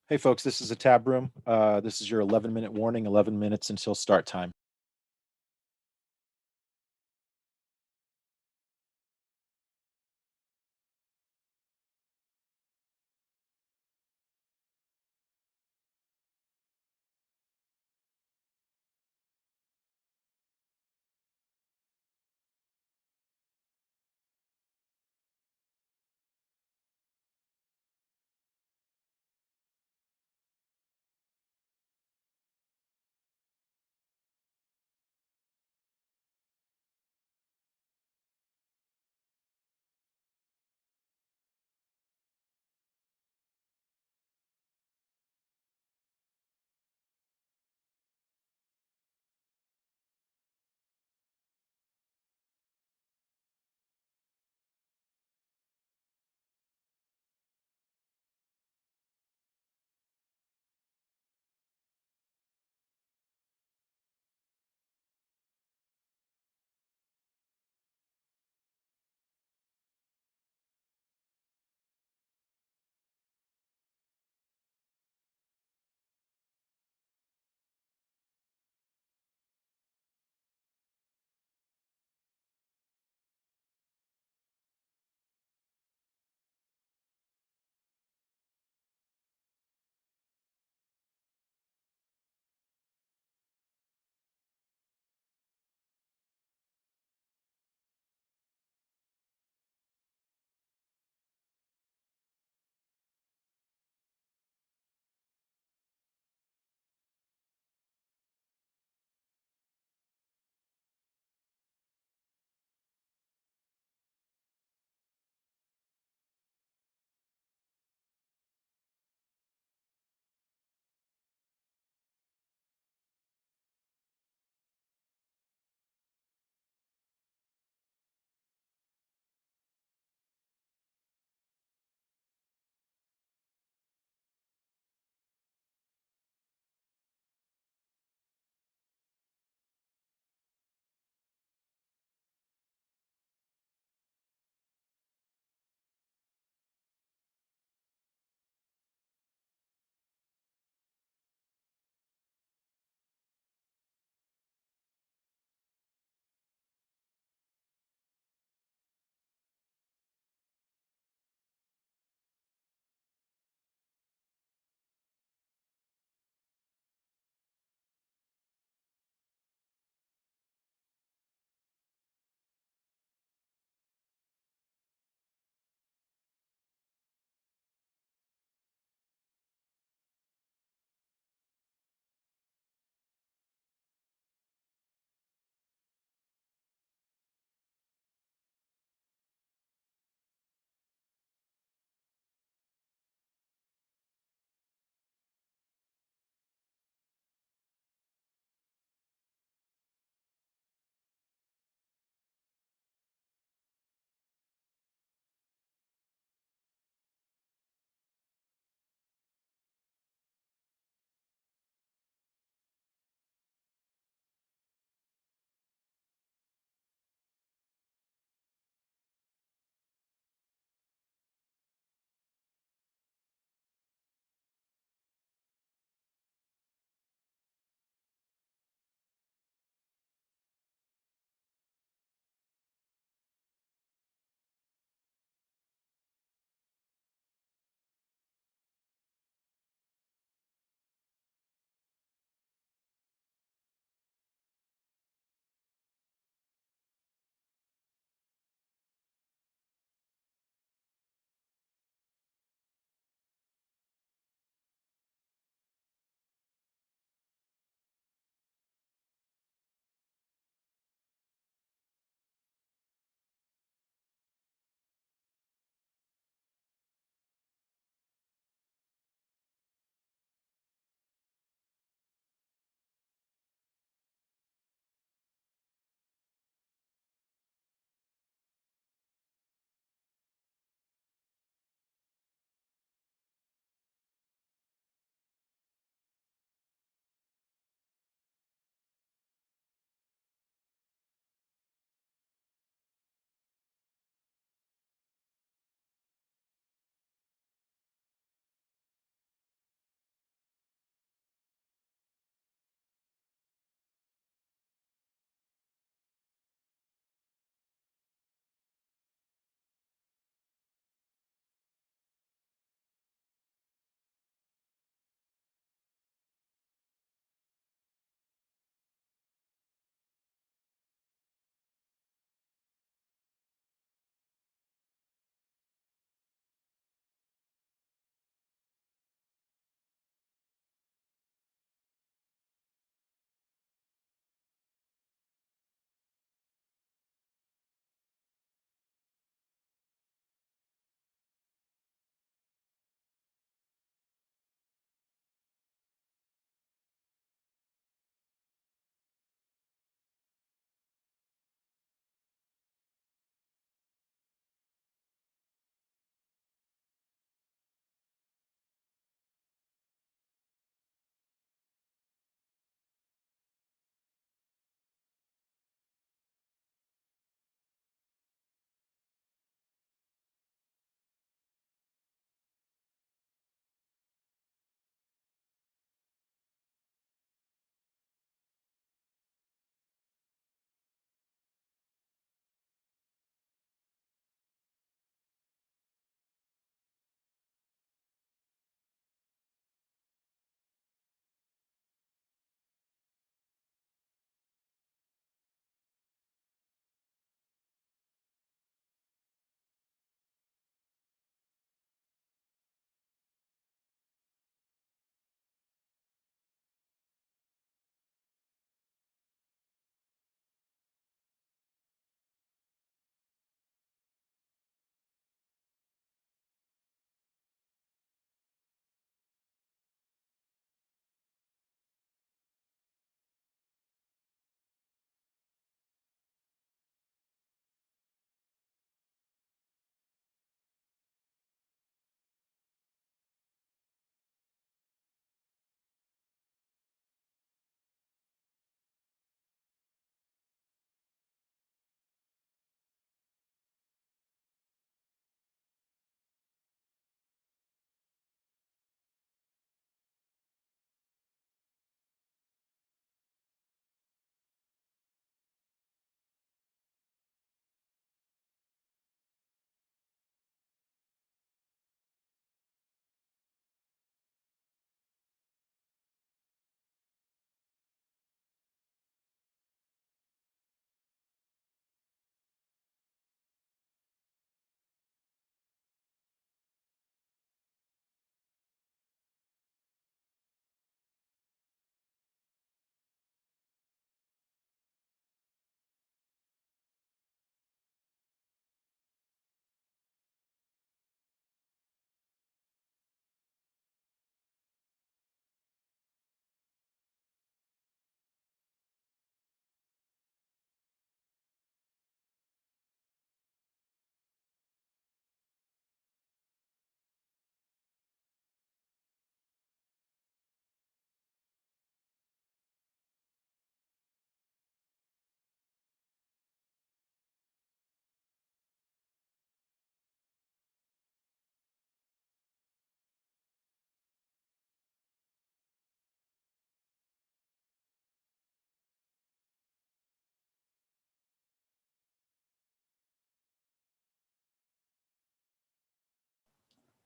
Hey folks, this is a tab room. This is your 11-minute warning, 11 minutes until start time.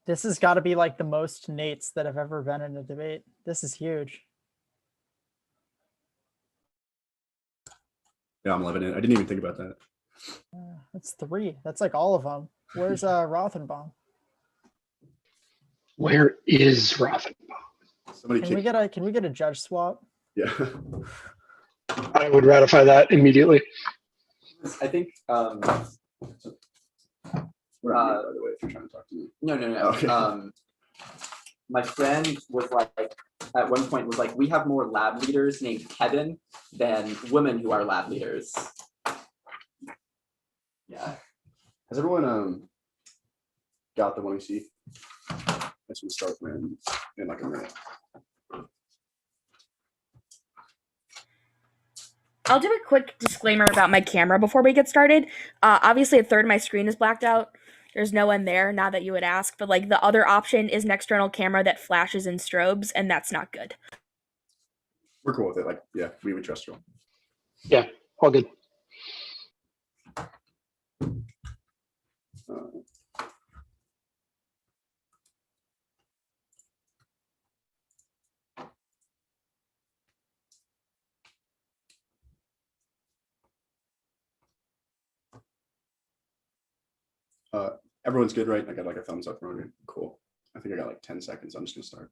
This has got to be like the most Nates that have ever been in a debate. This is huge. Yeah, I'm loving it. I didn't even think about that. That's 3. That's like all of them. Where's Rothenbaum? Where is Rothenbaum? Somebody Can we get a judge swap? Yeah. I would ratify that immediately. I think We're on mute, by the way, if you're trying to talk to me. no. Okay. My friend was like, at one point was like, we have more lab leaders named Kevin than women who are lab leaders. Yeah. Has everyone got the 1EC? That's gonna start in like a minute. I'll do a quick disclaimer about my camera before we get started. Obviously, a third of my screen is blacked out. There's no one there, now that you would ask. But like the other option is an external camera that flashes and strobes, and that's not good. We're cool with it. Like, yeah, we would trust you. Yeah, all good. Everyone's good, right? I got like a thumbs up from me. Cool. I think I got like 10 seconds. I'm just gonna start.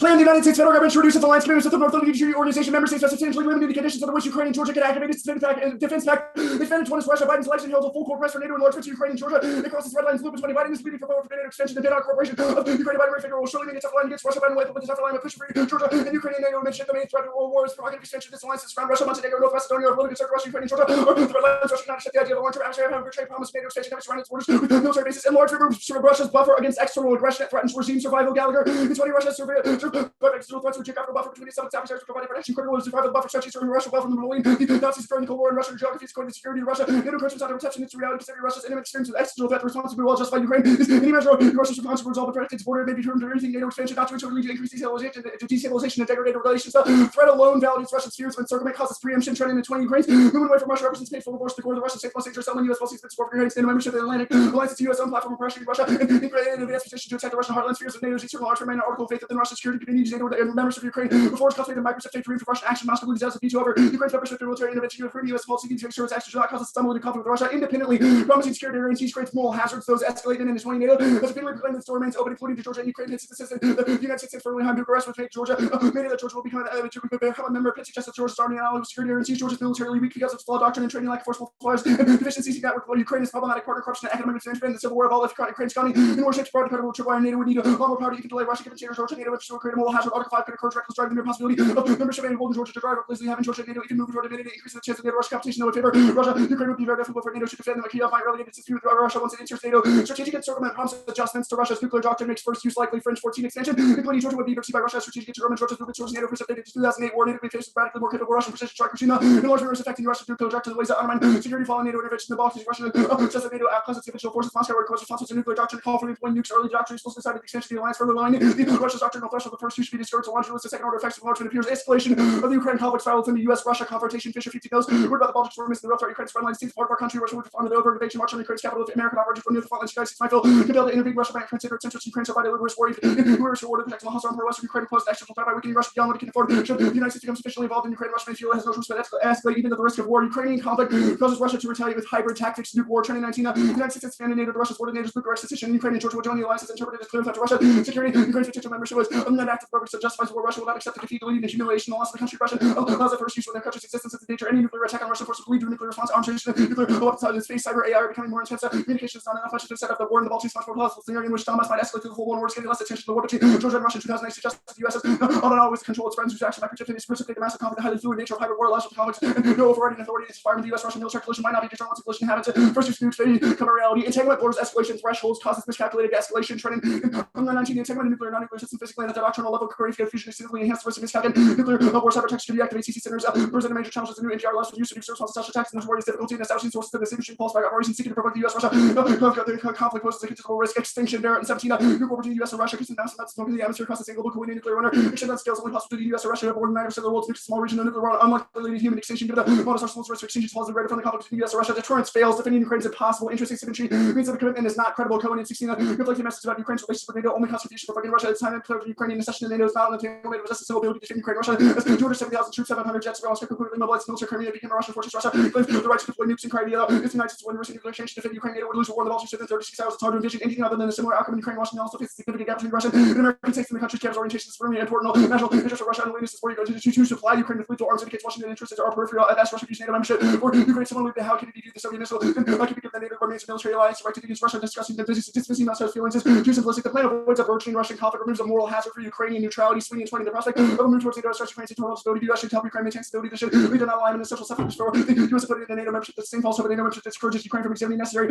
Plan the United States federal government to reduce its alliance commitments with the North Atlantic Treaty Organization member states by substantially limiting the conditions under which Ukraine and Georgia can activate its defense pact. They defended towards Russia. Biden's election held a full court press for NATO enlargement to Ukraine and Georgia. They crossed its red lines. Lupus money. Biden is leading for vote for NATO extension. The NATO cooperation of Ukraine. Biden figure will surely make a tough line against Russia. Biden will with a tough line of push for Georgia and Ukraine and NATO mentioned the main threat of world war is provocative extension. This alliance is around Russia, Montenegro, North Macedonia, or political circle, Russia, Ukraine, and Georgia. Or the red lines. Russia cannot accept the idea of a long-term adversary having a trade promise. NATO extension never surrounded its borders with military bases and large Russia's buffer against external aggression that threatens regime survival. Gallagher, it's funny Russia's external threats with geographical buffer between its seven adversaries to provide protection critical to survival buffer strategies from Russia well from the Middle East. The Nazis during the Cold War and Russian geography is according to security of Russia. NATO questions on the reception into reality considering Russia's intimate experience with external threat. The response to be well justified. Ukraine is any measure of Russia's response to resolve the threat its border may be termed to anything NATO expansion not to ensure lead to increased destabilization and degraded relations. The threat alone validates Russia's fears of encirclement causes preemption trend in the 20 Ukraine. Moving away from Russia represents painful force to core the Russian state most dangerous settlement. U.S. policies that support Ukraine's NATO membership in the Atlantic alliance its U.S. own platform for pressuring Russia and created an advanced position to attack the Russian heartland spheres of NATO's eastern large remain an article of faith that the Russian security continues NATO and members of Ukraine before it's cultivated Microsoft to for Russian action Moscow believes as a veto over Ukraine's membership in military intervention for U.S. policy to make sure its actions do not cause a stumbling conflict with Russia independently promising security guarantees creates moral hazards those escalate in the 20 NATO as a proclaimed that the door remains open including to Georgia and Ukraine hits the United States firmly behind Bucharest which make Georgia made that Georgia will become a member of suggests that Georgia's army and allied security guarantees Georgia's militarily weak because of its flawed doctrine and training like forceful flaws and deficiencies that were Ukraine is problematic partner corruption and economic expansion and the civil war of all of Ukraine's county in war shaped broad credible trip wire NATO would need a lot more power to even delay Russia given Georgia NATO which will create a moral hazard. Article 5 could encourage reckless driving the mere possibility of membership and holding Georgia to drive recklessly having Georgia and NATO even move toward admitting increasing the chance of NATO Russia competition in favor Russia. Ukraine would be very difficult for NATO to defend them. Kyiv might relegate its dispute with Russia once it enters NATO. Strategic encirclement promises adjustments to Russia's nuclear doctrine makes first use likely French 14 expansion, including Georgia would be perceived by Russia as strategic encirclement. Georgia's movement towards NATO precipitated 2008 war. NATO be faced with radically more capable Russian precision strike machine in large numbers affecting Russia's nuclear doctrine in ways that undermine security following NATO intervention in the Balkans. Russian just as NATO outclasses its conventional forces. Moscow requires responses to nuclear doctrine to call for deploying nukes. Early doctrine supposed to decide the extension of the alliance further line. Russia's doctrinal threshold the first use should be discouraged. The launch list the second order effects of enlargement appears escalation of the Ukraine conflict spiral within the U.S.-Russia confrontation. Fisher 50 knows word about the Baltics were missing the real threat. Ukraine's front line seems part of our country. Russia would respond to the over invasion march on Ukraine's capital. If American operation from near the front lines, United States might feel compelled to intervene. Russia might consider its interest in Ukraine survive a rigorous war. If we were rewarded protecting the hostile armed Western Ukraine opposed action will threat by weakening Russia beyond what it can afford. Should the United States become sufficiently involved in Ukraine, Russia may feel it has no choice but escalate even at the risk of war. Ukrainian conflict causes Russia to retaliate with hybrid tactics. Nuke war 2019. The United States expanded NATO to Russia's border. NATO's Bucharest decision. Ukraine and Georgia will join the alliance as interpreted as clear threat to Russia security. Ukraine's potential membership was an active purpose that justifies war. Russia will not accept the defeat, deleting, and humiliation. The loss of the country. Russia allows the first use when their country's existence is in danger. Any nuclear attack on Russian forces will lead to a nuclear response. Arms race, nuclear weapons, space, cyber, AI are becoming more intense. Communication is not enough. Russia to set up the war in the Baltics much more plausible scenario in which Donbass might escalate to the full war. War is getting less attention. The war between Georgia and Russia in 2008 suggests that the U.S. has not always control its friends whose action might precipitate the massive conflict. The highly fluid nature of hybrid war allows for conflicts and no overriding authority. This environment, the U.S.-Russian military collision might not be determined once a collision happens. First use nukes may become a reality. Entanglement blurs escalation thresholds, causes miscalculated escalation trending. On the 19 entanglement of nuclear and non-nuclear system physically and at the doctrinal level, choreographed fusion is significantly enhanced the risk of miscalculated nuclear war cyber attacks to deactivate CC centers. Present major challenges. The new NGR allows for use of nuclear response to such attacks, and there's worries difficulty in establishing sources of this industry. Pulse back operations seeking to provoke the U.S.-Russia conflict poses a considerable risk. Extinction there in 17. Nuclear war between the U.S. and Russia. Constant amounts of smoke in the atmosphere causes a global co-ordinated nuclear winter. Extent that scale is only possible to the U.S. or Russia. More than 90% of the world's small region of nuclear war, unlikely to human extinction. Given the modest arsenals risk of extinction falls greater from the conflict between the U.S. and Russia. Deterrence fails. Defending Ukraine's impossible. Interest asymmetry means that the commitment is not credible. Co-ordinated 16. Conflict message about Ukraine's relationship with NATO only constitution for fucking Russia. It's time to declare Ukrainian accession to NATO is not on the table. It was just a civil ability to defend Ukraine. Russia has 270,000 troops, 700 jets, surveillance, completely mobilized military Crimea became a Russian fortress. Russia claims the right to deploy nukes in Crimea. It's the United States when nuclear exchange to defend Ukraine. NATO would lose a war in the Baltics within 36 hours. It's hard to envision anything other than a similar outcome in Ukraine. Washington also faces significant gap between Russia and American states and the country's capital orientations for me important national interest of Russia and willingness for you to supply Ukraine with lethal arms indicates Washington interests are peripheral at best. Russia views NATO membership for Ukraine similarly to how Kennedy viewed the Soviet missile. How can we give the NATO remains a military alliance directed against Russia, discussing the dismissing Moscow's feelings is too simplistic. The plan avoids a virtually Russian conflict, removes a moral hazard for Ukrainian neutrality, swinging and swinging the prospect of a move towards NATO starts Ukraine's internal stability. The US should help Ukraine maintain stability. This should lead to non-alignment and social suffrage for the US ability to NATO membership. The same false hope of NATO membership discourages Ukraine from examining necessary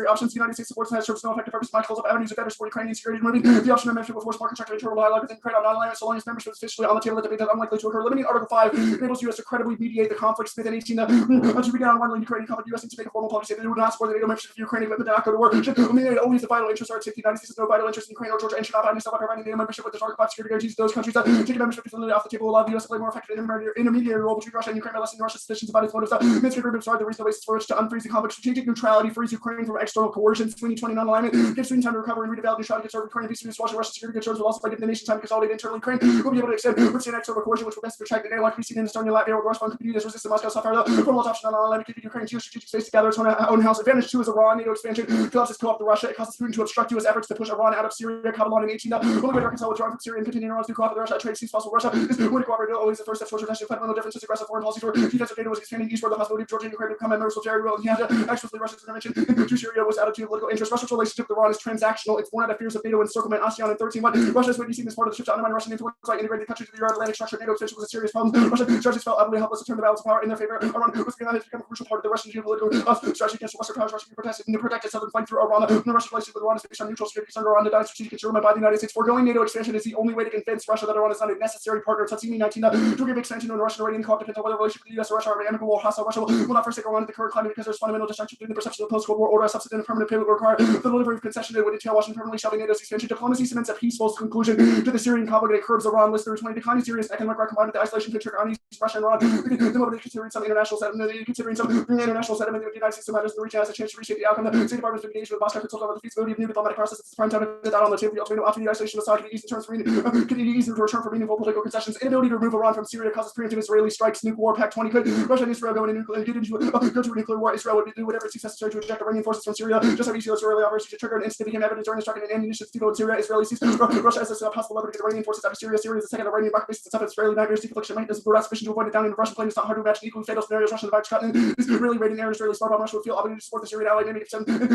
options. The United States supports and has serves no effective purpose. Michaels of avenues of better support Ukrainian security, removing the option of membership will force more constructive internal dialogue within Ukraine on non-alignment so long as membership is officially on the table. The debate that unlikely to occur. Limiting Article 5 enables US to credibly mediate the conflict. Smith and 18 to begin on one Ukrainian conflict. US needs to make a formal policy that they would not support the NATO membership of Ukraine but not go to war. Only if the vital interests are at stake. The United States has no vital interest in Ukraine or Georgia and should not find itself by providing NATO membership with the Article 5 security guarantees. Those countries that take membership completely off the table will allow the US to play more effective intermediary role between Russia and Ukraine by lessening Russia's suspicions about its motives. Minsk agreements are the reasonable basis for which to unfreeze the conflict. Strategic neutrality frees Ukraine from external coercion. Sweeney 20 non-alignment gives Sweden time to recover and redevelop neutrality. Conserve Ukraine peace to Russian security concerns will also by giving the nation time to consolidate internally. Ukraine will be able to extend within external coercion, which will best protect the like we see in Estonia, Latvia, or Russia could use resistance Moscow software. The formal option non-alignment give Ukraine geostrategic space to gather its own house. Advantage 2 is Iran. NATO expansion collapses co-op to Russia. It causes Putin to obstruct US efforts to push Iran out of Syria. Kabbalah in 18. Only way to reconcile withdrawing from Syria and continue Iran's co-op with Russia. Trade seems possible. Russia is going to cooperate. Always the first step towards reduction. Fundamental differences. Aggressive foreign policy for defensive NATO was expanding eastward. The possibility of Georgia and Ukraine to become members of Jerry will. He had actually Russia's intervention into Syria was out of political interest. Russia's relationship with Iran is transactional. It's born out of fears of NATO encirclement. ASEAN in 13. But Russia is witnessing this part of the shift to undermine Russian influence by integrating the country to the Euro-Atlantic structure. NATO expansion was a serious problem. Russian strategies felt utterly helpless to turn the balance of power in their favor. Iran was going to become a crucial part of the Russian geopolitical strategy against Western powers. Russia can protect its southern flank through Iran. The Russian relationship with Iran is based on neutral security under Iran to die strategic consideration by the United States. Foregoing NATO expansion is the only way to convince Russia that Iran is not a necessary partner. Tatsimi 19 to give expansion to the Russian Iranian co-op depends on whether the relationship with the US or Russia are amicable or hostile. Russia will not forsake Iran in the current climate because there's fundamental disjunction between the perception of the post-Cold War order as substantive and permanent pivot will require the delivery of concession that would entail Washington permanently shelving NATO's expansion. Diplomacy cements a peaceful conclusion to the Syrian conflict and curbs Iran list through 20 declining serious economic growth combined with the isolation could trigger on East Russia and Iran. The motive considering some international settlement, with the United States matters in the region has a chance to reshape the outcome. The State Department of engaged with Moscow consulted about the feasibility of new diplomatic processes. It's prime time to put that on the table. The ultimate option, the isolation of Assad could ease in terms for to return for meaningful political concessions. Inability to remove Iran from Syria causes preemptive Israeli strikes. Nuclear war pact 20 could Russia and Israel go into go to a nuclear war. Israel would do whatever it's necessary to eject Iranian forces from Syria. Just how easy Israeli operation to trigger an instant became evident during the striking and ammunition depot in Syria. Israeli sees Russia as a possible lever to get Iranian forces out of Syria. Syria is the second Iranian rocket base. It's up. Israeli nightmares. Deflection maintenance were not sufficient to avoid it down in the Russian plane. It's not hard to imagine equally fatal scenarios. Russian divides Scotland is really raiding air. Israeli smart bomb. Russia would feel obligated to support the Syrian ally.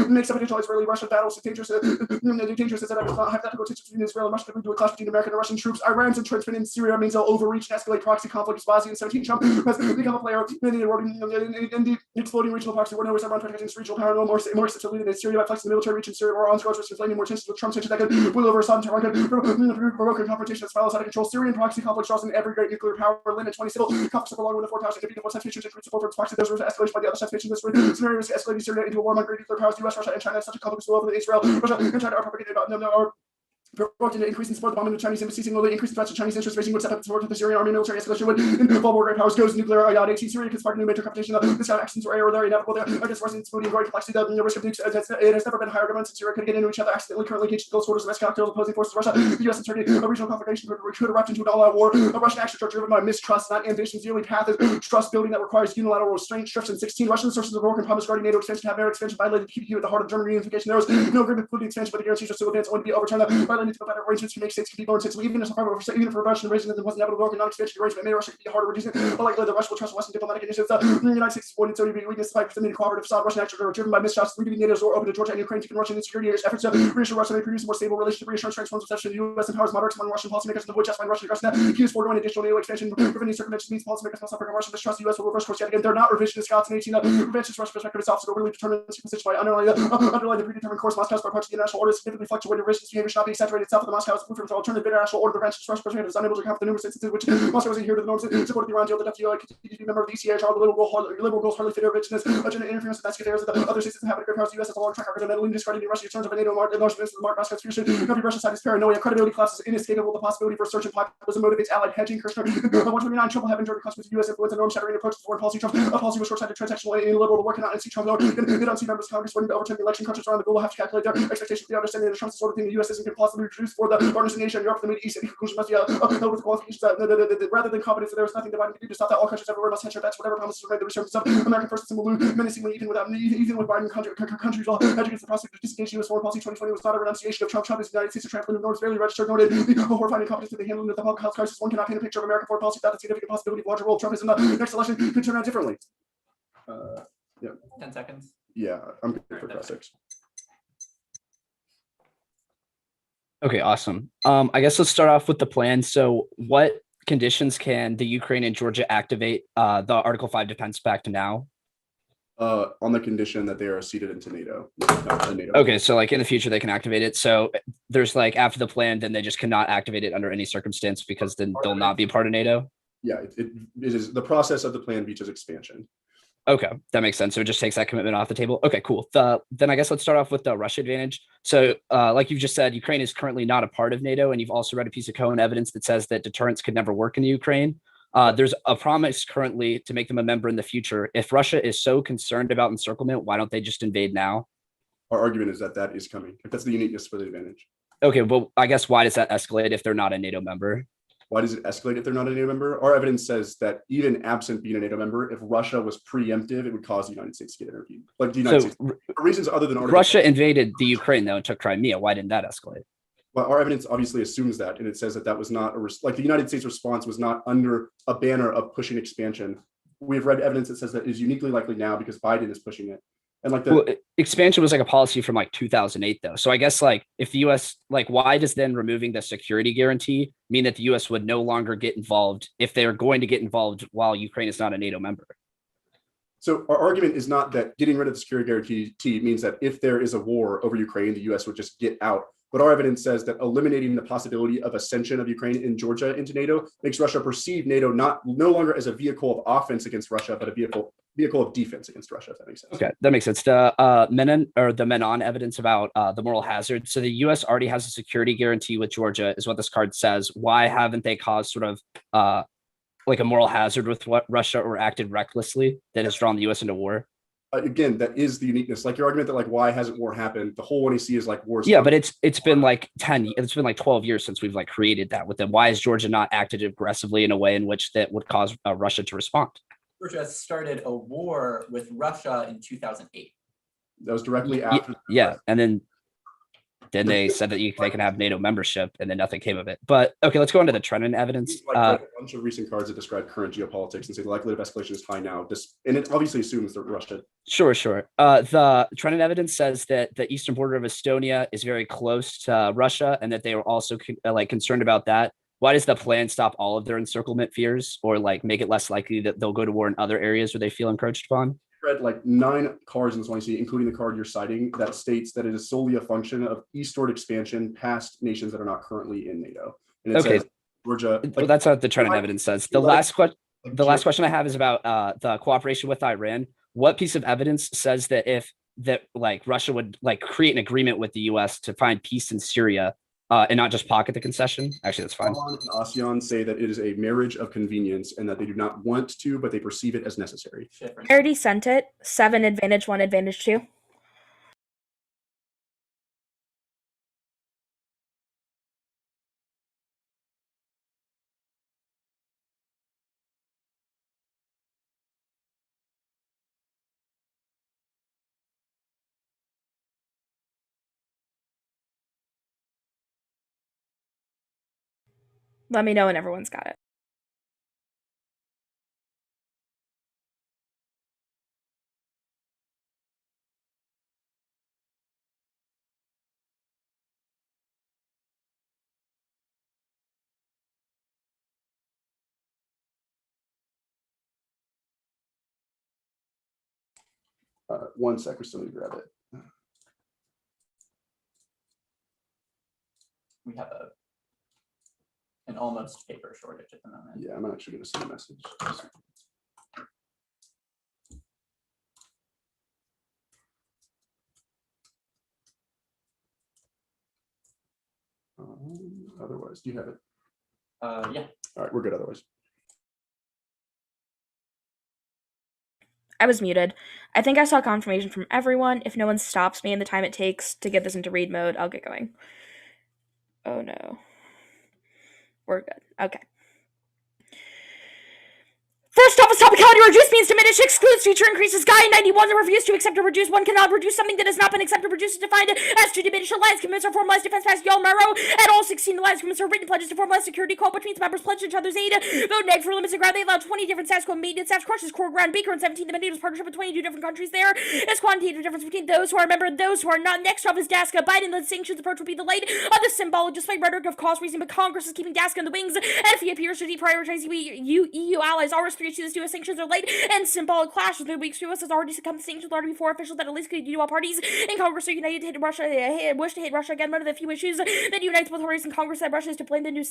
Makes a potential Israeli-Russian battle so dangerous. Dangerous is that it's not hypothetical tensions between Israel and Russia could lead to a clash between American and Russian troops. Iran's entrenchment in Syria means they'll overreach and escalate proxy conflict. Bosnia in 17 Trump has become a player in the exploding regional proxy war. No Iran protecting its regional power no more extensively than Syria by flexing the military reach in Syria or on scores which inflaming more tensions with Trump's tensions that could boil over Assad and Tehran could provoke a confrontation that spirals out of control. Syrian proxy conflict draws in every great nuclear power. Lynn and 20 civil conflicts along with the 4,000 defeat of one side nations support for its proxy. Those were escalation by the other side nations. This scenario is escalating Syria into a war among great nuclear powers. The US, Russia, and China. Such a conflict will over Israel, Russia, and China are propagated about provoked into increasing support the bombing of the Chinese embassy, similarly increasing threats to Chinese interests, raising would step up support of the Syrian army military escalation would involve more great powers goes nuclear IOD 18 Syria could spark new major competition. This kind of actions were they're inevitable there against Russian smoothing growing complexity. The risk of nukes it has never been higher. Governments in Syria could get into each other accidentally currently engaged in close quarters of cocktails opposing forces. Russia, the US and Turkey, a regional confrontation could erupt into an all-out war. Russian actions are driven by mistrust, not ambitions. The only path is trust building that requires unilateral restraint. Strips in 16 Russian sources of work and promise regarding NATO expansion have their expansion violated the PPQ at the heart of German reunification. There was no agreement including expansion, but the guarantees are still advanced only to be overturned. Violating the better arrangements to make states can be more intensive. Even if Russian arrangement wasn't able to work, a non-expansion arrangement made Russia be harder reducing. But likely the Russia will trust Western diplomatic initiatives. The United States supported so weakness despite the cooperative Assad Russian actions are driven by mistrust, leaving NATO's door open to Georgia and Ukraine to Russian insecurity efforts to reassure Russia may produce a more stable relationship, reassurance transforms perception of the US empowers moderates among Russian policymakers to avoid justifying Russian aggression. He is foregoing additional NATO expansion, preventing circumvention means policymakers must suffer from Russian distrust. The US will reverse course yet again. They're not revisionist Scots in 18. Revisionist Russian perspective is obstacle really determined position by underlying the predetermined course. Moscow's approach to the international order is significantly fluctuating. Revisionist behavior should not be exaggerated. saturated south of the Moscow as from alternative international order. The branch of Russia is unable to account for the numerous instances which Moscow was adhered to the norms supported the Iran deal. The FDO continues to be a member of the ECA. Charles liberal goals hardly fit richness, agenda interference with that's areas of the other states that have a great powers. The U.S. has a long track record of meddling, discrediting Russia in terms of a NATO enlargement of the Moscow conspiracy. Every Russian side is paranoia. Credibility collapse is inescapable. The possibility for search and populism motivates allied hedging. Kirshner, 129, triple heaven, Jordan Customs, U.S. influence and norm shattering approach to foreign policy. Trump, a policy with short-sighted, transactional, and illiberal. The war cannot see Trump. They don't see members of Congress wanting to overturn the election. Countries around the globe will have to calculate their expectations. The understanding that Trump's the sort of thing the U.S. isn't going to possibly produce for the partners in Asia and Europe, the Middle East. And the conclusion must be upheld with the qualifications that rather than confidence that there is nothing dividing to do to stop that all countries everywhere must hedge their bets. Whatever promises were made, the resurgence of American first will lose menacingly, even with Biden countries all hedge against the prospect of disengaging U.S. foreign policy. 2020 was not a renunciation of Trump. Trump is the United States, a trampling of norms, fairly registered, noted the horrifying incompetence in the handling of the public health crisis. One cannot paint a picture of American foreign policy without the significant possibility of larger role Trump is in the next election could turn out differently. 10 seconds. Yeah, I'm good for classics. Okay, awesome. I guess let's start off with the plan. So what conditions can the Ukraine and Georgia activate the Article 5 Defense Pact now? On the condition that they are seated into NATO. NATO. Okay, so like in the future they can activate it. So there's like after the plan, then they just cannot activate it under any circumstance because then they'll not be part of NATO. Yeah, it is the process of the plan reaches expansion. Okay, that makes sense. So it just takes that commitment off the table. Okay, cool. Then I guess let's start off with the Russia advantage. So like you've just said, Ukraine is currently not a part of NATO, and you've also read a piece of Cohen evidence that says that deterrence could never work in the Ukraine. There's a promise currently to make them a member in the future. If Russia is so concerned about encirclement, why don't they just invade now? Our argument is that that is coming. If that's the uniqueness for the advantage. Okay, well, I guess why does that escalate if they're not a NATO member? Why does it escalate if they're not a NATO member? Our evidence says that even absent being a NATO member, if Russia was preemptive, it would cause the United States to get intervened. Like the United States, for reasons other than Russia invaded the Ukraine though and took Crimea. Why didn't that escalate? Well, our evidence obviously assumes that, and it says that that was not like the United States response was not under a banner of pushing expansion. We've read evidence that says that is uniquely likely now because Biden is pushing it. And like the expansion was like a policy from like 2008 though. So I guess like if the US, like why does then removing the security guarantee mean that the US would no longer get involved if they're going to get involved while Ukraine is not a NATO member? So our argument is not that getting rid of the security guarantee means that if there is a war over Ukraine, the US would just get out. But our evidence says that eliminating the possibility of ascension of Ukraine and Georgia into NATO makes Russia perceive NATO no longer as a vehicle of offense against Russia, but a vehicle of defense against Russia, if that makes sense. Okay, that makes sense. The Menon evidence about the moral hazard. So the US already has a security guarantee with Georgia, is what this card says. Why haven't they caused sort of like a moral hazard with what Russia or acted recklessly that has drawn the US into war? Again, that is the uniqueness. Like your argument that like why hasn't war happened? The whole one you see is like wars. Yeah, but it's been like 12 years since we've like created that with them. Why has Georgia not acted aggressively in a way in which that would cause Russia to respond? Georgia started a war with Russia in 2008. That was directly after. Yeah, and then they said that they can have NATO membership, and then nothing came of it. But okay, let's go into the Trenton evidence. A bunch of recent cards that describe current geopolitics and say the likelihood of escalation is high now. And it obviously assumes that Russia. Sure. The Trenton evidence says that the eastern border of Estonia is very close to Russia, and that they were also like concerned about that. Why does the plan stop all of their encirclement fears, or like make it less likely that they'll go to war in other areas where they feel encroached upon? Read like 9 cards in this one, including the card you're citing, that states that it is solely a function of eastward expansion past nations that are not currently in NATO. And it says Georgia. Well, that's what the Trenton evidence says. The last question I have is about the cooperation with Iran. What piece of evidence says that like Russia would like create an agreement with the US to find peace in Syria and not just pocket the concession? Actually, that's fine. And ASEAN say that it is a marriage of convenience and that they do not want to, but they perceive it as necessary. I already sent it. 7 advantage, 1 advantage 2. Let me know when everyone's got it. One sec, we're still need to grab it. we have an almost paper shortage at the moment. Yeah, I'm actually going to send a message. Otherwise, do you have it? Yeah. All right, we're good otherwise. I was muted. I think I saw confirmation from everyone. If no one stops me in the time it takes to get this into read mode, I'll get going. Oh no. We're good. Okay. First off, topicality reduce means diminish, excludes, future increases. Guy 91 to refuse to accept or reduce. One cannot reduce something that has not been accepted or reduced is defined as to diminish. Alliance commitments are formalized defense past Yale Marrow. At all 16 alliance commitments are written pledges to formalize security call, which means members pledge each other's aid. Vote NEG for limits and ground. They allow 20 different status quo maintenance staffs, crushes, core ground, Baker, and 17 the Mandatos partnership with 22 different countries there. Is quantitative difference between those who are a member and those who are not. Next off is DASCA. Biden-led sanctions approach will be the light of the symbolic display rhetoric of cost reason, but Congress is keeping DASCA in the wings. And FE appears to deprioritize EU allies. Our response to this US sanctions are late and symbolic clash with the weeks US has already succumbed to sanctions already before official that at least could do all parties in Congress are united to hate Russia, wish to hate Russia again. One of the few issues that unites both parties in Congress that Russia is to blame the new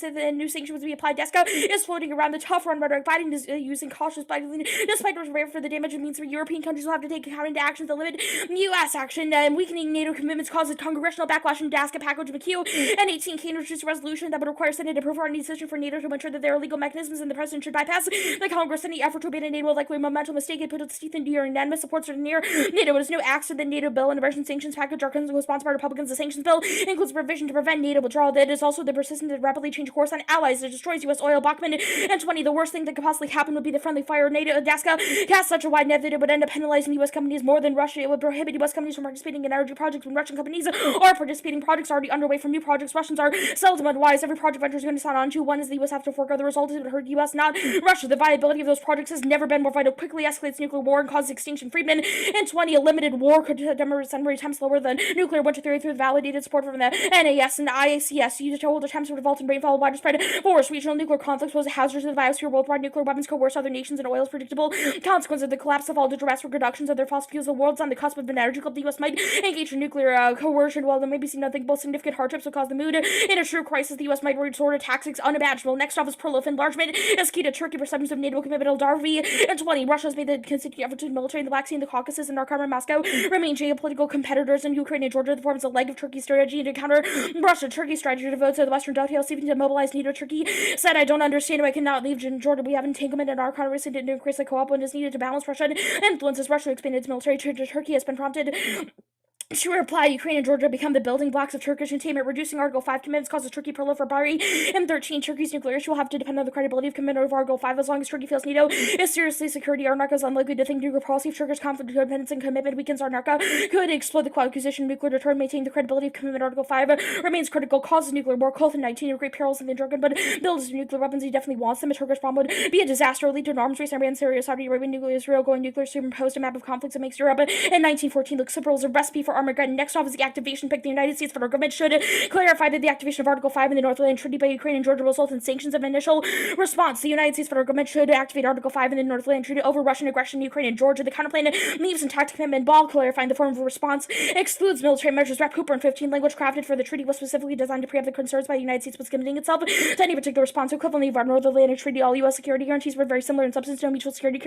sanctions to be applied. DASCA is floating around the tough run rhetoric. Biden is using cautious Biden despite what's rare for the damage it means for European countries will have to take account into actions that limit US action and weakening NATO commitments causes congressional backlash in DASCA package McHugh and 18 can introduce a resolution that would require Senate approval on any decision for NATO to ensure that there are legal mechanisms and the president should bypass the Congress. Any effort to abandon NATO will likely momentum mistake it put its teeth into your unanimous support near NATO. It is no accident that NATO bill and the Russian sanctions package are co-sponsored by Republicans. The sanctions bill includes a provision to prevent NATO withdrawal. That is also the persistent and rapidly changing course on allies that destroys U.S. oil. Bachmann and 20. The worst thing that could possibly happen would be the friendly fire. NATO DASCA cast such a wide net that it would end up penalizing U.S. companies more than Russia. It would prohibit U.S. companies from participating in energy projects when Russian companies are participating. Projects already underway from new projects. Russians are seldom unwise. Every project venture is going to sign on to. One is the U.S. have to forego. The result is it would hurt U.S. not Russia. The viability of those projects has never been more vital. Quickly escalates nuclear war and causes extinction. Friedman in 20. A limited war could send attempts lower than nuclear winter theory through validated support from the NAS and the IACS. Used to hold attempts to revolt and rainfall widespread force. Regional nuclear conflicts pose a hazard to the biosphere. Worldwide nuclear weapons coerce other nations and oil's predictable consequence of the collapse of all the drastic reductions of their fossil fuels. The world's on the cusp of an energy club. The U.S. might engage in nuclear coercion. While there may be seen unthinkable significant hardships will cause the mood in a true crisis, the U.S. might resort to tactics unimaginable. Next off is prolific enlargement is key to Turkey perceptions of NATO commitment. Darvi and 20. Russia has made the considerable effort to military in the Black Sea and the Caucasus and Narkar and Moscow remain geopolitical competitors in Ukraine and Georgia. The forms a leg of Turkey's strategy to counter Russia. Turkey's strategy to vote to the Western dovetail seeking to mobilize NATO. Turkey said, I don't understand why I cannot leave Georgia. We have entanglement in our country to increase the co-op when it is needed to balance Russian influence as Russia expanded its military to Turkey has been prompted to reply, Ukraine and Georgia become the building blocks of Turkish containment. Reducing Article 5 commitments causes Turkey proliferatory. And 13, Turkey's nuclear issue will have to depend on the credibility of commitment of Article 5. As long as Turkey feels NATO is seriously security, Arnarka is unlikely to think nuclear policy. If Turkish conflict, dependence, and commitment weakens Arnarka, could explode the quad acquisition nuclear deterrent. Maintaining the credibility of commitment Article 5 remains critical. Causes nuclear war. COVID-19 are great perils in the jargon, but builds nuclear weapons. He definitely wants them. A Turkish bomb would be a disaster, lead to an arms race. Iran, Syria, Saudi Arabia, nuclear Israel going nuclear, superimposed a map of conflicts that makes Europe in 1914 look simple as a recipe for Armageddon. Next off is the activation pick. The United States federal government should clarify that the activation of Article 5 in the North Atlantic Treaty by Ukraine and Georgia will result in sanctions of an initial response. The United States federal government should activate Article 5 in the North Atlantic Treaty over Russian aggression in Ukraine and Georgia. The counterplan leaves intact commitment ball clarifying the form of a response, excludes military measures. Rep Cooper in 15 language crafted for the treaty was specifically designed to preempt the concerns by the United States was committing itself to any particular response. Equivalently of our North Atlantic Treaty, all U.S. security guarantees were very similar in substance. No mutual security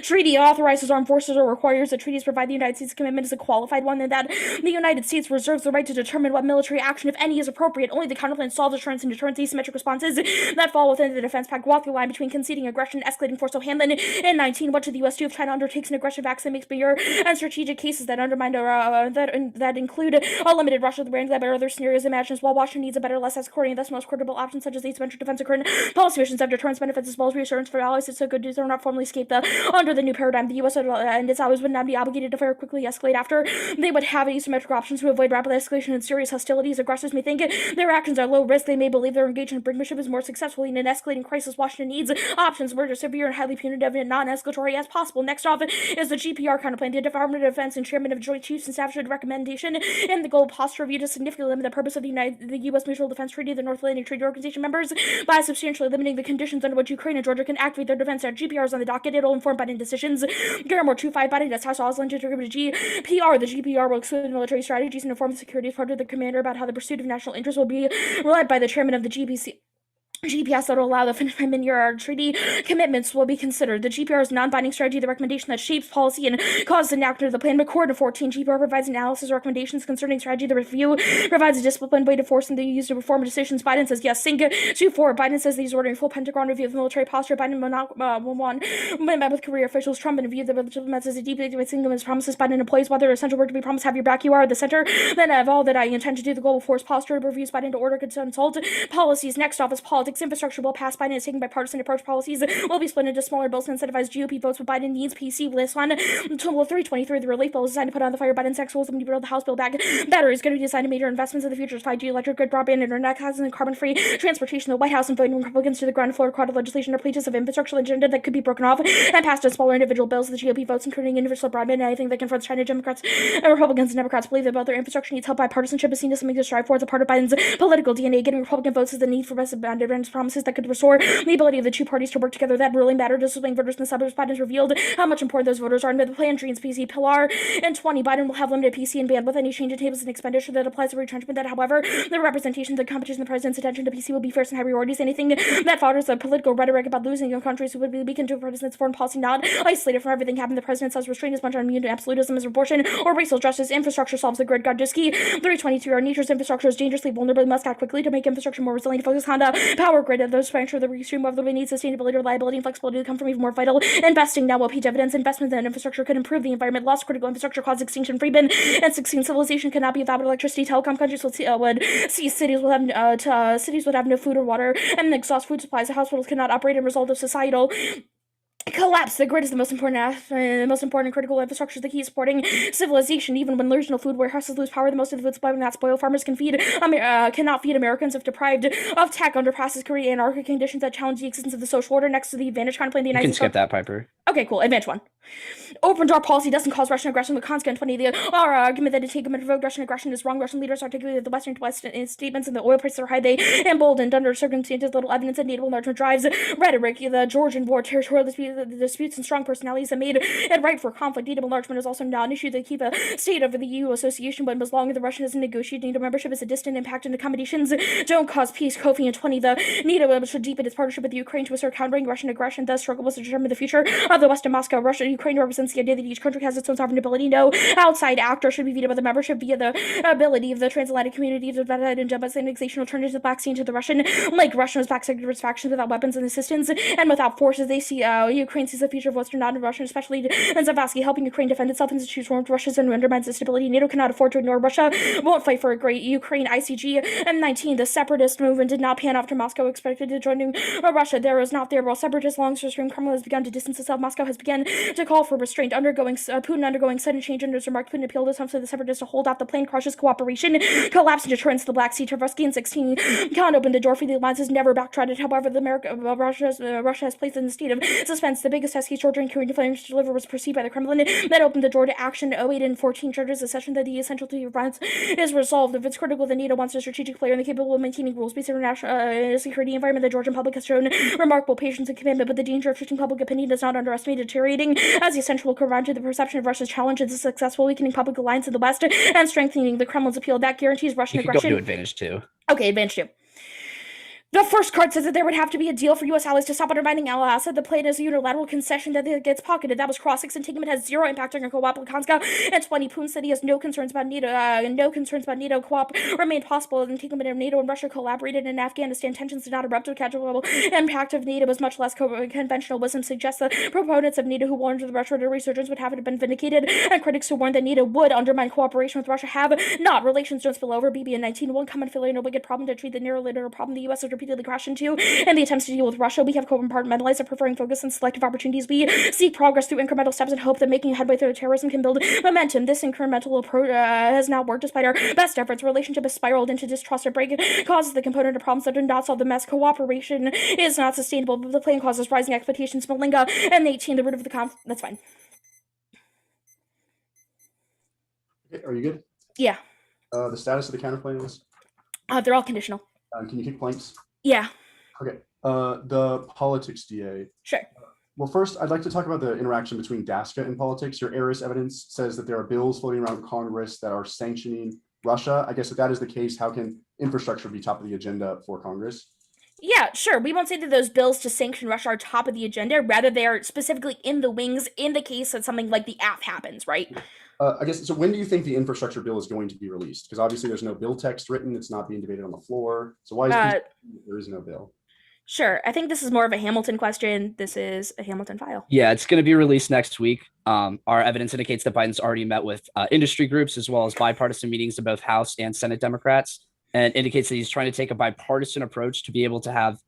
treaty authorizes armed forces or requires that treaties provide the United States commitment as a qualified one, and that the United States reserves the right to determine what military action, if any, is appropriate. Only the counterplan solves deterrence and deterrence asymmetric responses that fall within the defense pact. Walk the line between conceding aggression and escalating force. So Hanlon in 19, what should the U.S. do if China undertakes an aggressive act that makes bigger and strategic cases that undermine that include a limited Russia, the brand that better other scenarios imagined, while Washington needs a better, less escorting, and thus most credible options such as asymmetric defense or current policy missions have deterrence benefits as well as reassurance for allies. It's so good news they will not formally escape under the new paradigm. The U.S. and its allies would not be obligated to fire quickly escalate after they would have asymmetric options to avoid rapid escalation and serious hostilities. Aggressors may think their actions are low risk. They may believe their engagement in brinkmanship is more successful in an escalating crisis. Washington needs options where severe and highly punitive and non-escalatory as possible. Next off is the GPR counterplan. The Department of Defense and Chairman of Joint Chiefs and Staff should recommendation in the Gold Posture Review to significantly limit the purpose of the U.S. Mutual Defense Treaty, the North Atlantic Treaty Organization members, by substantially limiting the conditions under which Ukraine and Georgia can activate their defense. Our GPR is on the docket. It'll inform Biden decisions. Garamore 2-5 Biden. That's House Osland to GPR. The GPR will exclude military strategies and inform the security part of the commander about how the pursuit of national interest will be led by the chairman of the GPS that will allow the amendment your treaty commitments will be considered. The GPR is a non-binding strategy, the recommendation that shapes policy and causes enactment of the plan. McCord 14 GPR provides analysis recommendations concerning strategy. The review provides a disciplined way to force them to use to reform decisions. Biden says yes. Sync 2-4. Biden says that he's ordering full Pentagon review of the military posture. Biden met with career officials. Trump interviewed the diplomats as a deeply single his promises. Biden employs whether essential work to be promised. Have your back. You are at the center. Then of all that I intend to do. The global force posture reviews Biden to order consult policies. Next office politics. Infrastructure bill passed. Biden is taking bipartisan approach. Policies will be split into smaller bills to incentivize GOP votes. What Biden needs. PC list one. Tool 323. The relief bill is designed to put on the fire. Biden's next rules. When you build the House bill back. Battery is going to be designed to major investments in the future. 5G, electric grid, broadband, internet, and carbon-free transportation. The White House inviting Republicans to the ground floor quad legislation or pledges of infrastructure agenda that could be broken off and passed as smaller individual bills. The GOP votes, including universal broadband, and anything that confronts China. Democrats, Republicans, and Democrats believe that both their infrastructure needs help. Bipartisanship is seen as something to strive for. It's a part of Biden's political DNA. Getting Republican votes is the need for best abandoned promises that could restore the ability of the two parties to work together. That really mattered to swing voters in the suburbs. Biden's revealed how much important those voters are. And the plan dreams PC pillar in 20. Biden will have limited PC and bandwidth. Any change in tables and expenditure that applies to retrenchment. That, however, the representation, the competition, the president's attention to PC will be first and high priorities. Anything that foders the political rhetoric about losing young countries who would be weakened to a president's foreign policy not isolated from everything happened. The president says restraint is much on immune to absolutism as abortion or racial justice. Infrastructure solves the grid. Godjiski 322. Our nature's infrastructure is dangerously vulnerable. We must act quickly to make infrastructure more resilient. Focus on the power grid of those financial the restream of the we need sustainability, reliability, and flexibility to come from even more vital investing now will pay dividends. Investments in infrastructure could improve the environment. Lost critical infrastructure cause extinction. Freeman and 16 civilization cannot be without electricity. Telecom countries would see cities would have no food or water and exhaust food supplies. The hospitals cannot operate in result of societal collapse. The grid is the most important critical infrastructure. The key is supporting civilization. Even when there's no food, warehouses lose power. The most of the food supply will not spoil. Farmers cannot feed Americans if deprived of tech. Underpasses create anarchic conditions that challenge the existence of the social order. Next to the advantage contemplating the You United can States. skip that, Piper. Okay, cool. Advantage 1. Open door policy doesn't cause Russian aggression. The constant 20. Our argument that to take a vote Russian aggression is wrong. Russian leaders articulated the Western statements and the oil prices are high. They emboldened under circumstances little evidence that native enlargement drives rhetoric. The Georgian war, territorial disputes, and strong personalities that made it right for conflict. Native enlargement is also not an issue. They keep a state over the EU association, but as long as the Russians negotiate NATO membership is a distant impact, and accommodations don't cause peace. Kofi and 20. The NATO should deepen its partnership with Ukraine to assert countering Russian aggression. Thus, struggle was to determine the future of the West in Moscow. Ukraine represents the idea that each country has its own sovereign ability. No outside actor should be vetoed by the membership via the ability of the transatlantic community to divide and jump annexation will turn into the Black Sea into the Russian like Russia was back sectors factions without weapons and assistance and without forces. They see Ukraine sees the future of Western not in Russia, especially in Zelensky helping Ukraine defend itself and choose formed Russia's and undermines its stability. NATO cannot afford to ignore Russia. Won't fight for a great Ukraine. ICG M19. The separatist movement did not pan after Moscow expected to join Russia. There is not there. While separatist long stream Kremlin has begun to distance itself, Moscow has begun to call for restraint. Putin undergoing sudden change under his remark. Putin appealed to the separatists to hold off the plan. Crushes cooperation. Collapse and deterrence the Black Sea. Tversky and 16 can open the door for the alliances. Never backtracked. However, Russia has placed in the state of suspense. The biggest test case ordering Korean flames to deliver was perceived by the Kremlin. That opened the door to action. 08 and 14 charges a session that the essential to events is resolved. If it's critical, the NATO wants a strategic player and capable of maintaining rules-based international security environment. The Georgian public has shown remarkable patience and commitment, but the danger of shifting public opinion does not underestimate deteriorating as the essential will correct to the perception of Russia's challenge is a successful weakening public alliance in the West and strengthening the Kremlin's appeal. That guarantees Russian You can aggression. go to advantage 2. Okay, advantage 2. The first card says that there would have to be a deal for U.S. allies to stop undermining Al-Assad. The plan is a unilateral concession that gets pocketed. That was cross-6 and taking it has zero impact on Kowaplikanska. And 20. Putin said he has no concerns about NATO. Co-op remained possible. And taking of NATO and Russia collaborated in Afghanistan. Tensions did not erupt to catch a global impact of NATO was much less conventional. Wisdom suggests that proponents of NATO who warned the Russia resurgence would have it been vindicated, and critics who warned that NATO would undermine cooperation with Russia have not. Relations don't spill over. BB and 19. One common failure, no wicked problem to treat the near-lateral problem the U.S. has repeatedly crashed into, and the attempts to deal with Russia. We have compartmentalized and preferring focus on selective opportunities. We seek progress through incremental steps and hope that making headway through terrorism can build momentum. This incremental approach has not worked despite our best efforts. Relationship has spiraled into distrust and break. It causes the component of problems that do not solve the mess. Cooperation is not sustainable, but the plan causes rising expectations. Malinga and 18, the root of the conflict. That's fine. Okay, are you good? Yeah. The status of the counterplans. They're all conditional. Can you kick planks? Yeah. Okay. The politics DA. Sure. Well, first, I'd like to talk about the interaction between DASCA and politics. Your ARIS evidence says that there are bills floating around Congress that are sanctioning Russia. I guess if that is the case, how can infrastructure be top of the agenda for Congress? Yeah, sure. We won't say that those bills to sanction Russia are top of the agenda. Rather, they are specifically in the wings in the case that something like the AFF happens, right? I guess, so when do you think the infrastructure bill is going to be released? Because obviously there's no bill text written. It's not being debated on the floor. So why is there is no bill? Sure. I think this is more of a Hamilton question. This is a Hamilton file. Yeah, it's going to be released next week. Our evidence indicates that Biden's already met with industry groups as well as bipartisan meetings of both House and Senate Democrats, and indicates that he's trying to take a bipartisan approach to be able to have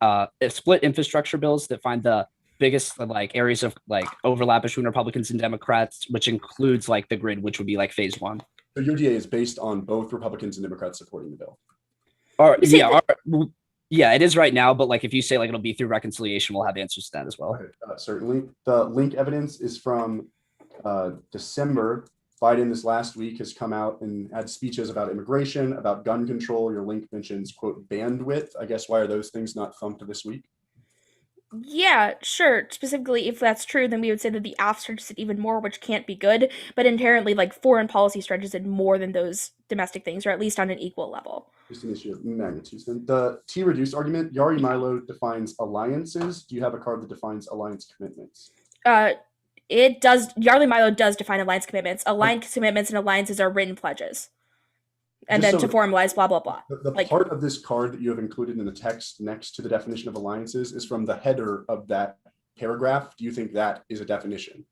split infrastructure bills that find the biggest like areas of like overlap between Republicans and Democrats, which includes like the grid, which would be like phase one. The UDA is based on both Republicans and Democrats supporting the bill. Or yeah, it is right now, but like if you say like it'll be through reconciliation, we'll have answers to that as well. Okay, certainly. The link evidence is from December. Biden this last week has come out and had speeches about immigration, about gun control. Your link mentions, quote, bandwidth. I guess why are those things not thumped this week? Yeah, sure. Specifically, if that's true, then we would say that the AFF stretches it even more, which can't be good. But inherently, like foreign policy stretches it more than those domestic things, or at least on an equal level. Just an issue of magnitudes. Then the T-reduced argument, Yari Milo defines alliances. Do you have a card that defines alliance commitments? It does. Yarly Milo does define alliance commitments. Alliance commitments and alliances are written pledges. And Just then so- to formalize, blah, blah, blah. The Like- part of this card that you have included in the text next to the definition of alliances is from the header of that paragraph. Do you think that is a definition?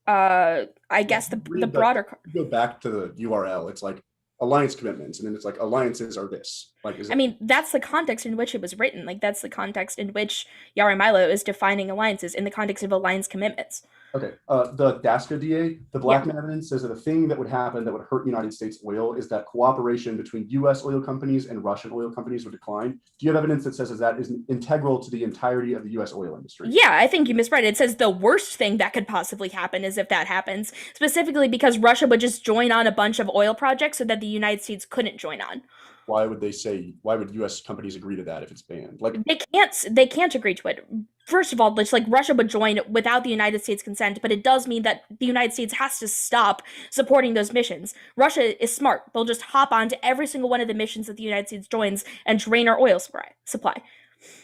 I guess the broader. You go back to the URL, it's like alliance commitments, and then it's like alliances are this. Like, is I mean, that's the context in which it was written. Like, that's the context in which Yari Milo is defining alliances in the context of alliance commitments. Okay, the DASCA DA, the Blackman evidence says that the thing that would happen that would hurt United States oil is that cooperation between US oil companies and Russian oil companies would decline. Do you have evidence that says that is integral to the entirety of the US oil industry? Yeah, I think you misread it. It says the worst thing that could possibly happen is if that happens, specifically because Russia would just join on a bunch of oil projects so that the United States couldn't join on. Why would US companies agree to that if it's banned? Like, They can't agree to it. First of all, it's like Russia would join without the United States consent, but it does mean that the United States has to stop supporting those missions. Russia is smart. They'll just hop onto every single one of the missions that the United States joins and drain our oil supply.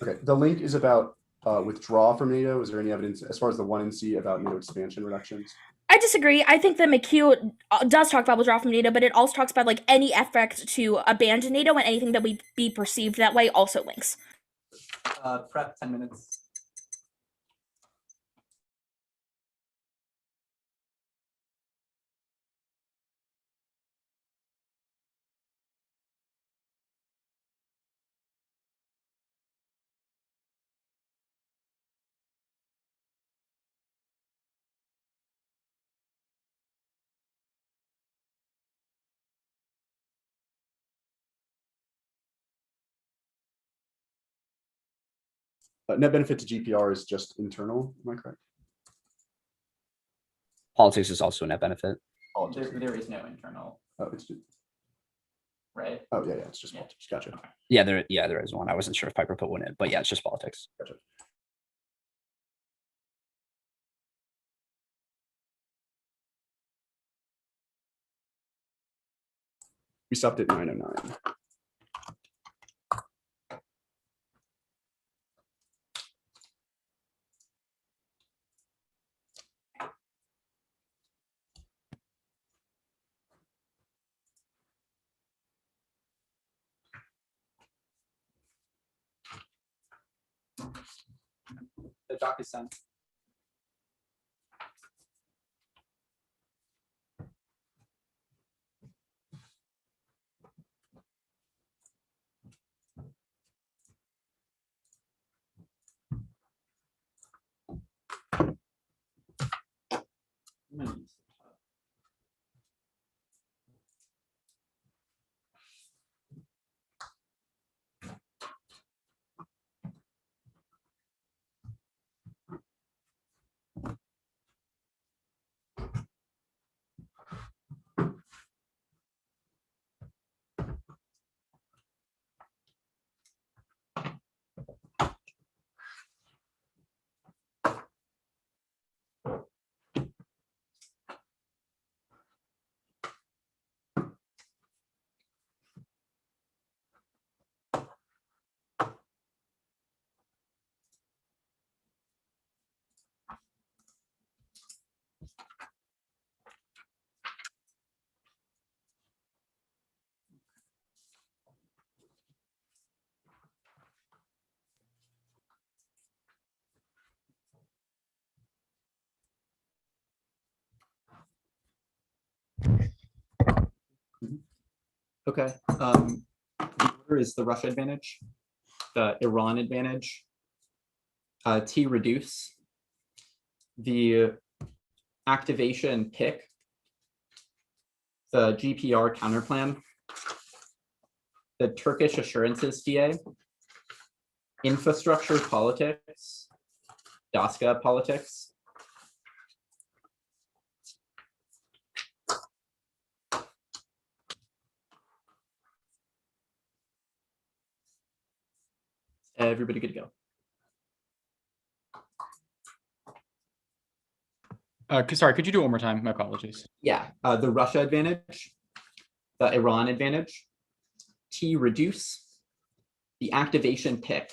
okay, the link is about withdraw from NATO. Is there any evidence as far as the 1 and C about NATO expansion reductions? I disagree. I think that McHugh does talk about withdrawal from NATO, but it also talks about like any effort to abandon NATO and anything that would be perceived that way also links. Prep 10 minutes. Net benefit to GPR is just internal. Am I correct? Politics is also a net benefit. There is no internal, Oh, it's just, right? oh yeah, it's just Yeah. politics. Gotcha. Yeah, there is one. I wasn't sure if Piper put one in, but yeah, it's just politics. Gotcha. We stopped at 9:09. The doc is sent. Okay. The order is the Russia advantage, the Iran advantage, T reduce, the activation pick, the GPR counterplan, the Turkish assurances TA, infrastructure politics, DOSCA politics, everybody good to go. Sorry, could you do it one more time? My apologies. Yeah, the Russia advantage, the Iran advantage, T reduce, the activation pick,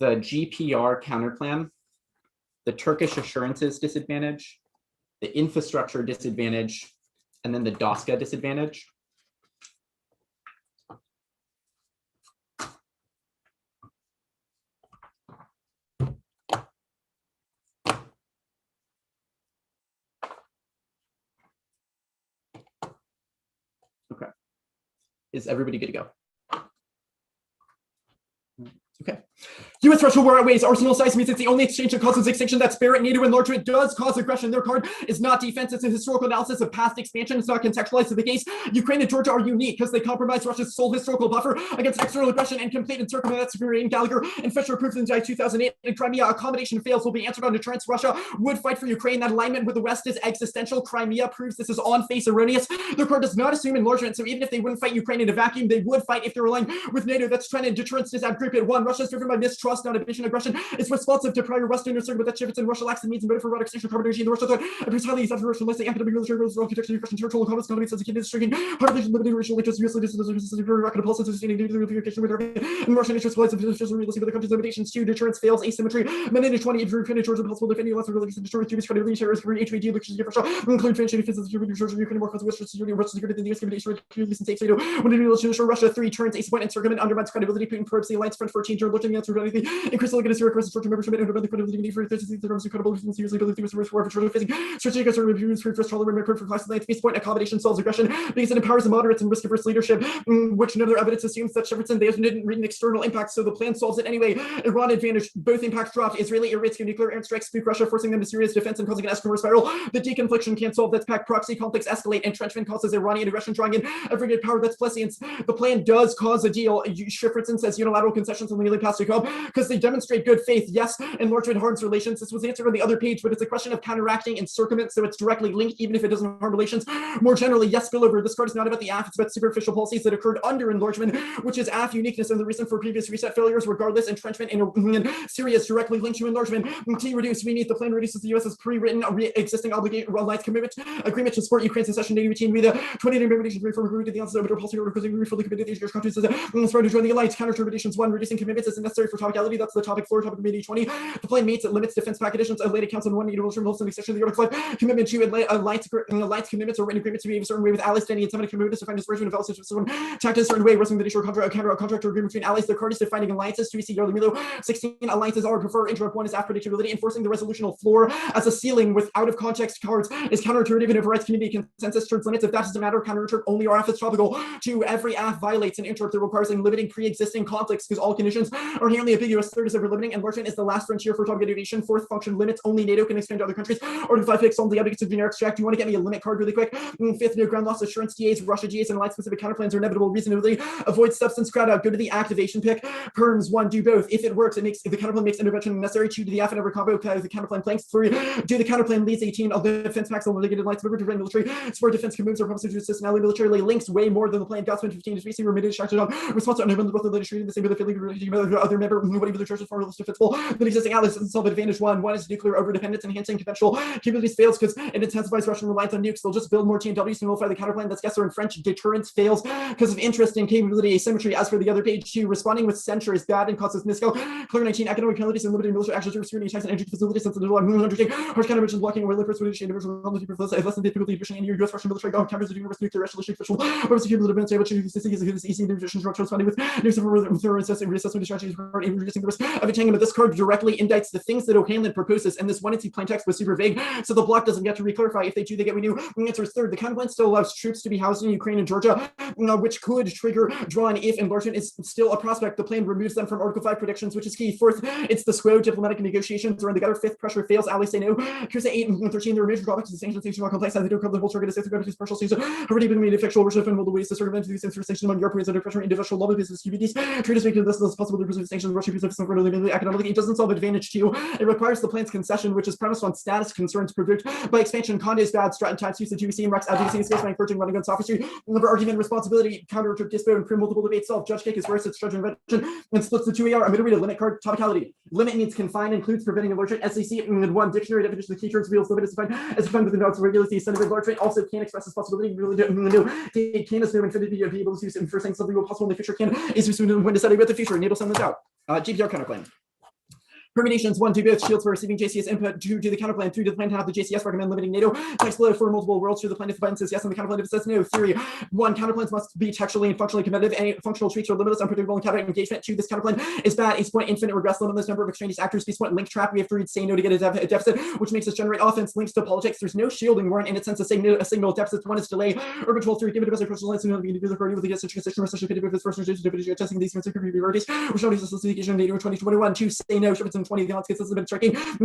the GPR counterplan, the Turkish assurances disadvantage, the infrastructure disadvantage, and then the DOSCA disadvantage. Okay. Is everybody good to go? Okay. U.S. Russia war outweighs arsenal size means it's the only exchange that causes extinction. That spirit NATO enlargement does cause aggression. Their card is not defense. It's a historical analysis of past expansion. It's not contextualized to the case. Ukraine and Georgia are unique because they compromise Russia's sole historical buffer against external aggression and complete encirclement. That's superior. Gallagher and Fisher proved in 2008. In Crimea, accommodation fails will be answered on deterrence. Russia would fight for Ukraine. That alignment with the West is existential. Crimea proves this is on face erroneous. Their card does not assume enlargement. So even if they wouldn't fight Ukraine in a vacuum, they would fight if they're aligned with NATO. That's trend and deterrence is at group at one. Russia is driven by mistrust, not ambition. Aggression is responsive to prior Western assertion, but that shifts in Russia lacks the means and motive for radical extinction carbon energy. The Russia threat appears highly exceptional Russia unless the academic military rules architecture Russian territorial economics economy says it's striking population limited regional interest US rocket policy sustaining unification with and Russian interest flights of realistic but the country's limitations to deterrence fails asymmetry managed 20 if Ukraine and Georgia possible if any less related to destroy Jewish credibility terrorist HVD locations of Russia include financial defense of Georgia Ukraine more consequential security Russian security than the US communication clearly since safe NATO when it will show Russia 3 turns ace point encirclement undermines credibility Putin probes the alliance front for change or looking at anything increase the legacy request short-term membership and the credibility for the credible seriously believe the war for true physics strategic reviews for first tolerant record for class alliance peace point accommodation solves aggression because it empowers the moderates and risk averse leadership which none other evidence assumes that Shepardson they didn't read an external impact so the plan solves it anyway. Iran advantage both impacts dropped Israeli risk of nuclear airstrikes spook Russia forcing them to serious defense and causing an escalatory spiral. The deconfliction can't solve that's packed proxy conflicts escalate entrenchment causes Iranian aggression drawing in aggregate power that's prescience. The plan does cause a deal. Shepardson says unilateral concessions only really pass to come because they demonstrate good faith. Yes, enlargement harms relations. This was answered on the other page, but it's a question of counteracting encirclement, so it's directly linked, even if it doesn't harm relations. More generally, yes, spillover. This card is not about the AFF, it's about superficial policies that occurred under enlargement, which is AFF uniqueness and the reason for previous reset failures, regardless, entrenchment and Syria is directly linked to enlargement. T reduce, we need the plan reduces the U.S.'s pre-written existing obligation alliance commitment agreement to support Ukraine's secession NATO routine. We the 20 membership reform agreement to the onset of a policy order because we fully committed to these countries to join the alliance. Counter terminations 1, reducing commitments isn't necessary for topicality. That's the topic 4, topic committee 20. The plan meets it limits defense pack additions. Atlantic Council 1 need to involve some extension of the Article 5 commitment to alliance commitments or written agreements to behave a certain way with allies standing in 7 commitments to find dispersion of allies tact in a certain way, wrestling the nature of contract or agreement between allies. Their card is defining alliances. 2 see early Milo 16 alliances are preferred. Interrupt 1 is AFF predictability. Enforcing the resolutional floor as a ceiling with out of context cards is counterintuitive and overrides community consensus towards limits. If that doesn't matter, counter only or AFF is tropical. 2 every AFF violates an interrupt that requires limiting pre-existing conflicts because all conditions are inherently ambiguous. 3rd is ever limiting. Enlargement is the last frontier for topic innovation. 4th function limits only NATO can expand to other countries. Article 5 fix all the advocates of generic extract. Do you want to get me a limit card really quick? 5th, no ground loss assurance TAs, Russia GAs, and alliance specific counterplans are inevitable. Reasonably avoid substance crowd out. Go to the activation pick. Perms 1, do both. If it works, if the counterplan makes intervention necessary. 2, do the AFF and ever combo the counterplan planks. 3, do the counterplan leads 18 of the defense packs on negative alliance member to prevent military support defense moves or promises to assist an ally militarily links way more than the plan. Gotsman 15 is recently remitted distracted on response to unable both the leadership the same with the feeling other member whatever the church is far less defensible than existing allies doesn't solve advantage 1 is nuclear overdependence enhancing conventional capabilities fails because it intensifies Russian reliance on nukes. They'll just build more TNWs to nullify the counterplan. That's guesser in French. Deterrence fails because of interest in capability asymmetry. As for the other page 2, responding with censure is bad and causes miscal. Clear 19 economic penalties and limited military actions scrutiny attacks and energy facilities since the undertaking harsh countermeasures blocking away lippers with individual less than difficulty addition in your US Russian military counters the universe nuclear resolution official oversecured the defense able to easy divisions responding with new civil reassessment investment strategies for reducing the risk of entanglement. This card directly indicts the things that O'Hanlon proposes, and this 1 and 2 plain text was super vague, so the block doesn't get to re-clarify. If they do, they get renew. The answer is third. The counterplan still allows troops to be housed in Ukraine and Georgia, which could trigger drawn if enlargement is still a prospect. The plan removes them from Article 5 predictions, which is key. Fourth, it's the SQO. Diplomatic negotiations are in the gutter. Fifth, pressure fails. Allies say no. Here's 8 and 13. There are major drawbacks to the sanctions. Sanctions are complex. As they don't cover the whole target. It's a partial station. Already been made effectual. Worship and multiple ways to circumvent these sanctions among Europeans under pressure. Individual lobby business QBDs. Traders make this as possible to preserve sanctions. Russia uses economically. It doesn't solve advantage to you. It requires the plan's concession, which is premised on status concerns provoked by expansion. Conde is bad. Stratton types use the GBC. Rex advocacy space by encouraging running gun sophistry. Number argument responsibility. Counter to dispo and prim multiple debates. Solve. Judge cake is worse. It's judge invention and splits the 2 AR. I'm going to read a limit card. Topicality. Limit means confined, includes preventing enlargement. SEC in 1 dictionary definition of the key terms reveals limit is defined as defined with the notes regulates the extent of enlargement. Also can express this possibility. Really no. Can is no infinity be able to use in first saying something will possible in the future. Can is soon when decided with the future. Enable some out. GPR counterclaim. Permutations 1 to both shields for receiving JCS input, 2 to the counterplan, 3 to the plan to have the JCS recommend limiting NATO. Text below for multiple worlds to the plan if the button says yes and the counterplan if it says no. Theory 1 counterplans must be textually and functionally competitive. Any functional tweaks are limitless, unpredictable, and counter engagement. 2 this counterplan is bad. Ace point infinite regress limitless number of extraneous actors. Base point link trap. We have to read say no to get a deficit, which makes us generate offense. Links to politics. There's no shielding warrant in its sense. A signal deficit. 1 is delay. Urban 12 3 give it a best personal lines to the party with the such constitution especially with this first testing these priorities. Which notice the specification of NATO 2021. 2 say no. Shepherds in 20 the odds gets us a bit striking. Trump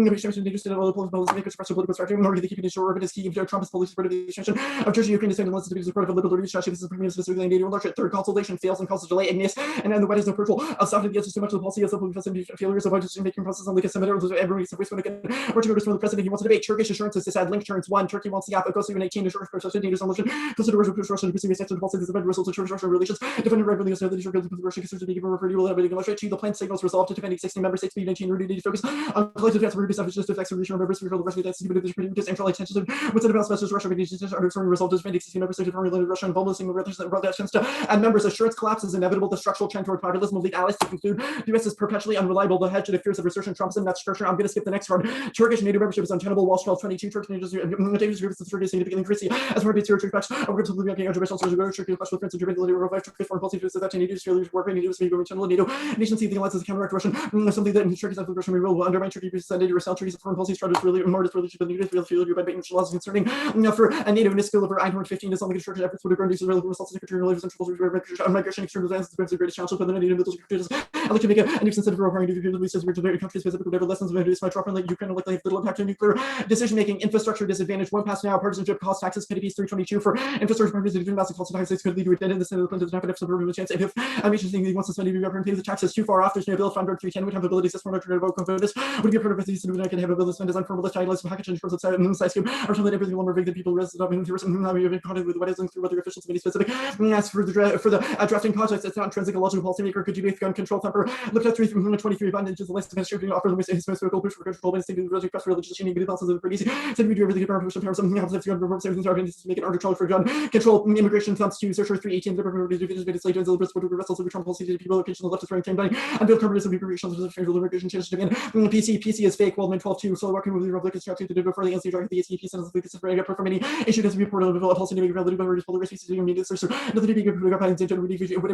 is key. Trump is fully supportive of the extension of Georgia, Ukraine, and wants to be supportive of liberal reach. This is specifically NATO enlargement. Third consultation fails and causes delay. Ignis, and then the White is no purple. Stopping the answers too much of the policy of failures of decision-making process on the Seminar. Every voice when again, orders from the president. He wants to debate. Turkish assurances to add link turns. 1. Turkey wants the AFF. Goes to 18. Assurance process. NATO's enlargement. Consider Russia to pursue a section of policy. This event results in Turkish-Russia relations. Defending regularly that Russia considers the referred to having enlargement. 2. The plan signals resolved to defending 16 member states. B19 rooted to focus on collective defense. Just effects of regional members for the rest of the central attention what's about special Russia are resolved as existing members of Russia involved single relations to and members assurance collapse is inevitable. The structural trend toward populism will lead allies to conclude the US is perpetually unreliable. The hedge to the fears of resurgent Trumpism. That's structure. I'm going to skip the next card. Turkish NATO membership is untenable. Wall 1222. Turkish groups the Turkey significantly increasing as part of its territory facts. I'm going to look at international sources go Turkey question with friends and Germany revive Turkish foreign policy to that NATO failures work NATO speak over internal NATO nation see the alliances counteract Russian something that Turkey's of Russian will undermine Turkey percent yourself Turkey's foreign policy strategy really more relationship with the news feel by being laws concerning for a NATO NISC over 115 is on the construction efforts would have grown relevant results secretary relations and migration external defense is the greatest challenge for the NATO middle secretaries. I like to make a new incentive for requiring to resources which are countries specific whatever lessons of this might drop in like Ukraine likely have little impact on nuclear decision making infrastructure disadvantage. 1 pass now partisanship cost taxes petty piece 322 for infrastructure purposes between massive false taxes could lead to a dead in the Senate of the Clinton does not have a chance if I'm interested he wants to spend the government pays the taxes too far off. There's no bill fund 310 would have ability system to vote for this would be a part of this can have a bill spend design for a list title package in terms of size scope or something everything will more vague that people resist of contact with what is through other officials to be specific. As for the drafting projects, it's not intrinsic logical policymaker could you be gun control thumper looked at 323 advantages the list of distributing offer his most vocal push for control by the state of the press religious union good balances of pretty easy said we do everything to push power something happens if you have everything to make it under control for gun control immigration thumbs to searcher 318 the legislative and the Brussels of Trump policy to people location the left is running time money and build companies of immigration of federal immigration change to begin PC is fake Waldman 12-2 so working with the Republican structure to do before the NC the ACP sends the for any from any issue has to be reported of policy to make relative to polar risk to immediate search nothing to be good whatever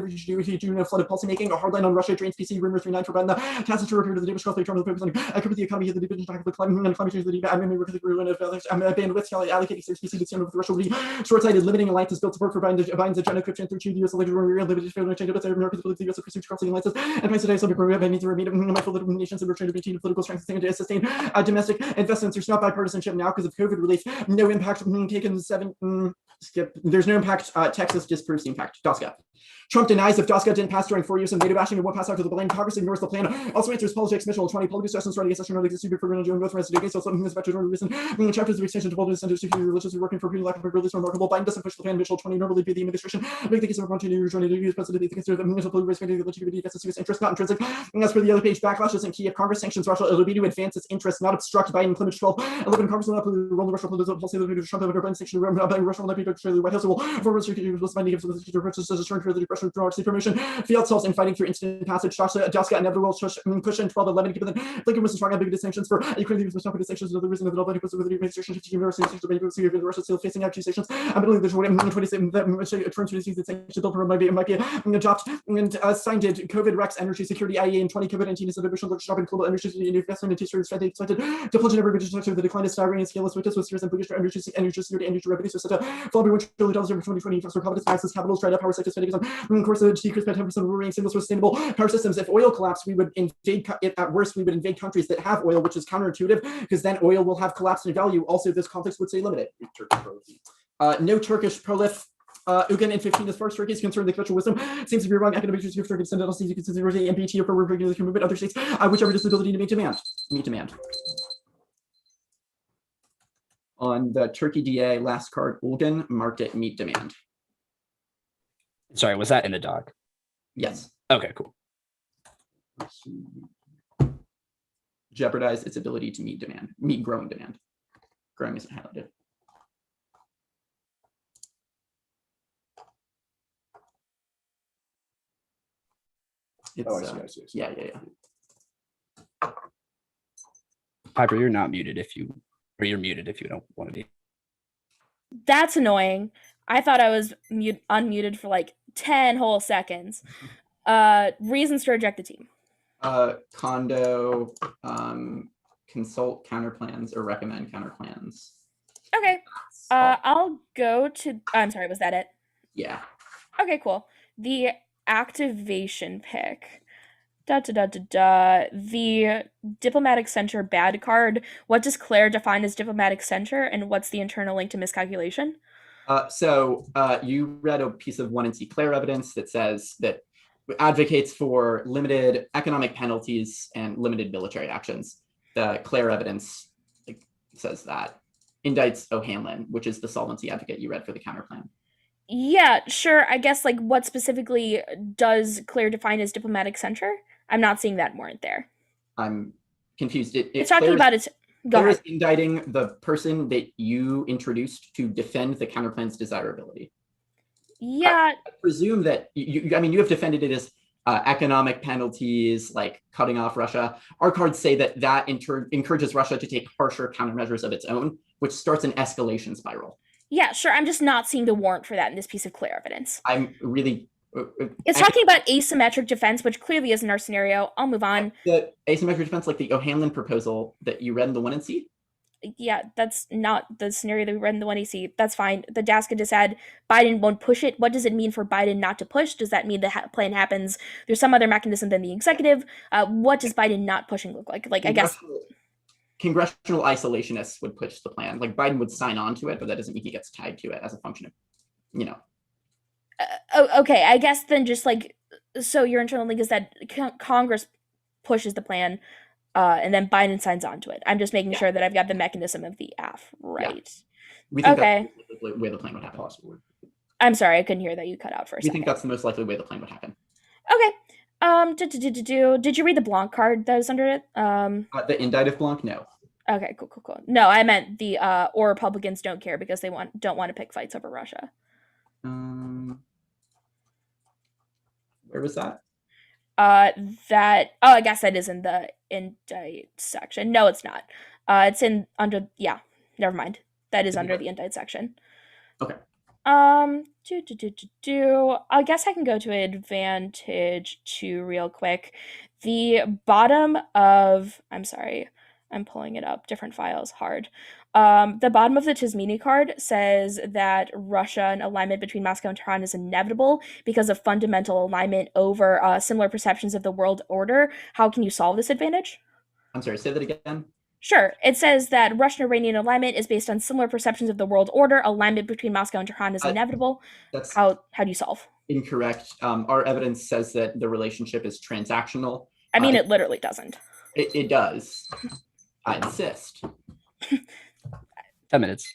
you do if you do flooded policy making a hardline on Russia drains PC rumor 39 for the tacit repair to the Davis cross Trump focus on the economy of the division of the climate and climate change the admin work the bandwidth allocating PC to with Russia will be short-sighted limiting alliances built support for Biden's agenda encryption through the US elected limited failure to change it America's ability to US pursuit crossing alliances and place today subject to needs to remain mindful that nations are trying to maintain political strength to sustain domestic investments. There's not bipartisanship now because of COVID relief. No impact taken 7 skip. There's no impact. Texas disproves the impact. DOSCA. Trump denies if DOSCA didn't pass during 4 years of NATO bashing and won't pass after the blame. Congress ignores the plan. Also answers politics. Mitchell 20 public discussions starting against national legacy for doing both residents against something that's about to reason. Chapters of extension to politics and to religious working for people lack of release remarkable. Biden doesn't push the plan. Mitchell 20 normally be the administration. Make the case of continuing to join the US president. They consider the municipal race making the LGBT defense of interest not intrinsic. As for the other page, backlash isn't key. If Congress sanctions Russia, it'll be to advance its interests, not obstruct Biden. Clement 12. 11. Congress will not play the role of Russia. Policy of Trump over Biden sanction. Russia will not be to the White House will forward binding of the purchases turn for the Russian democracy promotion. Field selves in fighting through instant passage. Joska inevitable cushion 12. 11. Given that Blinken was strong ambiguous sanctions for Ukraine. He was not sanctions another reason of the Biden with the administration. Russia still facing accusations. I believe there's 27 that terms to the sanctions bill might be adopted and signed it. COVID Rex energy security IEA and 20 COVID-19 is an additional shop in global energy investment and t-shirts expected to plunge in every reduction the decline of staggering and scaleless weakness with serious and bookish energy security energy revenues so such a fall by $1 trillion over 2020 for confidence access capitals dried up power sector spending of course the decrease by 10% of remaining single source sustainable power systems. If oil collapsed, we would invade at worst we would invade countries that have oil, which is counterintuitive because then oil will have collapsed in value. Also, this conflict would stay limited. No Turkish prolif. Ugan in 15 as far as Turkey is concerned, the cultural wisdom seems to be wrong. Academic issues of Turkey send out you consider NBT for regular movement other states, whichever disability to meet demand. On the Turkey DA last card, Ulgan marked it meet demand. Sorry, was that in the doc? Yes. Okay, cool. Jeopardize its ability to meet growing demand. Growing isn't highlighted. It's, I see. Yeah. Piper, you're not muted you're muted if you don't want to be. That's annoying. I thought I was unmuted for like 10 whole seconds. Reasons to reject the team. Condo, consult counter plans or recommend counter plans. Okay. I'll go to. I'm sorry. Was that it? Yeah. Okay. Cool. The activation pick. The diplomatic center bad card. What does Claire define as diplomatic center, and what's the internal link to miscalculation? So you read a piece of 1NC Claire evidence that says that advocates for limited economic penalties and limited military actions. The Claire evidence says that indicts O'Hanlon, which is the solvency advocate you read for the counterplan. Yeah, sure. I guess what specifically does Claire define as diplomatic center? I'm not seeing that warrant there. I'm confused. It's talking about it. Go Claire ahead. is indicting the person that you introduced to defend the counterplan's desirability. Yeah. I presume that you have defended it as economic penalties, like cutting off Russia. Our cards say that encourages Russia to take harsher countermeasures of its own, which starts an escalation spiral. Yeah, sure. I'm just not seeing the warrant for that in this piece of Claire evidence. I'm really. It's talking about asymmetric defense, which clearly isn't our scenario. I'll move on. The asymmetric defense, like the O'Hanlon proposal that you read in the 1NC? Yeah, that's not the scenario that we read in the 1AC. That's fine. The Daska just said Biden won't push it. What does it mean for Biden not to push? Does that mean the plan happens? There's some other mechanism than the executive. What does Biden not pushing look like? I guess congressional isolationists would push the plan. Like Biden would sign on to it, but that doesn't mean he gets tied to it as a function of, okay, I guess then just so your internal link is that Congress pushes the plan, and then Biden signs on to it. I'm just making sure that I've got the mechanism of the AFF right. Yeah. We think okay. That's the way the plan would happen. Possibly. I'm sorry, I couldn't hear that. You cut out for a second. We think that's the most likely way the plan would happen. Okay. Did you read the Blanc card that was under it? The indictive Blanc? No. Okay, cool. No, I meant the or Republicans don't care because they don't want to pick fights over Russia. Where was that? I guess that is in the indict section. No, it's not. It's never mind. That is under the indict section. Okay. I guess I can go to Advantage 2 real quick. The bottom of I'm sorry, I'm pulling it up. Different files, hard. The bottom of the Tismini card says that Russia and alignment between Moscow and Tehran is inevitable because of fundamental alignment over similar perceptions of the world order. How can you solve this advantage? I'm sorry, say that again. Sure. It says that Russian-Iranian alignment is based on similar perceptions of the world order. Alignment between Moscow and Tehran is inevitable. That's how do you solve? Incorrect. Our evidence says that the relationship is transactional. I mean, it literally doesn't. It does. I insist. 10 minutes.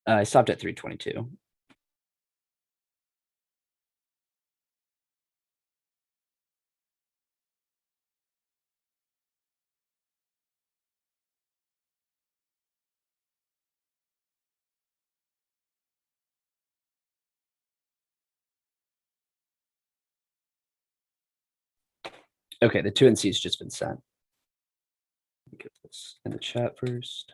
I stopped at 322. Okay, the 2 NC's just been sent. Let me get this in the chat first.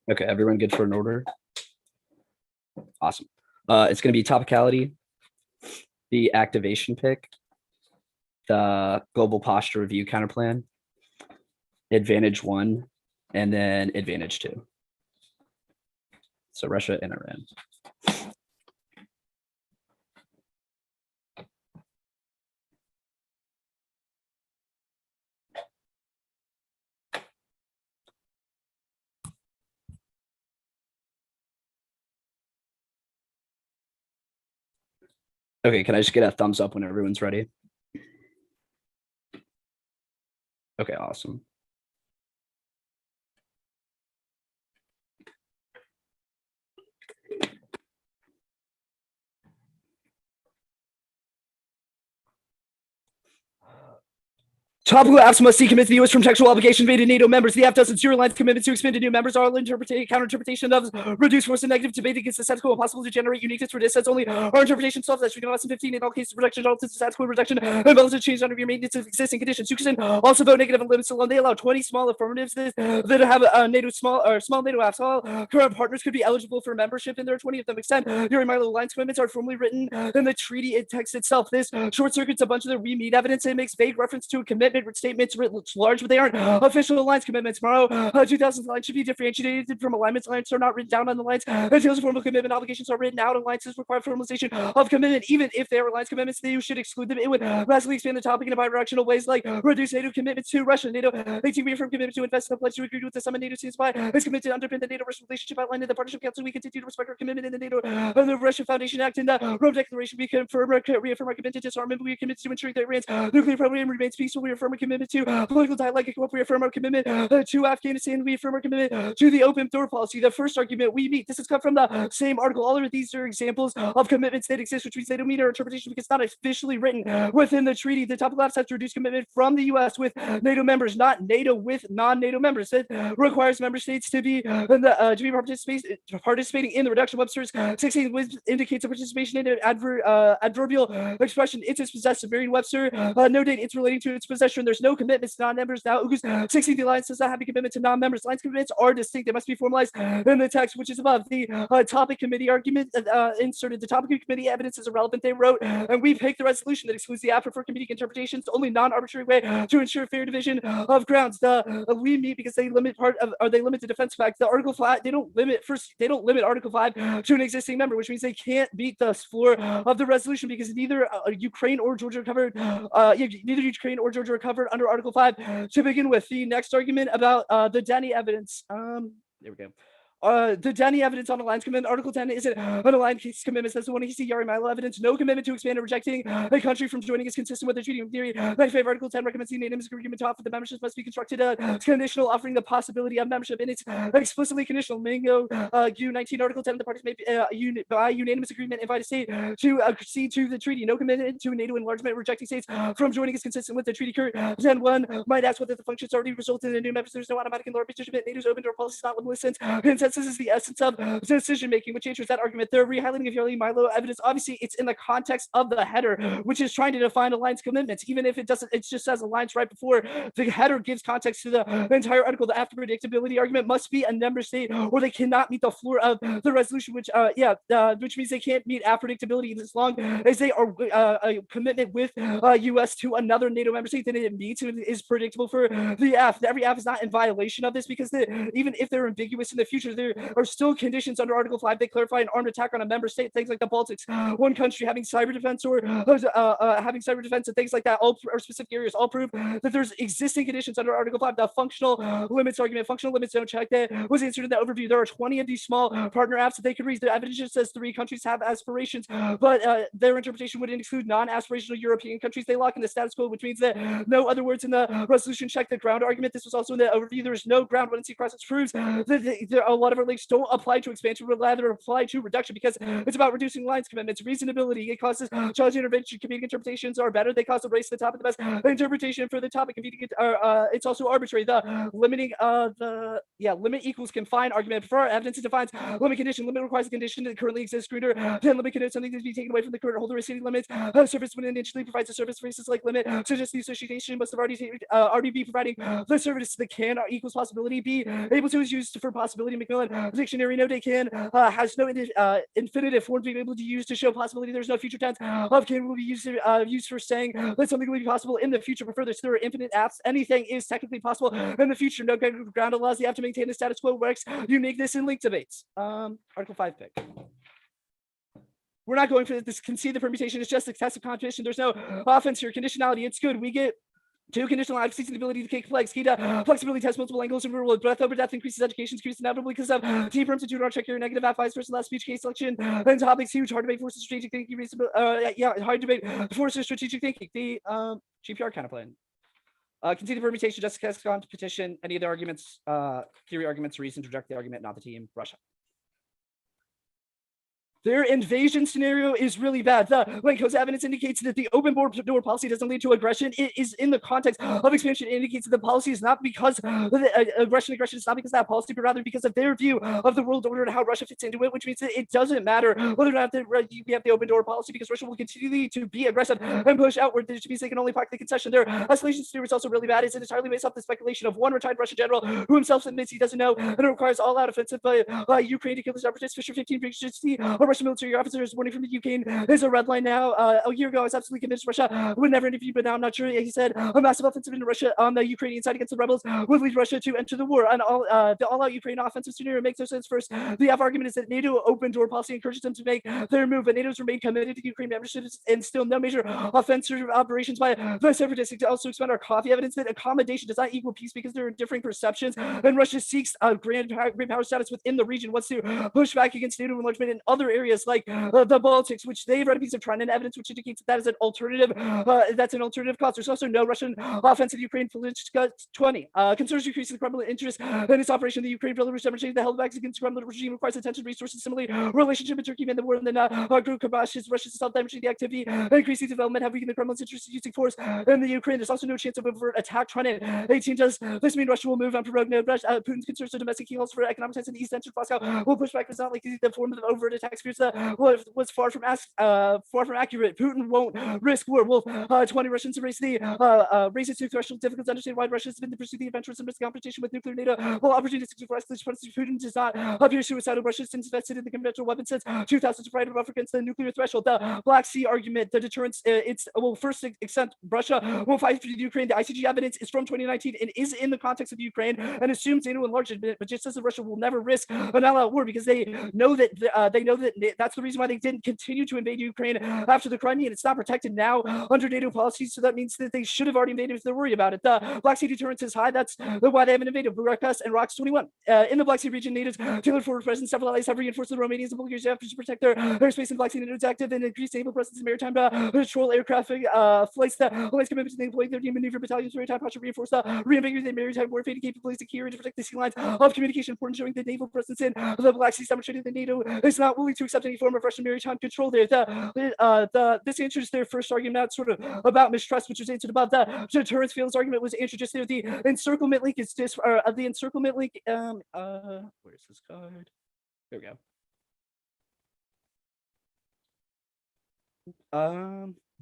Okay, everyone good for an order? Awesome. It's going to be topicality, the activation pick, the global posture review counterplan, advantage 1, and then advantage 2. So Russia and Iran. Okay, can I just get a thumbs up when everyone's ready? Okay, awesome. Topical apps must decommit the U.S. from textual obligation made to NATO members. The app doesn't zero lines commitment to expand to new members. Our counter-interpretation of reduced force and negative debate against the status quo impossible to generate uniqueness for dissents only. Our interpretation solves that. Stream lesson 15 in all cases reduction relative to status quo reduction and relative change under your maintenance of existing conditions. Ukraine also vote negative and limits alone. They allow 20 small affirmatives that have a NATO small NATO apps. All current partners could be eligible for membership, and there are 20 of them. Extend during Milo lines commitments are formally written in the treaty text itself. This short circuits a bunch of the we-meet evidence and makes vague reference to a commitment statements writ large, but they aren't official alliance commitments. Tomorrow, 2000 lines should be differentiated from alignments. Alliances are not written down on the lines. Until formal commitment obligations are written out, alliances require formalization of commitment. Even if they are alliance commitments, they should exclude them. It would massively expand the topic in bidirectional ways, like reduce NATO commitments to Russia. NATO 18 reaffirm commitment to invest in the pledge to agree with the summit. NATO seems by is committed to underpin the NATO-Russia relationship outlined in the Partnership Council. We continue to respect our commitment in the NATO and the Russia Foundation Act and the Rome Declaration. We reaffirm our commitment to disarmament. We are committed to ensuring that Iran's nuclear program remains peaceful. We reaffirm a commitment to political dialogue. We affirm our commitment to Afghanistan. We affirm our commitment to the open door policy. The first argument we meet. This is cut from the same article. All of these are examples of commitments that exist, which means they don't meet our interpretation because it's not officially written within the treaty. The topic lapse has to reduce commitment from the U.S. with NATO members, not NATO with non-NATO members. It requires member states to be participating in the reduction. Webster's 16 indicates a participation in an adverbial expression. It's its possessive. Merriam-Webster no date. It's relating to its possession. There's no commitments to non-members. Now, Ugu's 16 the alliance does not have a commitment to non-members. Alliance commitments are distinct. They must be formalized in the text, which is above. The topic committee argument inserted. The topic committee evidence is irrelevant. They wrote, and we picked the resolution that excludes the AFF for committee interpretations, the only non-arbitrary way to ensure fair division of grounds. We meet because they limit they limit the defense facts. The Article 5, they don't limit Article 5 to an existing member, which means they can't beat the floor of the resolution because neither Ukraine or Georgia are covered. Neither Ukraine or Georgia are covered under Article 5 to begin with. The next argument about the Denny evidence. There we go. The Denny evidence on alliance commitment. Article 10 isn't an alliance commitment. Says the one EC Yari Milo evidence. No commitment to expand or rejecting a country from joining is consistent with the treaty of theory. My favorite Article 10 recommends the unanimous agreement to offer the membership must be constructed conditional, offering the possibility of membership, and it's explicitly conditional. Mingo U19 Article 10. The parties may by unanimous agreement invite a state to accede to the treaty. No commitment to NATO enlargement. Rejecting states from joining is consistent with the treaty. Then one might ask whether the functions already resulted in a new member. There's no automatic and lower participant. NATO's open door policy is not limited. Consensus is the essence of decision making, which answers that argument. The re-highlighting of Yari Milo evidence, obviously, it's in the context of the header, which is trying to define alliance commitments. Even if it doesn't, it just says alliance right before the header gives context to the entire article. The after predictability argument must be a member state, or they cannot meet the floor of the resolution. Which means they can't meet after predictability as long as they are a commitment with U.S. to another NATO member state that it meets and is predictable for the F. Every F is not in violation of this because even if they're ambiguous in the future, that there are still conditions under Article 5 that clarify an armed attack on a member state, things like the Baltics, one country having cyber defense or having cyber defense and things like that, all or specific areas, all prove that there's existing conditions under Article 5. The functional limits argument, functional limits don't check that was answered in the overview. There are 20 of these small partner apps that they could read. The evidence just says 3 countries have aspirations, but their interpretation would include non-aspirational European countries. They lock in the status quo, which means that no other words in the resolution check the ground argument. This was also in the overview. There is no ground when NC process proves that there are a lot of our links don't apply to expansion, but rather apply to reduction because it's about reducing lines commitments, reasonability. It causes challenging intervention. Competing interpretations are better. They cause a race to the top of the best interpretation for the topic. Competing, it's also arbitrary. The limiting limit equals confine argument. For our evidence, it defines limit condition. Limit requires a condition that currently exists greater than limit condition. Something to be taken away from the current holder exceeding limits. Service when it initially provides a service phrases like limit. So just the association must have already be providing the service that can equals possibility. B able to is used for possibility. Macmillan dictionary note can has no infinitive form to be able to use to show possibility. There's no future tense of can will be used for saying that something will be possible in the future. But further, there are infinite apps. Anything is technically possible in the future. No ground allows the app to maintain the status quo. Works uniqueness in link debates. Article 5 pick. We're not going for this. Concede the permutation. It's just excessive competition. There's no offense here. Conditionality. It's good. We get 2 conditional access, the ability to kick flags. Key to flexibility test multiple angles and rule breadth over depth increases education, increases inevitably because of T firms to do not check your negative at 5 versus last speech case selection. And topics huge, hard debate forces strategic thinking, reasonable, hard debate forces strategic thinking. The GPR kind of plan. Concede the permutation, just competition. Any of the arguments, theory arguments, reasons reject the argument, not the team. Russia. Their invasion scenario is really bad. The Lanco's evidence indicates that the open door policy doesn't lead to aggression. It is in the context of expansion. It indicates that the policy is not because aggression is not because of that policy, but rather because of their view of the world order and how Russia fits into it, which means that it doesn't matter whether or not we have the open door policy because Russia will continue to be aggressive and push outward. There should be they can only pocket the concession. Their escalation scenario is also really bad. It's entirely based off the speculation of one retired Russian general who himself admits he doesn't know, and it requires all-out offensive by Ukraine to kill the separatists. Fisher 15 breaches Russian military officers warning from the Ukraine is a red line now. A year ago, I was absolutely convinced Russia would never intervene, but now I'm not sure. He said a massive offensive into Russia on the Ukrainian side against the rebels would lead Russia to enter the war. And the all-out Ukraine offensive scenario makes no sense. First, the F argument is that NATO open door policy encourages them to make their move, but NATO's remained committed to Ukraine membership and still no major offensive operations by the separatists. To also expand our coffee evidence that accommodation does not equal peace because there are differing perceptions, and Russia seeks a great power status within the region, wants to push back against NATO enlargement in other areas like the Baltics, which they've read a piece of Trinan evidence which indicates that is an alternative. That's an alternative cause. There's also no Russian offensive Ukraine. 20 concerns increasing the Kremlin interest in its operation. The Ukraine Belarus demonstrating the held back against the Kremlin regime requires attention, resources. Similarly, relationship with Turkey and the war, and then grew Kabash's Russia's self-demonstrating the activity, increasing development, have weakened the Kremlin's interest in using force in the Ukraine. There's also no chance of overt attack. Trinan 18 does this mean Russia will move on from Putin's concerns to domestic calls for economic ties in the east and Moscow will push back. It's not like the form of overt attacks fears that was far from accurate. Putin won't risk war. Wolf 20 Russians raise it to threshold difficult to understand why Russia has been to pursue the adventurous and risk competition with nuclear NATO while opportunistic for escalation. Putin does not appear suicidal. Russia has invested in the conventional weapons since 2000 to fight above against the nuclear threshold. The Black Sea argument, the deterrence, first except Russia will fight for Ukraine. The ICG evidence is from 2019 and is in the context of Ukraine and assumes NATO enlargement, but just says that Russia will never risk an all-out war because they know that that's the reason why they didn't continue to invade Ukraine after the Crimea, and it's not protected now under NATO policies, so that means that they should have already invaded if they're worried about it. The Black Sea deterrence is high. That's why they haven't invaded. Burakas and Rocks 21. In the Black Sea region, NATO's tailored forward presence. Several allies have reinforced the Romanians and Bulgarians efforts to protect their airspace in Black Sea. NATO's active and increased naval presence in maritime patrol aircraft flights. The allies commitment to employing 13 maneuver battalions maritime posture reinforce the reinvigorated maritime warfare capabilities to carry to protect the sea lines of communication, important showing the naval presence in the Black Sea, demonstrating that NATO is not willing to accept any form of Russian maritime control there. This answers their first argument, not sort of about mistrust, which was answered about the deterrence fields argument was answered just there. The encirclement link is the encirclement link. Where's this card? There we go.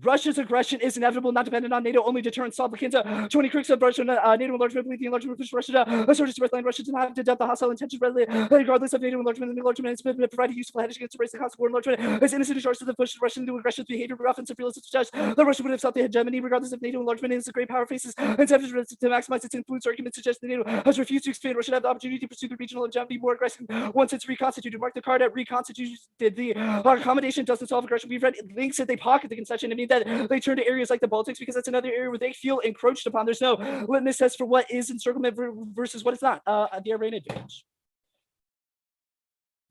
Russia's aggression is inevitable, not dependent on NATO. Only deterrence solve the Kinza. 20 critics of Russia, NATO enlargement, believe the enlargement pushed Russia to a source of land. Russia did not have to adopt the hostile intentions readily, regardless of NATO enlargement. And enlargement has been provided useful hedge against the cost of war enlargement. As innocent as to the push Russian into aggressive behavior, offensive realistic suggest that Russia would have sought the hegemony, regardless of NATO enlargement. Is a great power faces incentives to maximize its influence. Arguments suggest that NATO has refused to expand. Russia have the opportunity to pursue the regional hegemony more aggressive once it's reconstituted. Mark the card at reconstituted. The accommodation doesn't solve aggression. We've read links that they pocket the concession. I mean that they turn to areas like the Baltics because that's another area where they feel encroached upon. There's no litmus test for what is encirclement versus what it's not. The Iranian advantage.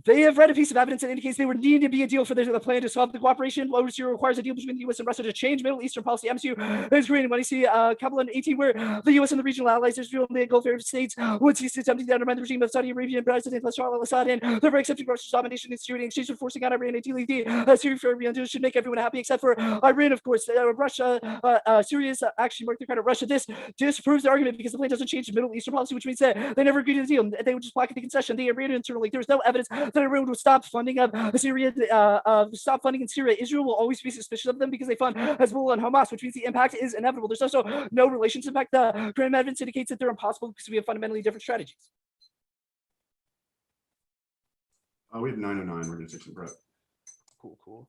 They have read a piece of evidence that indicates they would need to be a deal for the plan to solve the cooperation. What requires a deal between the U.S. and Russia to change Middle Eastern policy. MSU is creating when you see Kabul in 18, where the U.S. and the regional allies, Israel and the Gulf Arab states, would cease attempting to undermine the regime of Saudi Arabian President Bashar al-Assad and thereby accepting Russia's domination and security in exchange for forcing on Iran to leave the Syria for Iran should make everyone happy except for Iran, of course. Russia, Syria's actually marked the credit. Russia disproves the argument because the plan doesn't change Middle Eastern policy, which means that they never agreed to the deal. They would just pocket the concession. They Iran internally. There's no evidence that Iran would stop funding of Syria, stop funding in Syria. Israel will always be suspicious of them because they fund Hezbollah and Hamas, which means the impact is inevitable. There's also no relations. In fact, the Graham evidence indicates that they're impossible because we have fundamentally different strategies. We have 9:09. We're gonna take some prep. Cool.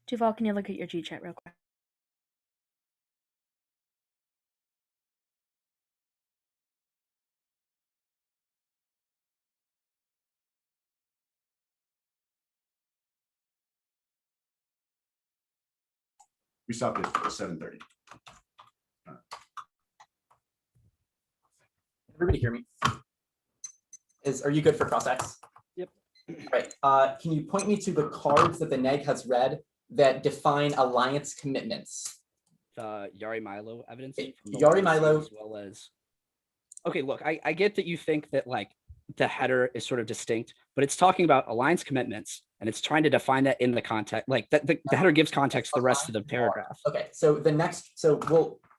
Duval, can you look at your G chat real quick? We stopped at 7:30. Everybody hear me? Are you good for cross-X? Yep. Right. Can you point me to the cards that the NEG has read that define alliance commitments? Yari Milo evidence. Yari Milo, as well as. Okay, look, I get that you think that like the header is sort of distinct, but it's talking about alliance commitments and it's trying to define that in the context, like that the header gives context to the rest of the paragraph. Okay, so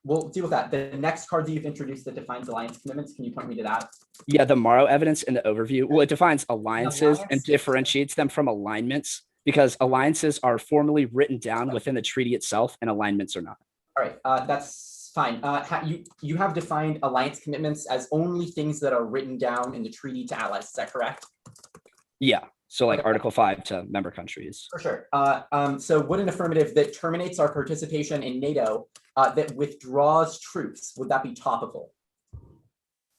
we'll deal with that. The next card that you've introduced that defines alliance commitments, can you point me to that? Yeah, the Morrow evidence in the overview. Well, it defines alliances and differentiates them from alignments because alliances are formally written down within the treaty itself and alignments are not. All right, that's fine. You have defined alliance commitments as only things that are written down in the treaty to allies. Is that correct? Yeah. So like Article 5 to member countries. For sure. So would an affirmative that terminates our participation in NATO that withdraws troops, would that be topical?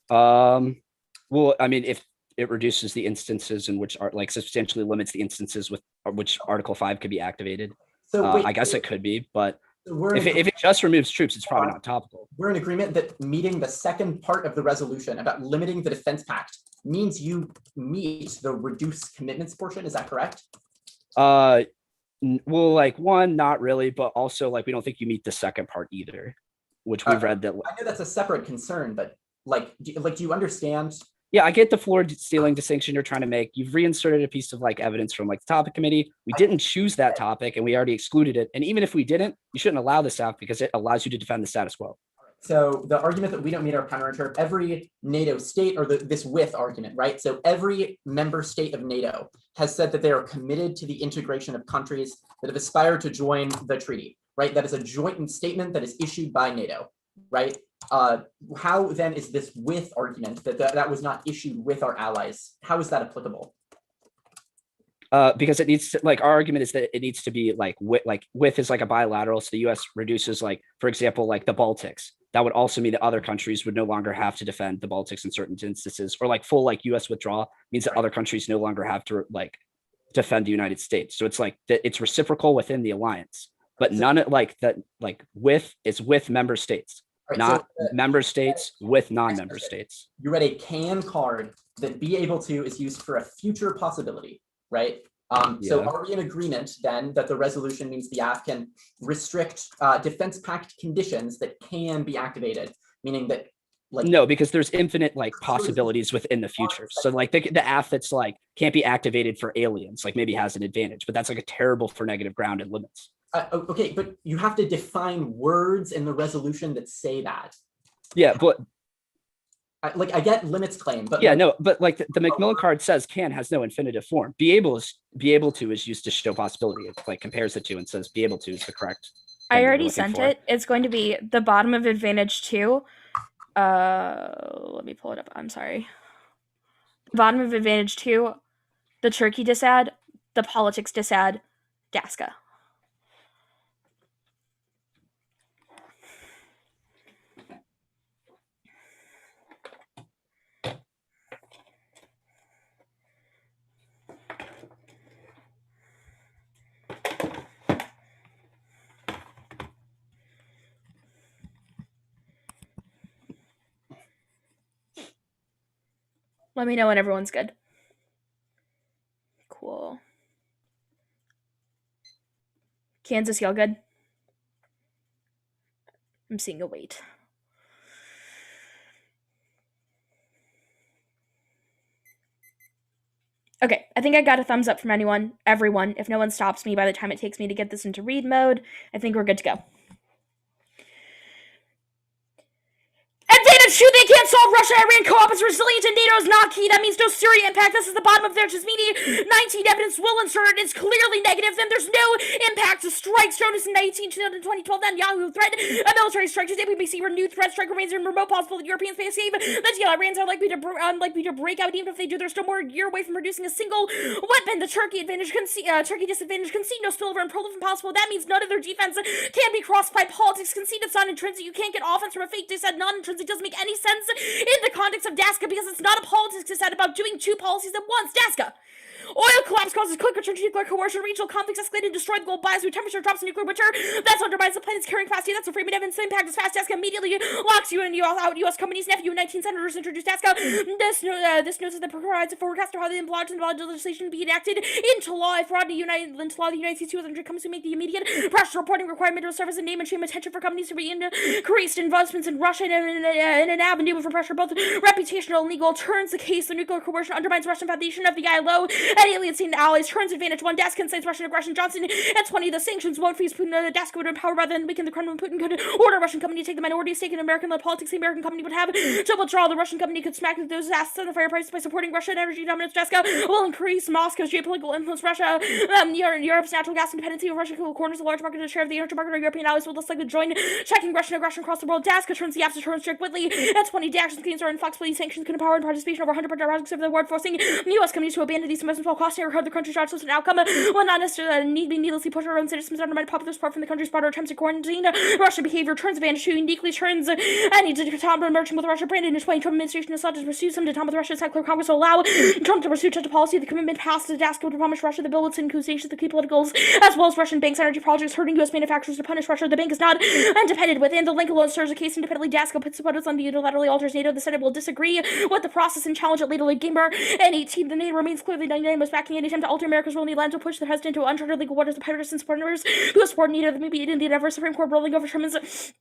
Well, I mean, if it reduces the instances in which are like substantially limits the instances with which Article 5 could be activated. So I guess it could be, but if it just removes troops, it's probably not topical. We're in agreement that meeting the second part of the resolution about limiting the defense pact means you meet the reduced commitments portion. Is that correct? Well, like one, not really, but also like we don't think you meet the second part either, which we've read that. I know that's a separate concern, but do you understand? Yeah, I get the floor stealing distinction you're trying to make. You've reinserted a piece of like evidence from like the topic committee. We didn't choose that topic and we already excluded it. And even if we didn't, you shouldn't allow this out because it allows you to defend the status quo. So the argument that we don't meet our counterintuitive, every NATO state, or this with argument, right? So every member state of NATO has said that they are committed to the integration of countries that have aspired to join the treaty, right? That is a joint statement that is issued by NATO, right? How then is this with argument that was not issued with our allies? How is that applicable? Because it needs to, like, our argument is that it needs to be like with is like a bilateral. So the U.S. reduces, like, for example, like the Baltics. That would also mean that other countries would no longer have to defend the Baltics in certain instances, or like full like U.S. withdrawal means that other countries no longer have to like defend the United States. So it's like that it's reciprocal within the alliance, but none of like that, like with is with member states, Right, not so, member states with non-member states. You read a can card that be able to is used for a future possibility, right? So Yeah. are we in agreement then that the resolution means the AFF can restrict defense pact conditions that can be activated, meaning that like No, because there's infinite like possibilities within the future. So like the AFF that's like can't be activated for aliens, like maybe has an advantage, but that's like a terrible for negative ground and limits. okay, but you have to define words in the resolution that say that. Yeah, but I get limits claim, but yeah, like, no, but like the Macmillan card says can has no infinitive form. Be able to is used to show possibility. It like compares the two and says be able to is the correct. I thing you're already looking sent for. it. It's going to be the bottom of advantage 2. Let me pull it up. I'm sorry. Bottom of advantage 2, the Turkey disad, the politics disad, DASCA. Let me know when everyone's good. Cool. Kansas, y'all good? I'm seeing a wait. Okay, I think I got a thumbs up from everyone. If no one stops me by the time it takes me to get this into read mode, I think we're good to go. Advantage 2, they can't solve Russia-Iran co-op is resilient and NATO is not key. That means no Syria impact. This is the bottom of their Jasmini 19 evidence will insert. It's clearly negative. Then there's no impact to strikes. Jonas in 2012, then Yahoo threat. A military strike to WBC renewed threat. Strike remains in remote possible. The European space save. The Iranians are likely to break out. Even if they do, they're still more a year away from producing a single weapon. The Turkey disadvantage concede no spillover and proliferation possible. That means none of their defense can be crossed by politics. Concede it's not intrinsic. You can't get offense from a fake dissent. Non-intrinsic doesn't make any sense in the context of DASCA because it's not a politics dissent about doing two policies at once. DASCA. Oil collapse causes quick return to nuclear coercion. Regional conflicts escalate and destroy the global biosphere. Temperature drops in nuclear winter. That undermines the planet's carrying capacity. That's a free evidence. The impact is fast. DASCA immediately locks you and out U.S. companies. Nephew 19 senators introduced DASCA. This notice that provides a forecast for how the blocks and legislation be enacted into law. If brought into the United States 200 comes to make the immediate pressure reporting requirement to serve as a name and shame attention for companies to be increased investments in Russia and an avenue for pressure, both reputational and legal. Turns the case of nuclear coercion, undermines Russian foundation of the ILO and alien-seen allies. Turns advantage 1. DASCA incites Russian aggression. Johnson at 20. The sanctions won't freeze Putin. DASCA would empower rather than weaken the Kremlin. Putin could order a Russian company to take the minority stake in American-led politics. The American company would have to withdraw. The Russian company could smack those assets on the fire prices by supporting Russian energy dominance. DASCA will increase Moscow's geopolitical influence. Russia, Europe's natural gas dependency of Russia corners a large market to share of the energy market. Our European allies will less likely join checking Russian aggression across the world. DASCA turns the absence turns strict Whitley at 20. The action schemes are inflexible. These sanctions can empower and participation over 100 projects of the world, forcing U.S. companies to abandon these investments while costing or hurt the country's jobs. An outcome will not necessarily need to be needlessly push our own citizens undermine popular support from the country's broader attempts to quarantine Russian behavior. Turns advantage to uniquely turns any to Tom merging with Russia. Brandon in 20 Trump administration has sought to pursue some to Tom with Russia. Secular Congress will allow Trump to pursue such a policy. The commitment passed to DASCA would promise Russia the bill would send accusations to key politicals as well as Russian banks, energy projects, hurting U.S. manufacturers to punish Russia. The bank is not independent within. The link alone serves a case independently. DASCA puts supporters on the unilaterally alters NATO. The Senate will disagree with the process and challenge it later. Like Gamer and 18. The NATO remains clearly unanimous backing any attempt to alter America's role in the Atlantic, push the president into uncharted legal waters. The partisan supporters who support NATO that may be in the ever Supreme Court rolling over Sherman's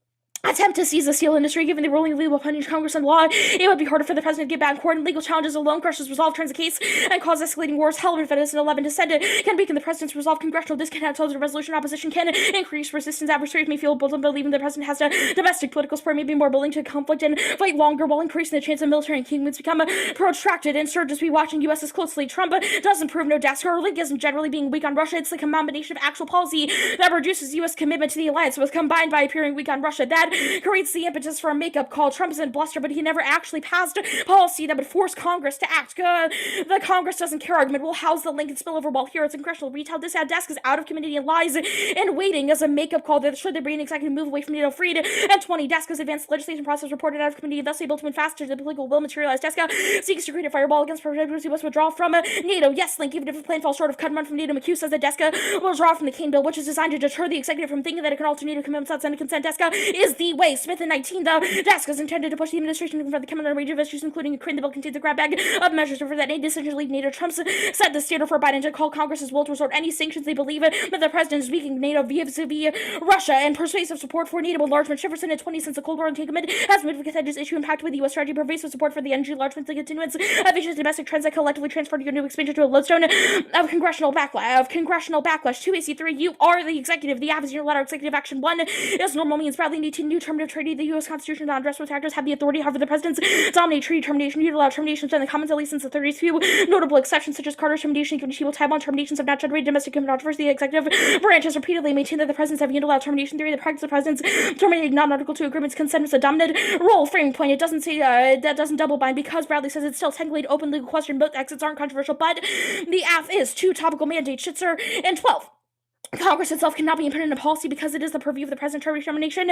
attempt to seize the steel industry, given the ruling legal opinion Congress and law, it would be harder for the president to get back in court, and legal challenges alone crushes resolve turns the case and cause escalating wars. Hell, if Venice and 11 descended can weaken the president's resolve. Congressional discontent towards the resolution opposition can increase resistance. Adversaries may feel bold believing the president has a domestic political support, may be more willing to conflict and fight longer, while increasing the chance of military engagements become protracted. Insurgents be watching U.S. as closely. Trump doesn't prove no DASCA or legalism generally being weak on Russia. It's the combination of actual policy that reduces U.S. commitment to the alliance, was combined by appearing weak on Russia. That creates the impetus for a makeup call. Trump isn't bluster, but he never actually passed policy that would force Congress to act. The Congress doesn't care argument will house the Lincoln spillover, while here it's congressional retail. This ad desk is out of committee and lies and waiting as a makeup call that should the brain executive move away from NATO freed. And 20 DESCA's advanced legislation process reported out of committee, thus able to move faster. The political will materialize. DESCA seeks to create a fireball against projectors who must withdraw from NATO. Yes, Link, even if the plan falls short of cut and run from NATO, McHugh says that DESCA will withdraw from the Kane bill, which is designed to deter the executive from thinking that it can alter NATO commitments outside of consent. DESCA is the way. Smith in 19, the DESCA is intended to push the administration to confront the coming range of issues, including Ukraine. The bill contains a grab bag of measures for that any decision to leave NATO. Trump's set the standard for Biden to call Congress's will to resort any sanctions they believe that the president is weakening NATO via Russia, and persuasive support for NATO enlargement. Jefferson in 20 since the Cold War entanglement has moved to this issue impact with U.S. strategy, pervasive support for the energy enlargement, the continuance of Asia's domestic trends that collectively transferred your new expansion to a lodestone of congressional backlash. 2AC3, you are the executive. The AFF is unilateral executive action. 1 is normal means badly need to new term of treaty. The U.S. Constitution non-address protectors have the authority, however, the president's dominate treaty termination, unilateral terminations, and the commons at least since the 30s. Few notable exceptions, such as Carter's termination, given she will time on terminations have not generated domestic controversy. The executive branch has repeatedly maintained that the presidents have unilateral termination theory. The practice of presidents terminating non-Article 2 agreements consent is a dominant role framing point. It doesn't say that doesn't double bind because Bradley says it's still technically an open legal question. Both exits aren't controversial, but the AF is 2 topical mandate. Schitzer and 12. Congress itself cannot be implemented in policy because it is the purview of the president termination.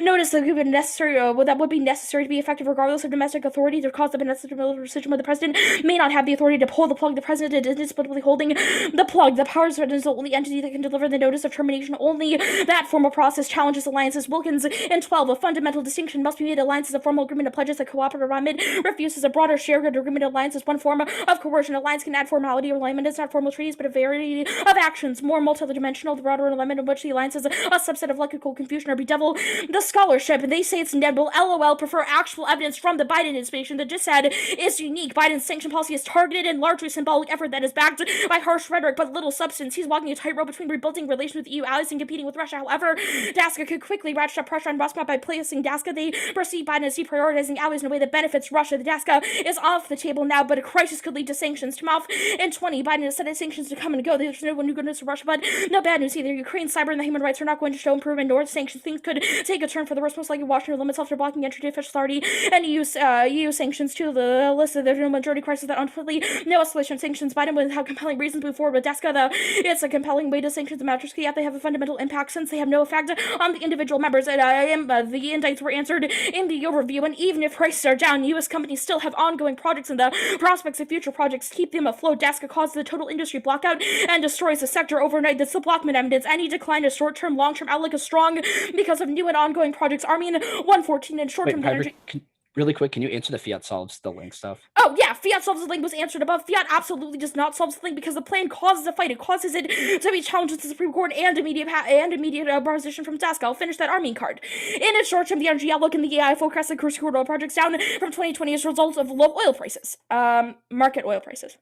Notice that would be necessary to be effective regardless of domestic authority to cause the necessary decision, but the president may not have the authority to pull the plug. The president is indisputably holding the plug. The powers of the only entity that can deliver the notice of termination. Only that formal process challenges alliances. Wilkins in 12, a fundamental distinction must be made. Alliance is a formal agreement of pledges that cooperative alignment refuses a broader shared agreement. Alliance is one form of coercion. Alliance can add formality or alignment. It's not formal treaties, but a variety of actions. More multidimensional, the broader alignment in which the alliance is a subset of lexical confusion or bedevil the scholarship. And they say it's inevitable. LOL, prefer actual evidence from the Biden administration. The dissad is unique. Biden's sanction policy is targeted and largely symbolic effort that is backed by harsh rhetoric but little substance. He's walking a tightrope between rebuilding relations with EU allies and competing with Russia. However, DASCA could quickly ratchet up pressure on Moscow by placing DASCA. They perceive Biden as deprioritizing allies in a way that benefits Russia. The DASCA is off the table now, but a crisis could lead to sanctions. Tomorrow in 20, Biden has said sanctions to come and go. There's no new goodness for Russia, but no bad news either. Ukraine, cyber, and the human rights are not going to show improvement, nor sanctions. Things could take a turn for the worse. Most likely, Washington will limit itself to blocking entry to official authority and EU sanctions to the list of the majority crisis that unfortunately no escalation of sanctions. Biden would have compelling reasons to move forward with DASCA, though. It's a compelling way to sanctions the matters, yet they have a fundamental impact since they have no effect on the individual members. And the indicts were answered in the overview, and even if prices are down, U.S. companies still have ongoing projects, and the prospects of future projects keep them afloat. DASCA causes the total industry blackout and destroys the sector overnight. That's the Blockman evidence. Any decline in short-term, long-term outlook is strong because of new and ongoing projects. Army and 114 and short-term energy. Really quick, can you answer the fiat solves the link stuff? Oh, yeah, fiat solves the link was answered above. Fiat absolutely does not solve the link because the plan causes a fight. It causes it to be challenged with the Supreme Court and immediate opposition from DASCA. I'll finish that Army card. In its short term, the energy outlook in the AI forecast the crucial oil projects down from 2020 as a result of low oil prices. Market oil prices.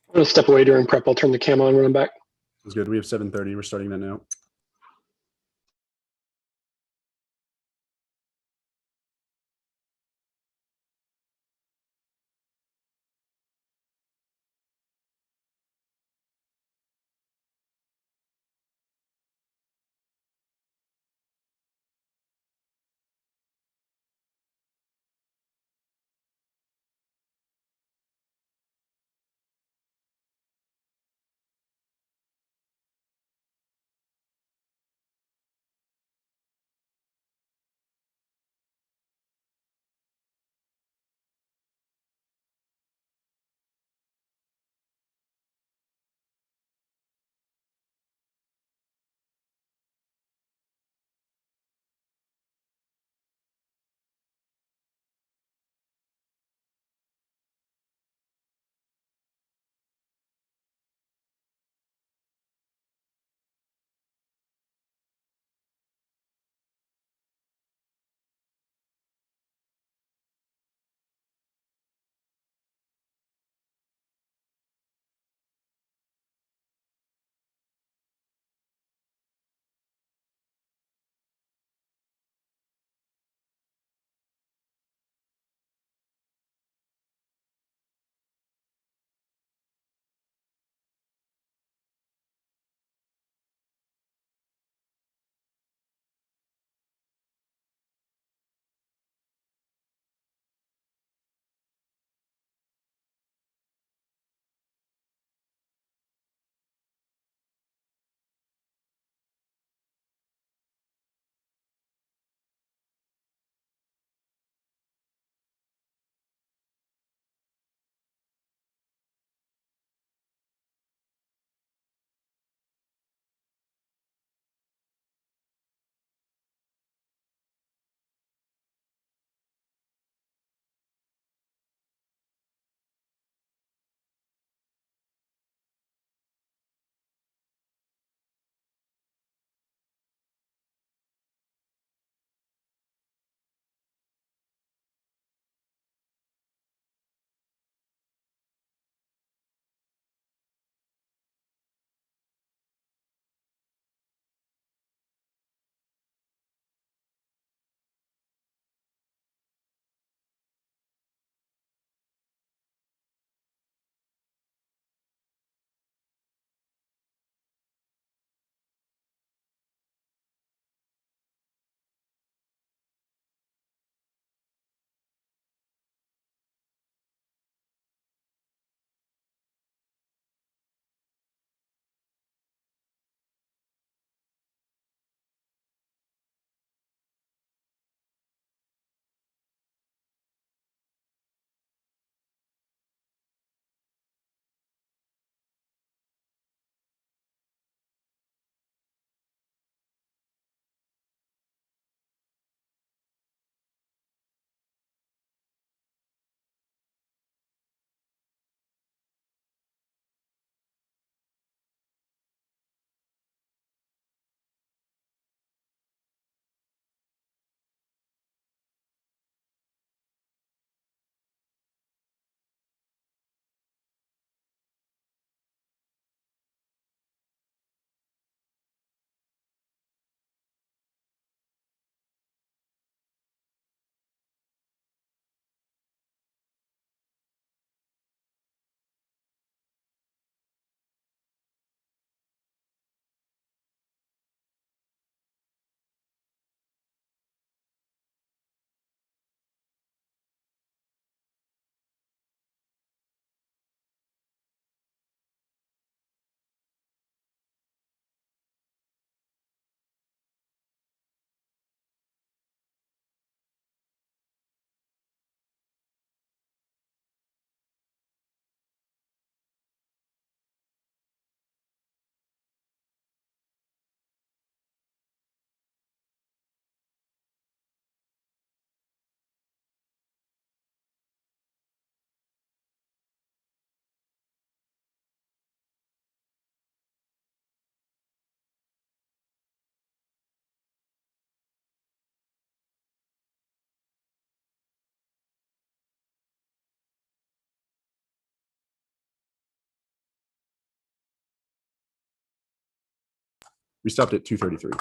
I'm going to step away during prep. I'll turn the cam on when I'm back. That's good. We have 7:30. We're starting that now. We stopped at 233.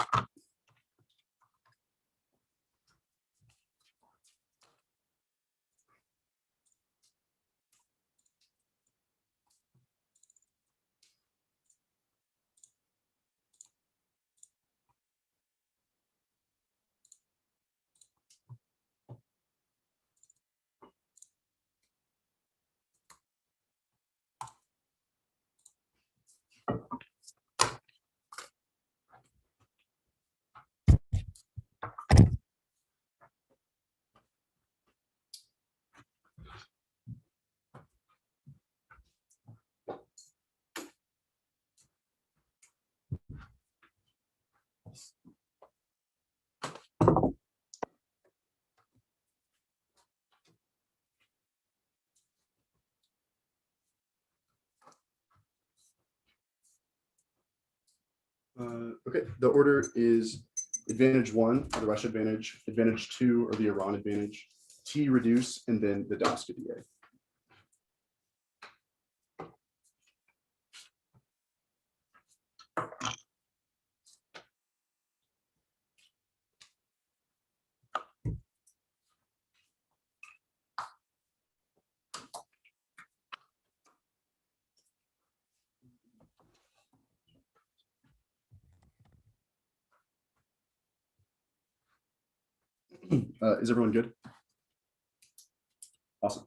Okay, the order is advantage 1, the Russia advantage, advantage 2, or the Iran advantage, T reduce, and then the DOS to DA. Is everyone good? Awesome.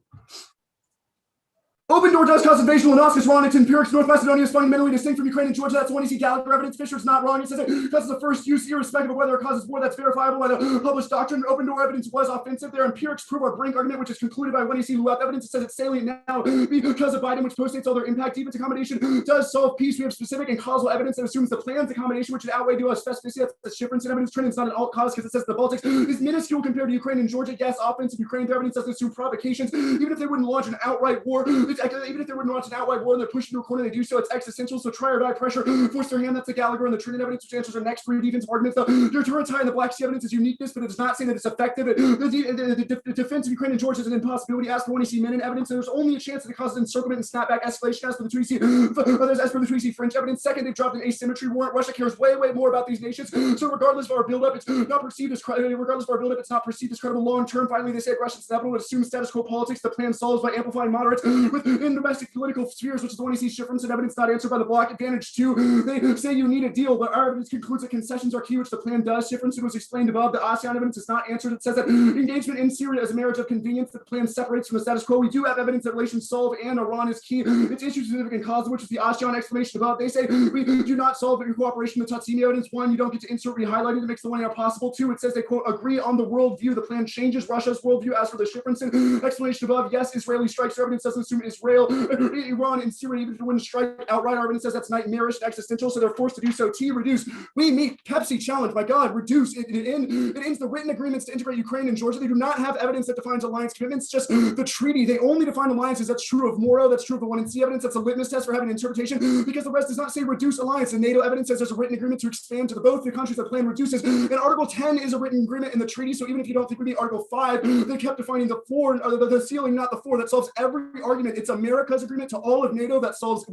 Open door does cause invasion. Lunaskis, Ronix, and Pyrrhus, North Macedonia is fundamentally distinct from Ukraine and Georgia. That's when you see Gallagher evidence. Fisher's not wrong. He says it causes the first use, irrespective of whether it causes war. That's verifiable by the published doctrine. Open door evidence was offensive there. Empirics prove our Brink argument, which is concluded by when you see Luap evidence. It says it's salient now because of Biden, which postdates all their impact. Defense accommodation does solve peace. We have specific and causal evidence that assumes the plans accommodation, which should outweigh due specificity. That's the difference in evidence. Trend is not an alt cause because it says the Baltics is minuscule compared to Ukraine and Georgia. Yes, offensive Ukraine. Their evidence doesn't assume provocations. Even if they wouldn't launch an outright war, even if they wouldn't launch an outright war and they're pushed into a corner, they do so. It's existential. So try or die pressure, force their hand. That's the Gallagher and the Trinity evidence, which answers our next three defensive arguments. The deterrent tie and the Black Sea evidence is uniqueness, but it does not say that it's effective. The defense of Ukraine and Georgia is an impossibility. As for when you see Menin evidence, there's only a chance that it causes encirclement and snapback escalation. As for the 3C French evidence, second, they've dropped an asymmetry warrant. Russia cares way more about these nations. So regardless of our buildup, it's not perceived as credible long term. Finally, they say aggression is inevitable. It assumes status quo politics. The plan solves by amplifying moderates within domestic political spheres, which is the one you see difference in evidence not answered by the block. Advantage 2, they say you need a deal, but our evidence concludes that concessions are key, which the plan does. Difference was explained above. The ASEAN evidence is not answered. It says that engagement in Syria is a marriage of convenience, that the plan separates from the status quo. We do have evidence that relations solve and Iran is key. It's issue specific and causal, which is the ASEAN explanation above. They say we do not solve it in cooperation with Tatsimi evidence. 1, you don't get to insert re-highlighting that makes the 1 out possible. 2, it says they quote agree on the worldview. The plan changes Russia's worldview. As for the Shifrinson explanation above, yes, Israeli strikes. Our evidence doesn't assume Israel, Iran, and Syria, even if it wouldn't strike outright. Our evidence says that's nightmarish and existential, so they're forced to do so. T, reduce. We meet Pepsi challenge. My God, reduce. It ends the written agreements to integrate Ukraine and Georgia. They do not have evidence that defines alliance commitments, just the treaty. They only define alliances. That's true of Moro. That's true of the 1 and C evidence. That's a litmus test for having an interpretation, because the rest does not say reduce alliance. And NATO evidence says there's a written agreement to expand to both the countries that plan reduces. And Article 10 is a written agreement in the treaty. So even if you don't think we need Article 5, they kept defining the 4, the ceiling, not the 4. That solves every argument. It's America's agreement to all of NATO that solves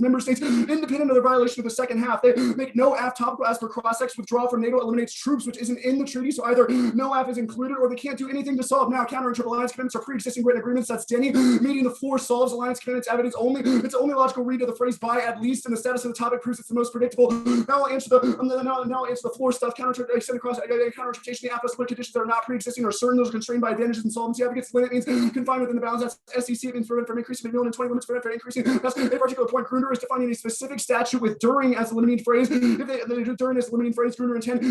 member states independent of the violation of the second half. They make no AF topical. As for cross-ex, withdrawal from NATO eliminates troops, which isn't in the treaty. So either no AF is included or they can't do anything to solve. Now, counter and triple alliance commitments are pre-existing written agreements. That's Denny. Meeting the 4 solves alliance commitments evidence only. It's the only logical read of the phrase by at least, and the status of the topic proves it's the most predictable. Now I'll answer the floor stuff. Counter-interpretation. The AF split conditions that are not pre-existing or certain. Those are constrained by advantages and solvency. Advocates limit means confined within the bounds. That's SEC means prevent from increasing McMillan and 20 limits prevent from increasing. That's a particular point. Gruner is defining a specific statute with during as the limiting phrase. If they do during as the limiting phrase, Gruner intend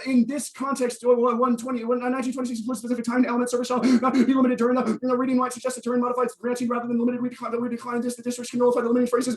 in this context, 1926 includes specific time element service shall not be limited during the reading might suggest that during modifies granting rather than limited decline. The districts can nullify the limiting phrases.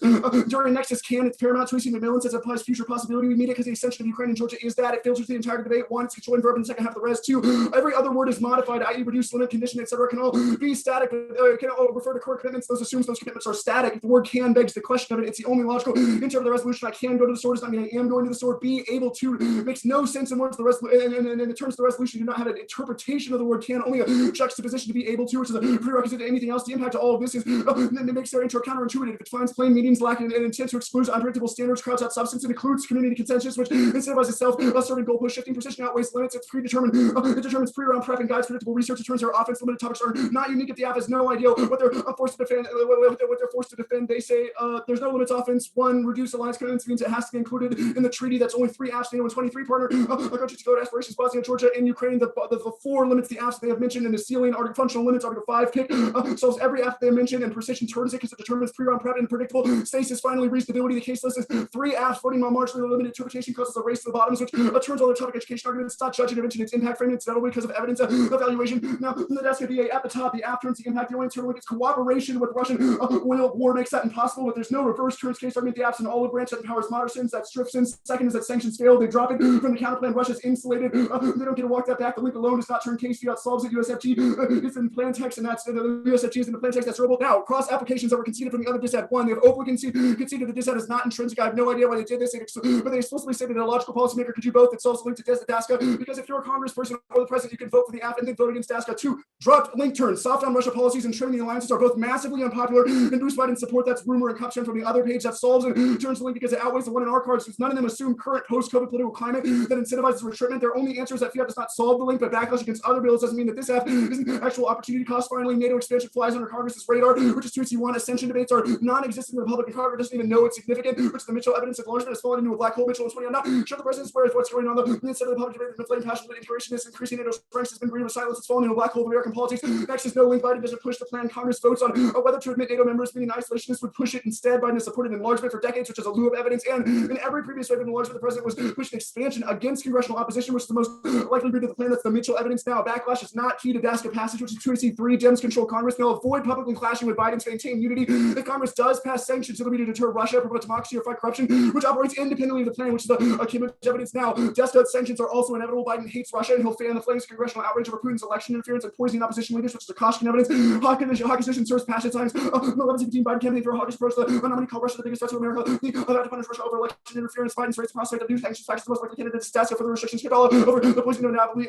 During nexus can, it's paramount to McMillan says it applies future possibility. We meet it because the extension of Ukraine and Georgia is that it filters the entire debate. 1, it's controlling verb in the second half of the res. 2, every other word is modified, i.e. reduce, limit, condition, etc. can all be static, can all refer to commitments. Those assumes those commitments are static. If the word can begs the question of it, it's the only logical answer of the resolution. I can go to the store does not mean I am going to the store. Be able to makes no sense in words. The and in the terms of the resolution, you do not have an interpretation of the word can, only a juxtaposition to be able to, which is a prerequisite to anything else. The impact of all of this is then it makes their intro counterintuitive. It finds plain meanings lacking an intent to exclude unpredictable standards, crowds out substance. It includes community consensus, which incentivizes itself, serving goalpost shifting, precision outweighs limits. It's predetermined. It determines pre-round prep and guides predictable research. It turns their offense limited topics are not unique. If the app has no idea what they're forced to defend, what they're forced to defend, they say there's no limits offense. One, reduce alliance commitments means it has to be included in the treaty. That's only 3 apps. NATO and 23 partner countries to go to aspirations, Bosnia, Georgia, and Ukraine. The 4 limits the apps they have mentioned in the ceiling. Article functional limits. Article 5 kick solves every app they mentioned, and precision turns it because it determines pre-round prep and predictable stasis. Finally, reasonability. The case list is 3 apps floating while marginally limited interpretation causes a race to the bottoms, which turns all their topic education arguments. It's not judging intervention, its impact framing. It's notable because of evidence evaluation. Now, in the desk of VA at the top, the app turns the impact. The only turn its cooperation with Russian oil war makes that impossible, but there's no reverse turns case argument. The app's an olive branch that empowers moderate that strips sins. Second is that sanctions fail. They drop it from the counterplan. Russia's insulated. They don't get to walk that back. The link alone does not turn case. Fiat solves it. USFG is in plain text, and that's the USFG is in the plain text. That's durable. Now, cross applications that were conceded from the other dissent. One, they have openly conceded the dissent is not intrinsic. I have no idea why they did this, but they explicitly stated that a logical policymaker could do both. It's also linked to DASCA because if you're a congressperson or the president, you can vote for the app and then vote against DASCA. 2, dropped link turns. Soft on Russia policies and trimming the alliances are both massively unpopular and boost Biden support. That's rumor and cuption from the other page. That solves and turns the link because it outweighs the one in our cards. None of them assume current post-COVID political climate that incentivizes retreatment. Their only answer is that Fiat does not solve the link, but backlash against other bills doesn't mean that this app is an actual opportunity cost. Finally, NATO expansion flies under Congress's radar, which is 2C1. Ascension debates are non-existent in the Republican Congress doesn't even know it's significant, which is the Mitchell evidence of launchment has fallen into a black hole. Mitchell in 20. I'm not sure the president swears what's going on. Instead of the public debate, the flame passion, but integration is increasing NATO's strength has been green with silence. It's fallen into a black hole of American politics. Next is no link. Biden doesn't push the plan. Congress votes on whether to admit NATO members, meaning isolationists would push it instead. Biden has supported enlargement for decades, which is a lieu of evidence. And in every previous wave of enlargement, the president was pushing expansion against congressional opposition, which is the most likely route to the plan. That's the Mitchell evidence. Now, backlash is not key to DASCA passage, which is 2C3. Dems control Congress. They'll avoid publicly clashing with Biden's maintain unity. If Congress does pass sanctions, it'll be to deter Russia, promote democracy, or fight corruption, which operates independently of the plan, which is the Cambridge evidence. Now, DASCA sanctions are also inevitable. Biden hates Russia, and he'll fan the flames of congressional outrage over Putin's election interference and poisoning opposition leaders, which is a Koshkin evidence. Hawkish decision serves passion times. The 11-17 Biden campaign for a hawkish approach. The nominee called Russia the biggest threat to America. The about to punish Russia over election interference. Biden's race prospect of new sanctions factors the most likely candidate to DASCA for the restrictions hit all over the poisoning of Natalie.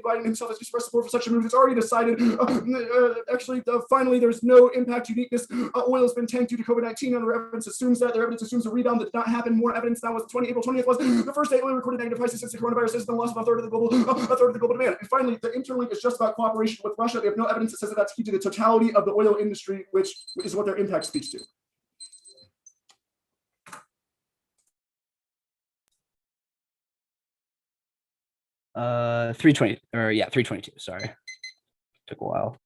Biden himself has expressed support for such a move. It's already decided. Finally, there's no impact uniqueness. Oil has been tanked due to COVID-19, and their evidence assumes that. Their evidence assumes a rebound that did not happen. More evidence that was April 20th was the first day oil recorded negative prices since the coronavirus has been loss of a third of the global demand. And finally, the interlink is just about cooperation with Russia. They have no evidence that says that that's key to the totality of the oil industry, which is what their impact speaks to. Uh, 320 or yeah, 322. Sorry, took a while.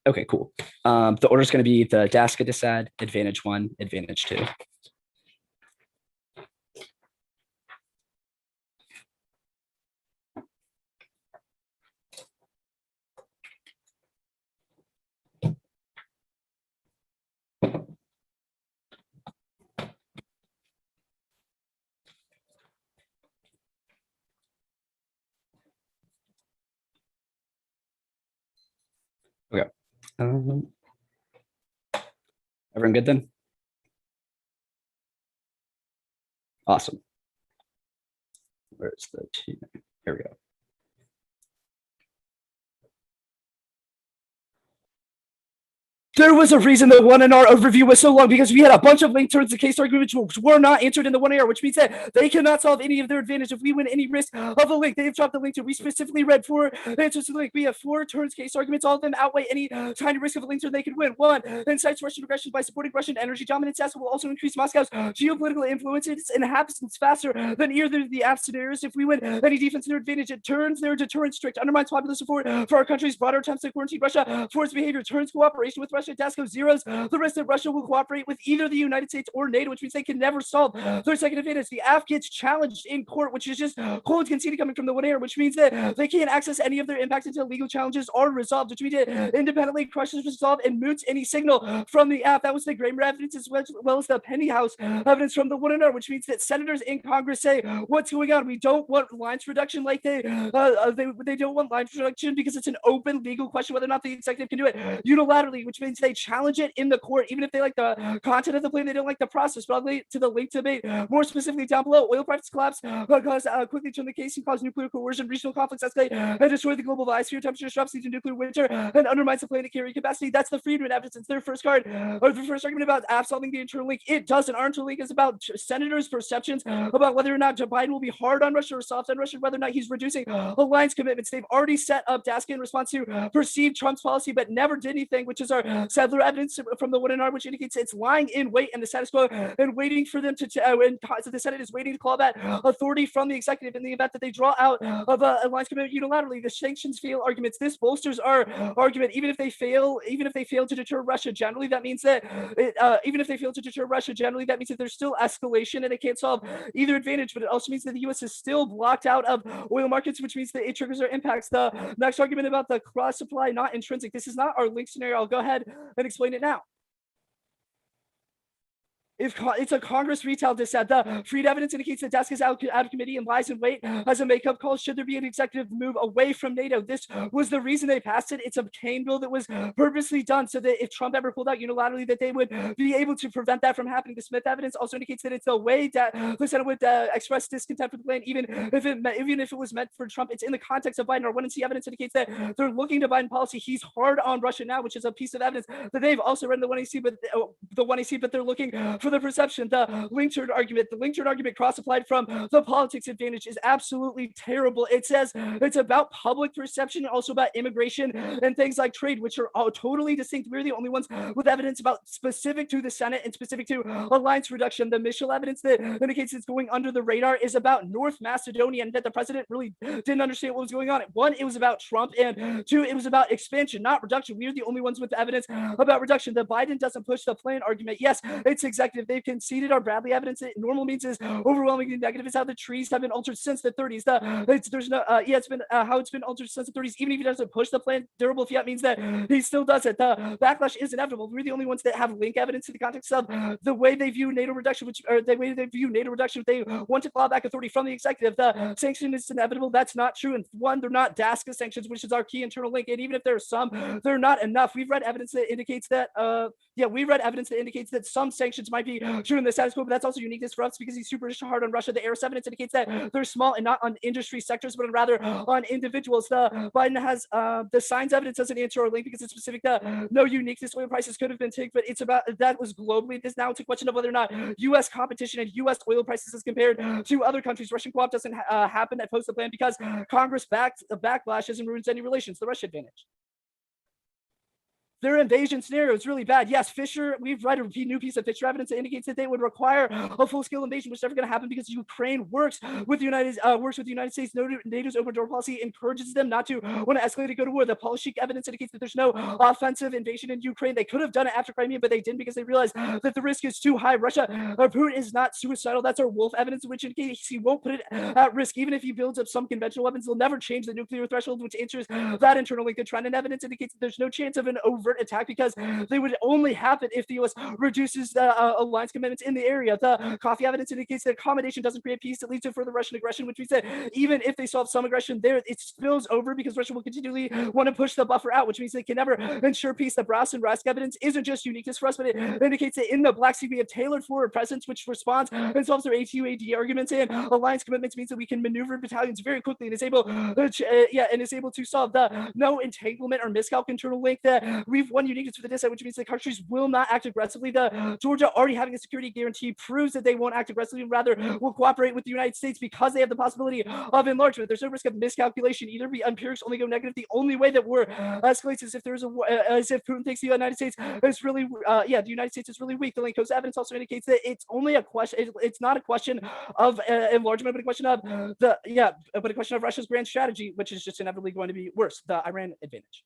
Okay, cool. The order is going to be the Daska Desad, advantage 1, advantage 2. Okay. Everyone good then? Awesome. Where's the 2? Here we go. There was a reason the 1NR overview was so long, because we had a bunch of link turns to case arguments which were not answered in the 1AR, which means that they cannot solve any of their advantage if we win any risk of a link. They have dropped the link to. We specifically read 4 answers to the link. We have 4 turns case arguments. All of them outweigh any tiny risk of a link turn they could win. 1, incites Russian aggression by supporting Russian energy dominance. As will also increase Moscow's geopolitical influences and happens faster than either of the AFF scenarios. If we win any defense in their advantage, it turns their deterrent strict, undermines popular support for our country's broader attempts to quarantine Russia, forced behavior, turns cooperation with Russia. Dasko zeros the risk that Russia will cooperate with either the United States or NATO, which means they can never solve their second advantage. The AFF gets challenged in court, which is just cold conceded coming from the 1AR, which means that they can't access any of their impacts until legal challenges are resolved, which means it independently crushes, resolve, and moots any signal from the AFF. That was the Kramer evidence as well as the Penny House evidence from the 1NR, which means that senators in Congress say, what's going on? We don't want lines reduction like they don't want lines reduction because it's an open legal question whether or not the executive can do it unilaterally, which means they challenge it in the court, even if they like the content of the plan, they don't like the process. But I'll link to the link debate more specifically down below. Oil prices collapse because quickly turn the case and cause nuclear coercion, regional conflicts escalate, and destroy the global biosphere. Temperature disrupts the nuclear winter and undermines the planet carrying capacity. That's the Friedman evidence. It's their first card, or the first argument about AFF solving the internal link. It doesn't. Our internal link is about senators' perceptions about whether or not Joe Biden will be hard on Russia or soft on Russia, whether or not he's reducing alliance commitments. They've already set up Daska in response to perceived Trump's policy, but never did anything, which is our Sadler evidence from the 1NR, which indicates it's lying in wait and the status quo and waiting for them to the Senate is waiting to claw that authority from the executive in the event that they draw out of a alliance commitment unilaterally. The sanctions fail arguments. This bolsters our argument. Even if they fail to deter Russia generally, that means that there's still escalation and it can't solve either advantage. But it also means that the U.S. is still blocked out of oil markets, which means that it triggers our impacts. The next argument about the cross supply, not intrinsic. This is not our link scenario. I'll go ahead and explain it now. If it's a Congress retail dissent, the Freed evidence indicates that Daska is out of committee and lies in wait as a makeup call. Should there be an executive move away from NATO? This was the reason they passed it. It's a McCain bill that was purposely done so that if Trump ever pulled out unilaterally, that they would be able to prevent that from happening. The Smith evidence also indicates that it's the way that the Senate would express discontent for the plan, even if it was meant for Trump. It's in the context of Biden. Our 1NC evidence indicates that they're looking to Biden policy. He's hard on Russia now, which is a piece of evidence that they've also read in the 1AC, but they're looking for the perception. The link turn argument cross-applied from the politics advantage is absolutely terrible. It says it's about public perception, also about immigration and things like trade, which are all totally distinct. We're the only ones with evidence about specific to the Senate and specific to alliance reduction. The Mitchell evidence that indicates it's going under the radar is about North Macedonia and that the president really didn't understand what was going on. 1, it was about Trump, and 2, it was about expansion, not reduction. We're the only ones with evidence about reduction. The Biden doesn't push the plan argument. Yes, it's executive. They've conceded our Bradley evidence. That normal means is overwhelmingly negative. It's how the trees have been altered since the 30s. It's been how it's been altered since the 30s. Even if he doesn't push the plan, durable fiat means that he still does it. The backlash is inevitable. We're the only ones that have link evidence in the context of the way they view NATO reduction, They want to claw back authority from the executive. The sanction is inevitable. That's not true. And 1, they're not Daska sanctions, which is our key internal link. And even if there's some, they're not enough. We've read evidence that indicates that some sanctions might be true in the status quo, but that's also uniqueness for us because he's super hard on Russia. The ARS evidence indicates that they're small and not on industry sectors, but rather on individuals. The Biden has the signs evidence doesn't answer our link because it's specific to no uniqueness. Oil prices could have been taken, but it's about that was globally. This now it's a question of whether or not U.S. competition and U.S. oil prices as compared to other countries. Russian co-op doesn't happen at post the plan because Congress backs the backlashes and ruins any relations. The Russia advantage. their invasion scenario is really bad. Yes, Fisher, we've read a new piece of Fisher evidence that indicates that they would require a full-scale invasion, which is never going to happen because Ukraine works with the United States. NATO's open door policy encourages them not to want to escalate to go to war. The Polishik evidence indicates that there's no offensive invasion in Ukraine. They could have done it after Crimea, but they didn't because they realized that the risk is too high. Russia or Putin is not suicidal. That's our wolf evidence, which indicates he won't put it at risk. Even if he builds up some conventional weapons, they'll never change the nuclear threshold, which answers that internal link. The trend and evidence indicates that there's no chance of an overt attack because they would only happen if the U.S. reduces the alliance commitments in the area. The coffee evidence indicates that accommodation doesn't create peace. It leads to further Russian aggression, which means that even if they solve some aggression there, it spills over because Russia will continually want to push the buffer out, which means they can never ensure peace. The Brass and Rask evidence isn't just uniqueness for us, but it indicates that in the Black Sea we have tailored forward presence, which responds and solves their ATU-AD arguments, and alliance commitments means that we can maneuver battalions very quickly and is able to solve the no entanglement or miscalc internal link. That we've won uniqueness for the DISA, which means the countries will not act aggressively. The Georgia already having a security guarantee proves that they won't act aggressively, rather will cooperate with the United States because they have the possibility of enlargement. There's no risk of miscalculation. Either we empirics only go negative. The only way that war escalates is if there's as if Putin thinks the United States is really the United States is really weak. The Linkos evidence also indicates that it's only a question. It's not a question of enlargement, but a question of but a question of Russia's grand strategy, which is just inevitably going to be worse. The Iran advantage.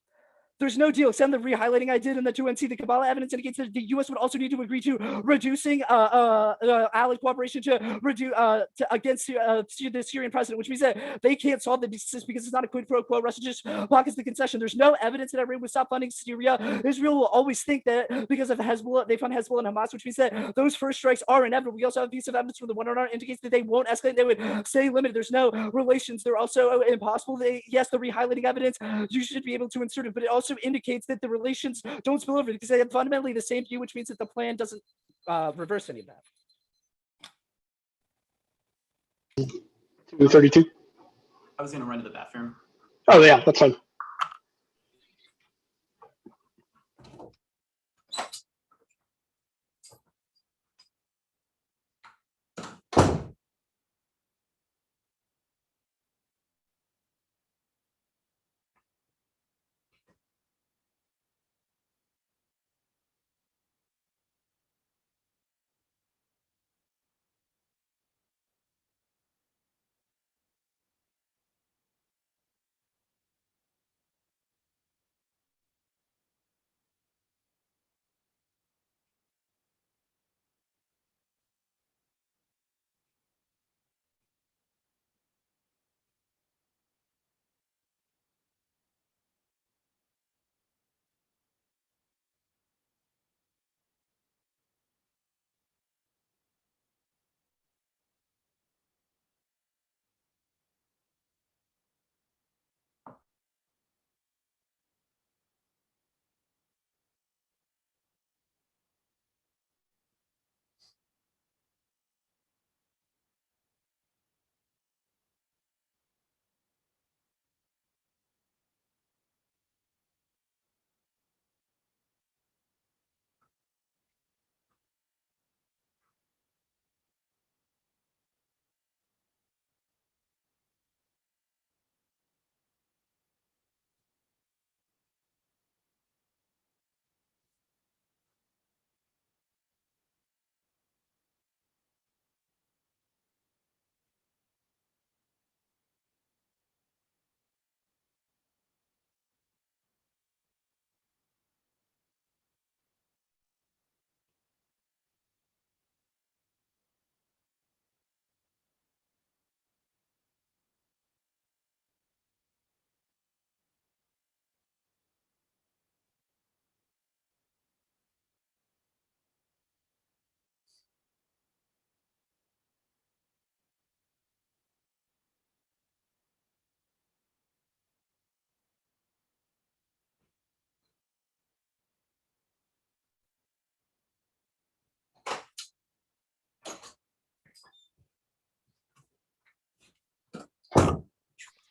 There's no deal. Except the re-highlighting I did in the 2NC, the Kabbalah evidence indicates that the U.S. would also need to agree to reducing allied cooperation to reduce against the Syrian president, which means that they can't solve the disease because it's not a quid pro quo. Russia just pockets the concession. There's no evidence that Iran would stop funding Syria. Israel will always think that because of Hezbollah, they fund Hezbollah and Hamas, which means that those first strikes are inevitable. We also have a piece of evidence from the 109 indicates that they won't escalate. They would stay limited. There's no relations. They're also impossible. Yes, the re-highlighting evidence, you should be able to insert it, but it also indicates that the relations don't spill over because they have fundamentally the same view, which means that the plan doesn't reverse any of that. 232. I was gonna run to the bathroom. Oh yeah, that's fine.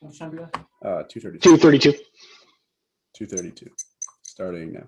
How much time do we have? 232. 232. 232. Starting now.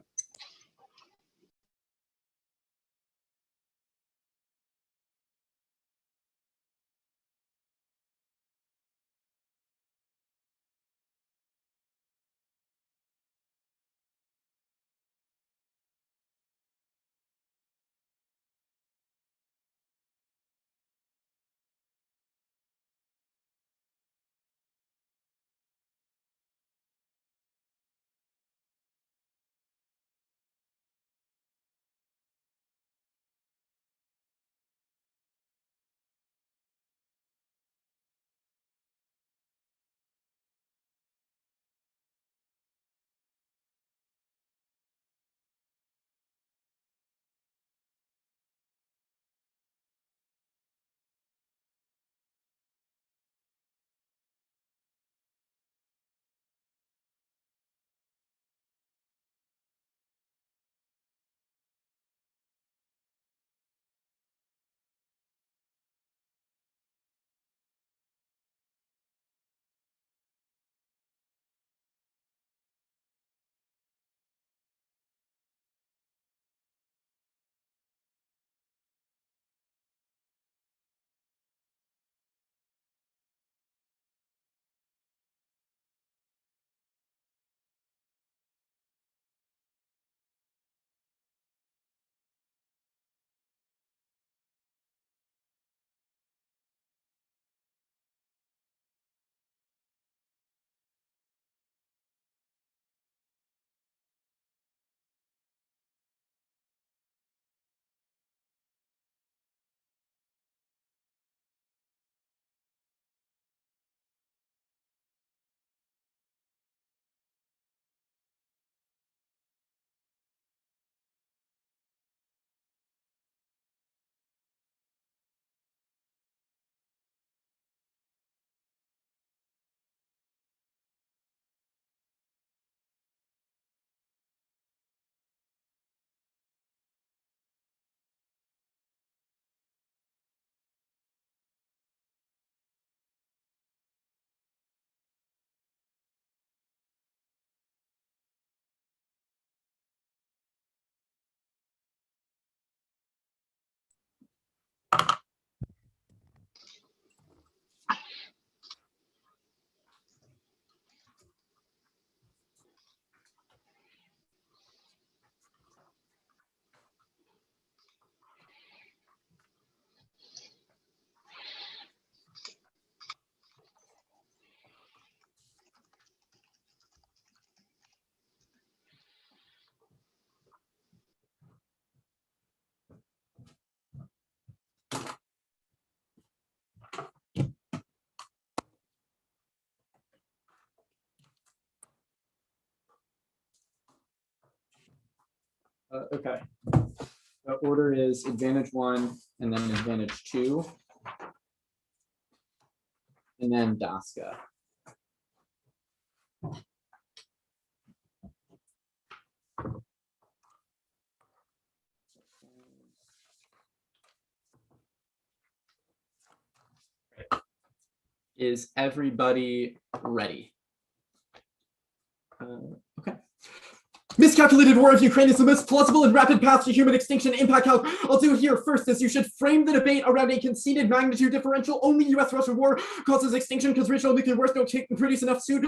Okay. The order is advantage 1 and then advantage 2. And then Daska. Is everybody ready? Okay. Miscalculated war of Ukraine is the most plausible and rapid path to human extinction. Impact how I'll do here first is you should frame the debate around a conceded magnitude differential. Only U.S.-Russia war causes extinction because regional nuclear wars don't produce enough soot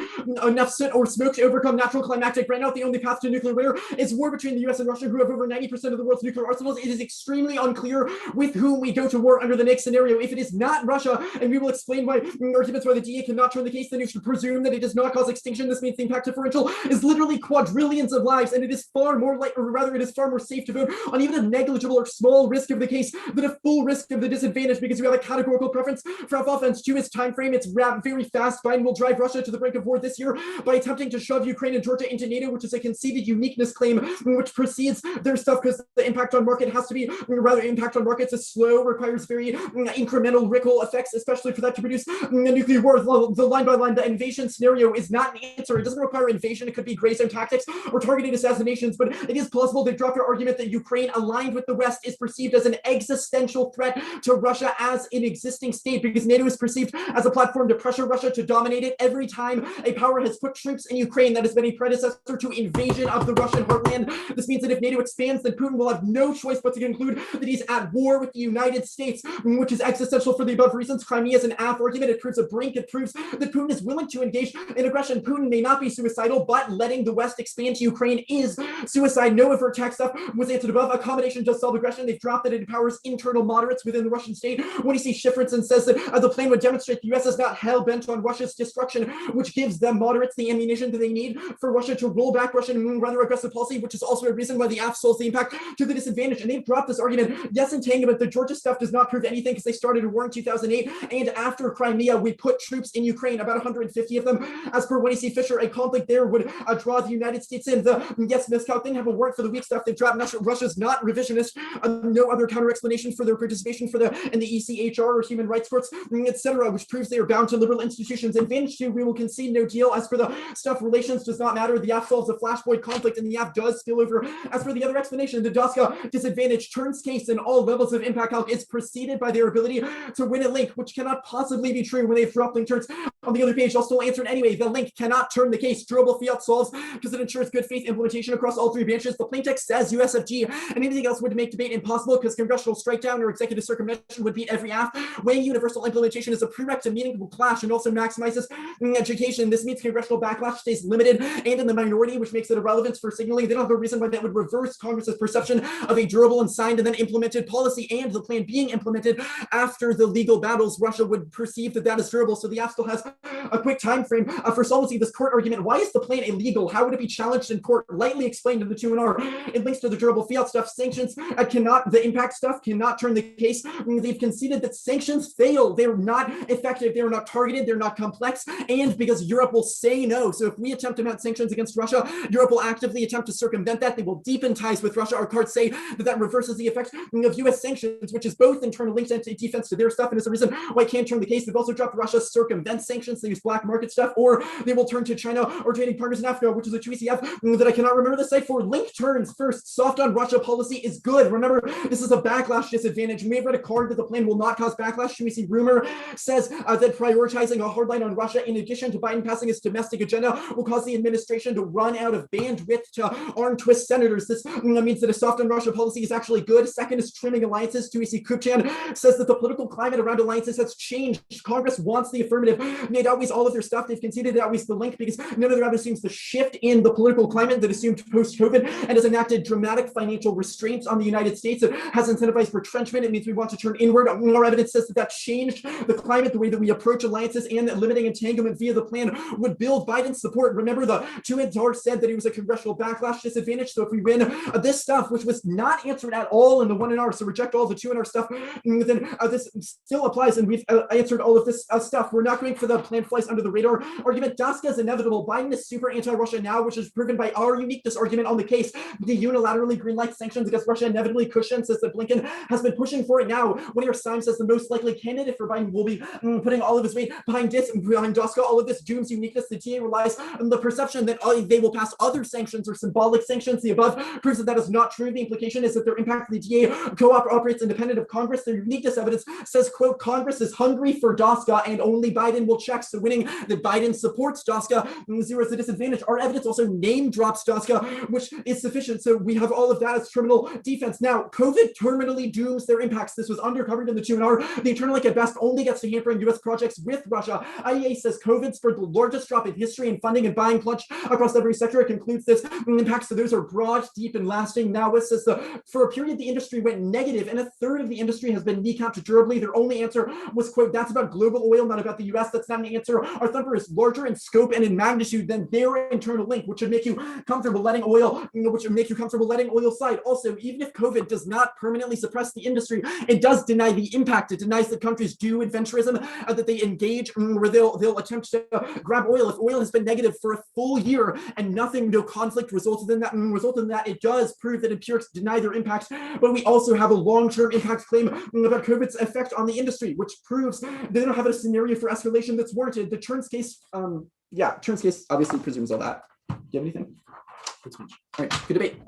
or smoke to overcome natural climactic burnout. The only path to nuclear winter is war between the U.S. and Russia, who have over 90% of the world's nuclear arsenals. It is extremely unclear with whom we go to war under the NEG scenario. If it is not Russia, and we will explain why arguments why the DA cannot turn the case, then you should presume that it does not cause extinction. This means the impact differential is literally quadrillions of lives, and it is far more like, or rather, it is far more safe to vote on even a negligible or small risk of the case than a full risk of the disadvantage, because we have a categorical preference for offense. 2 is time frame. It's very fast. Biden will drive Russia to the brink of war this year by attempting to shove Ukraine and Georgia into NATO, which is a conceded uniqueness claim, which precedes their stuff because the impact on market has to be, rather, impact on markets is slow, requires very incremental ripple effects, especially for that to produce a nuclear war. The line by line, the invasion scenario is not an answer. It doesn't require invasion. It could be gray zone tactics or targeted assassinations, but it is plausible they dropped their argument that Ukraine, aligned with the West, is perceived as an existential threat to Russia as an existing state, because NATO is perceived as a platform to pressure Russia to dominate it. Every time a power has put troops in Ukraine, that has been a predecessor to invasion of the Russian heartland. This means that if NATO expands, then Putin will have no choice but to conclude that he's at war with the United States, which is existential for the above reasons. Crimea is an AFF argument. It proves a brink. It proves that Putin is willing to engage in aggression. Putin may not be suicidal, but letting the West expand to Ukraine is suicide. No overt attack stuff was answered above. Accommodation does solve aggression. They've dropped that it empowers internal moderates within the Russian state. When you see Shifrinson says that the plan would demonstrate the U.S. is not hell-bent on Russia's destruction, which gives them moderates the ammunition that they need for Russia to roll back Russian rather aggressive policy, which is also a reason why the AFF solves the impact to the disadvantage. And they've dropped this argument. Yes, entanglement. The Georgia stuff does not prove anything because they started a war in 2008, and after Crimea, we put troops in Ukraine, about 150 of them. As per Winnie C. Fisher, a conflict there would draw the United States in. The yes, Moscow didn't have a word for the weak stuff. They've dropped Russia's not revisionist. No other counter explanation for their participation in the ECHR or human rights courts, etc., which proves they are bound to liberal institutions. Advantage 2, we will concede no deal. As per the stuff, relations does not matter. The AFF solves a flashpoint conflict, and the AFF does spill over. As for the other explanation, the Daska disadvantage turns case in all levels of impact calc is preceded by their ability to win a link, which cannot possibly be true when they've dropped link turns on the other page. I'll still answer it anyway. The link cannot turn the case. Durable fiat solves because it ensures good faith implementation across all 3 branches. The plain text says USFG, and anything else would make debate impossible because congressional strike down or executive circumvention would beat every AFF. Weighing universal implementation is a prereq to meaningful clash and also maximizes education. This means congressional backlash stays limited and in the minority, which makes it irrelevant for signaling. They don't have a reason why that would reverse Congress's perception of a durable and signed and then implemented policy, and the plan being implemented after the legal battles. Russia would perceive that that is durable, so the AFF still has a quick time frame for solvency. This court argument, why is the plan illegal? How would it be challenged in court? Lightly explained in the 2NR. It links to the durable fiat stuff. Sanctions the impact stuff cannot turn the case. They've conceded that sanctions fail. They're not effective. They're not targeted. They're not complex. And because Europe will say no. So if we attempt to mount sanctions against Russia, Europe will actively attempt to circumvent that. They will deepen ties with Russia. Our cards say that reverses the effect of U.S. sanctions, which is both internal links and defense to their stuff, and is a reason why I can't turn the case. They've also dropped Russia's circumvent sanctions. They use black market stuff, or they will turn to China or trading partners in Africa, which is a 2ECF that I cannot remember the site for. Link turns first. Soft on Russia policy is good. Remember, this is a backlash disadvantage. You may have read a card that the plan will not cause backlash. 2EC rumor says that prioritizing a hardline on Russia, in addition to Biden passing his domestic agenda, will cause the administration to run out of bandwidth to arm twist senators. This means that a soft on Russia policy is actually good. Second is trimming alliances. 2EC Kupchan says that the political climate around alliances has changed. Congress wants the affirmative. They'd always all of their stuff. They've conceded it always the link because none of their other seems to shift in the political climate that assumed post-COVID and has enacted dramatic financial restraints on the United States. It has incentivized retrenchment. It means we want to turn inward. Our evidence says that that changed the climate, the way that we approach alliances, and that limiting entanglement via the plan would build Biden's support. Remember, the 2NR said that it was a congressional backlash disadvantage. So if we win this stuff, which was not answered at all in the 1NR, so reject all the 2NR stuff, then this still applies, and we've answered all of this stuff. We're not going for the plan flies under the radar argument. Daska is inevitable. Biden is super anti-Russia now, which is proven by our our uniqueness argument on the case. The unilaterally green-light sanctions against Russia inevitably cushion, says that Blinken has been pushing for it now. When New York Times says the most likely candidate for Biden will be putting all of his weight behind DOSCA. All of this dooms uniqueness. The TA relies on the perception that they will pass other sanctions or symbolic sanctions. The above proves that that is not true. The implication is that their impact on the TA operates independent of Congress. Their uniqueness evidence says, quote, Congress is hungry for DOSCA and only Biden will check. So winning that Biden supports DOSCA zeroes the disadvantage. Our evidence also name drops DOSCA, which is sufficient. So we have all of that as terminal defense. Now, COVID terminally dooms their impacts. This was undercovered in the 2NR. The internal link at best only gets to hampering U.S. projects with Russia. IEA says COVID spurred the largest drop in history in funding and buying plunge across every sector. It concludes this impacts to those are broad, deep, and lasting. Now, it says for a period, the industry went negative, and a third of the industry has been kneecapped durably. Their only answer was, quote, that's about global oil, not about the U.S. That's not an answer. Our thumper is larger in scope and in magnitude than their internal link, which would make you comfortable letting oil, slide. Also, even if COVID does not permanently suppress the industry, it does deny the impact. It denies that countries do adventurism, that they engage where they'll attempt to grab oil. If oil has been negative for a full year and no conflict resulted in that, it does prove that empirics deny their impact. But we also have a long-term impact claim about COVID's effect on the industry, which proves they don't have a scenario for escalation that's warranted. The Turns case, Turns case obviously presumes all that. Do you have anything? All right, good debate.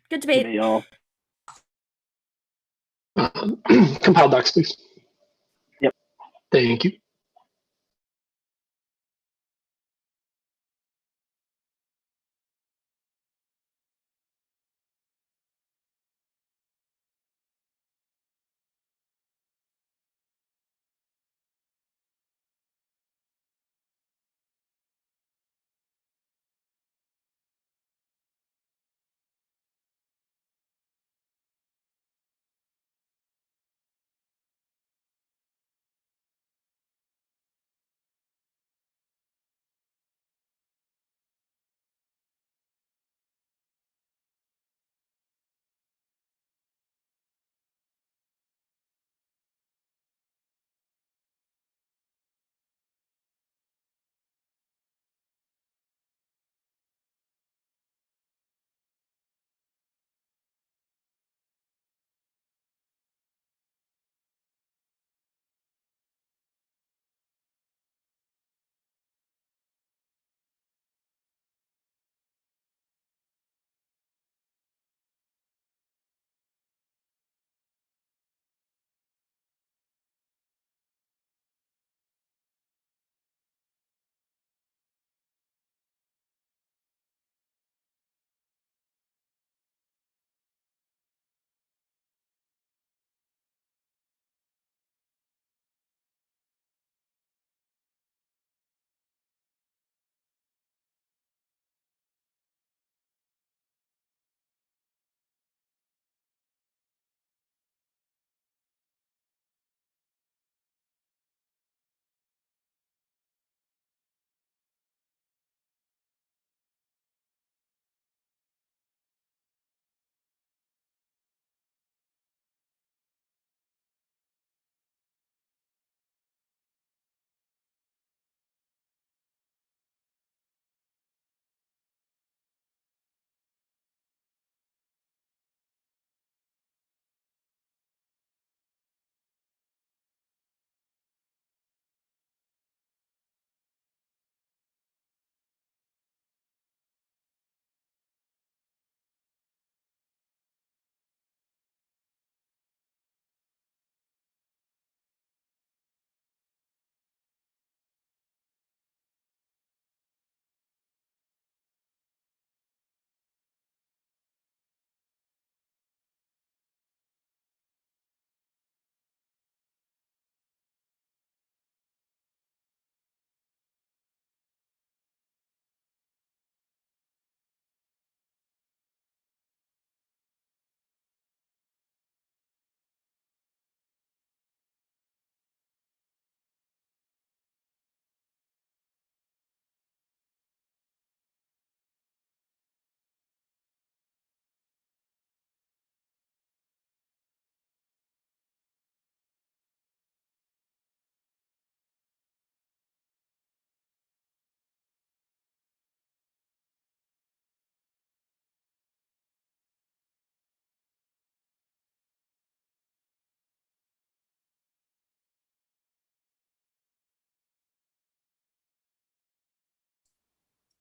Good debate. y'all. Compile docs, please. Yep. Thank you.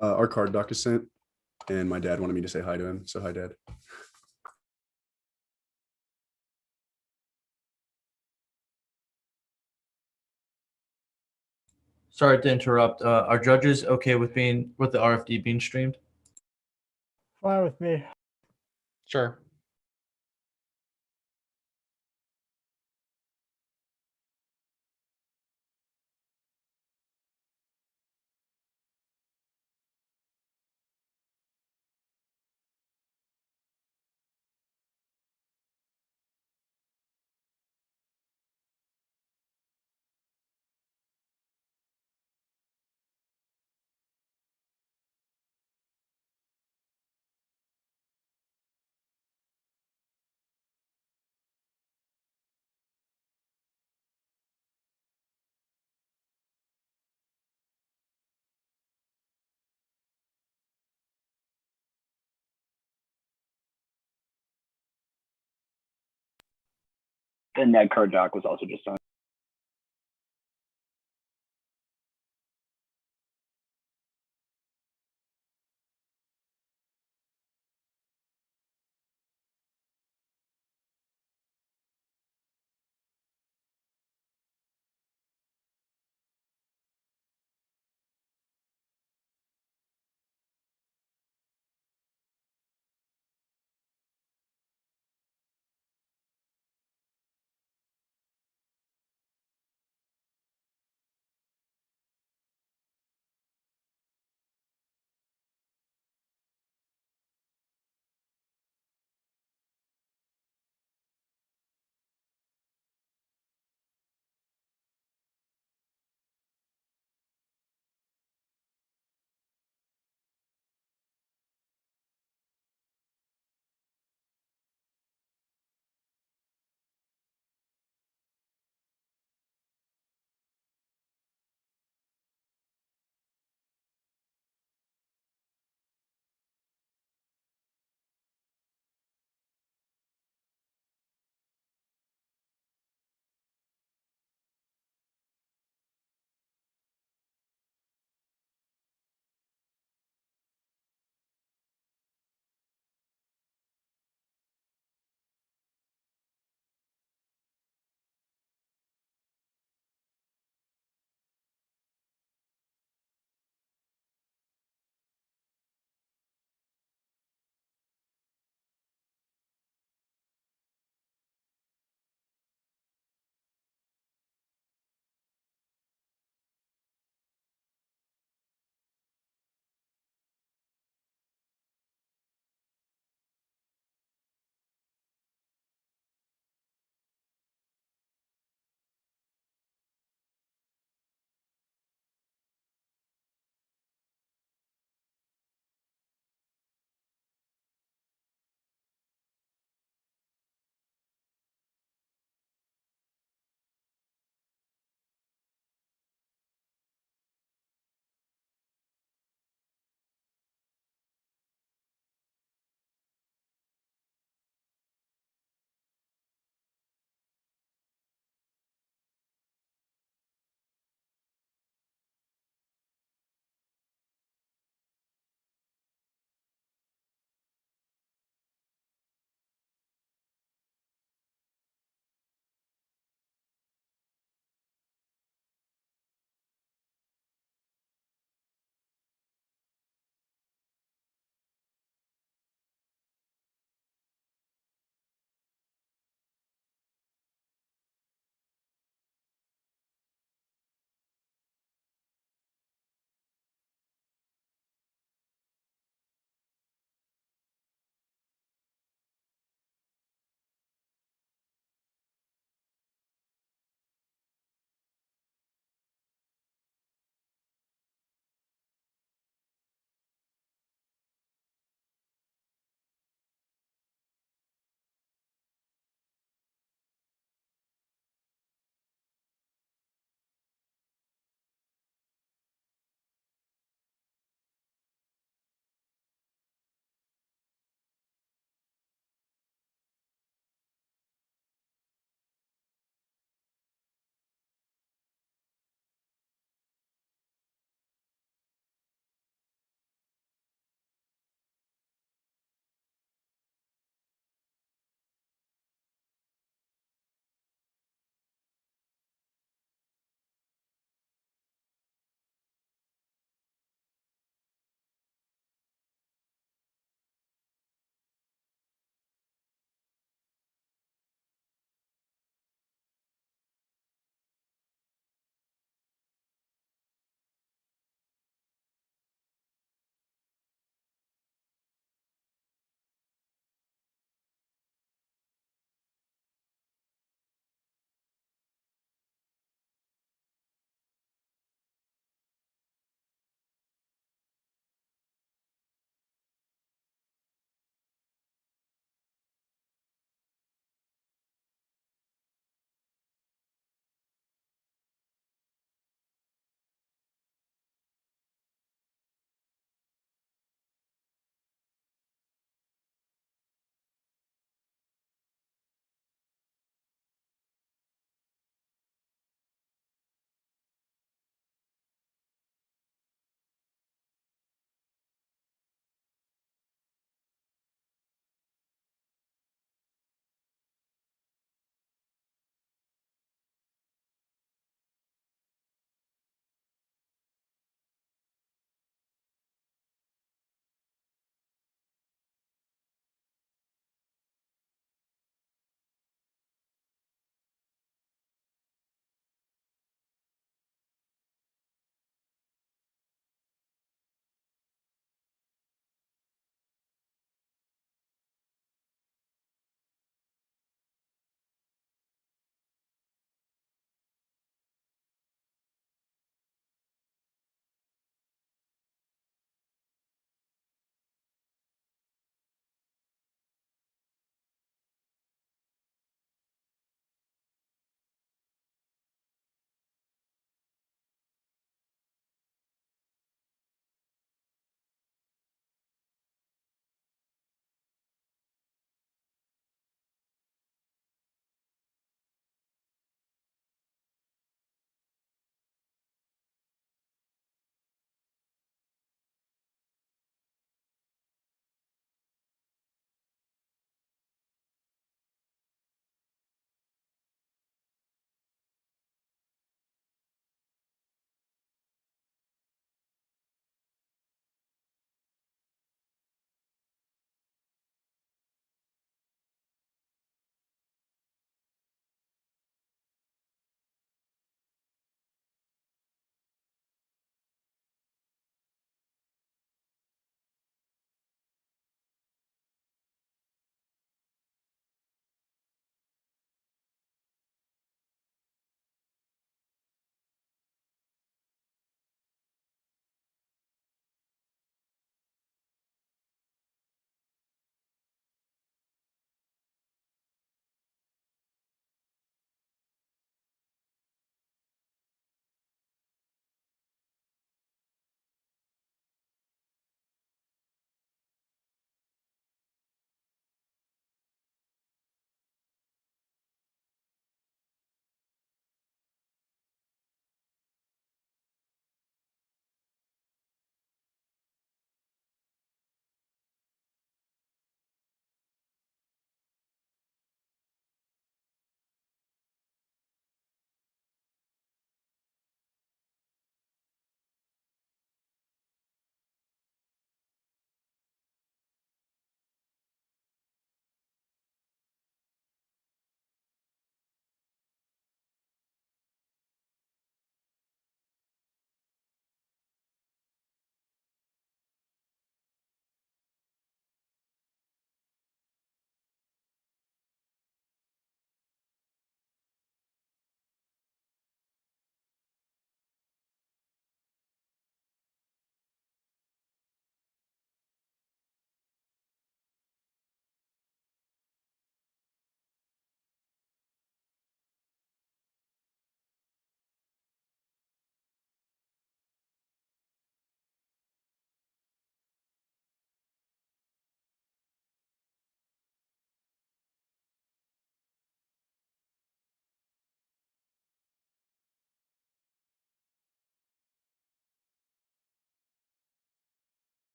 Our card doc is sent, and my dad wanted me to say hi to him. So hi, Dad. Sorry to interrupt. Are judges okay with the RFD being streamed? Fine with me. Sure. The NEG card doc was also just on.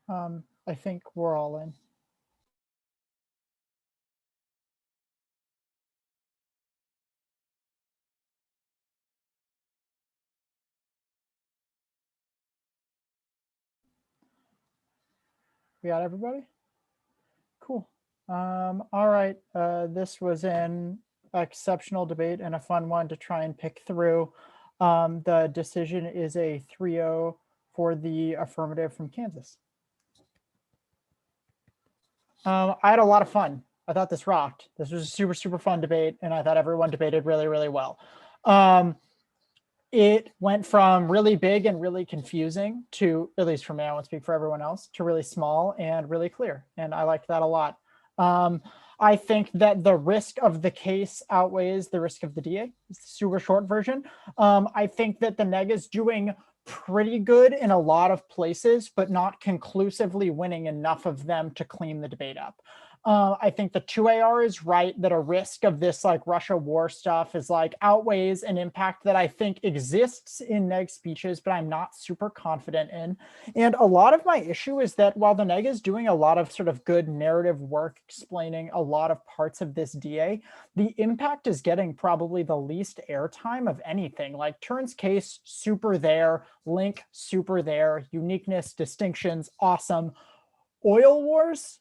I think we're all in. We got everybody? Cool. All right. This was an exceptional debate and a fun one to try and pick through. The decision is a 3-0 for the affirmative from Kansas. I had a lot of fun. I thought this rocked. This was a super, super fun debate, and I thought everyone debated really, really well. It went from really big and really confusing to, at least for me, I won't speak for everyone else, to really small and really clear. And I liked that a lot. I think that the risk of the case outweighs the risk of the DA. It's the super short version. I think that the NEG is doing pretty good in a lot of places, but not conclusively winning enough of them to clean the debate up. I think the 2AR is right that a risk of this like Russia war stuff is like outweighs an impact that I think exists in NEG speeches, but I'm not super confident in. And a lot of my issue is that while the NEG is doing a lot of sort of good narrative work explaining a lot of parts of this DA, the impact is getting probably the least airtime of anything. Like Turn's case, super there, Link, super there, uniqueness, distinctions, awesome. Oil wars,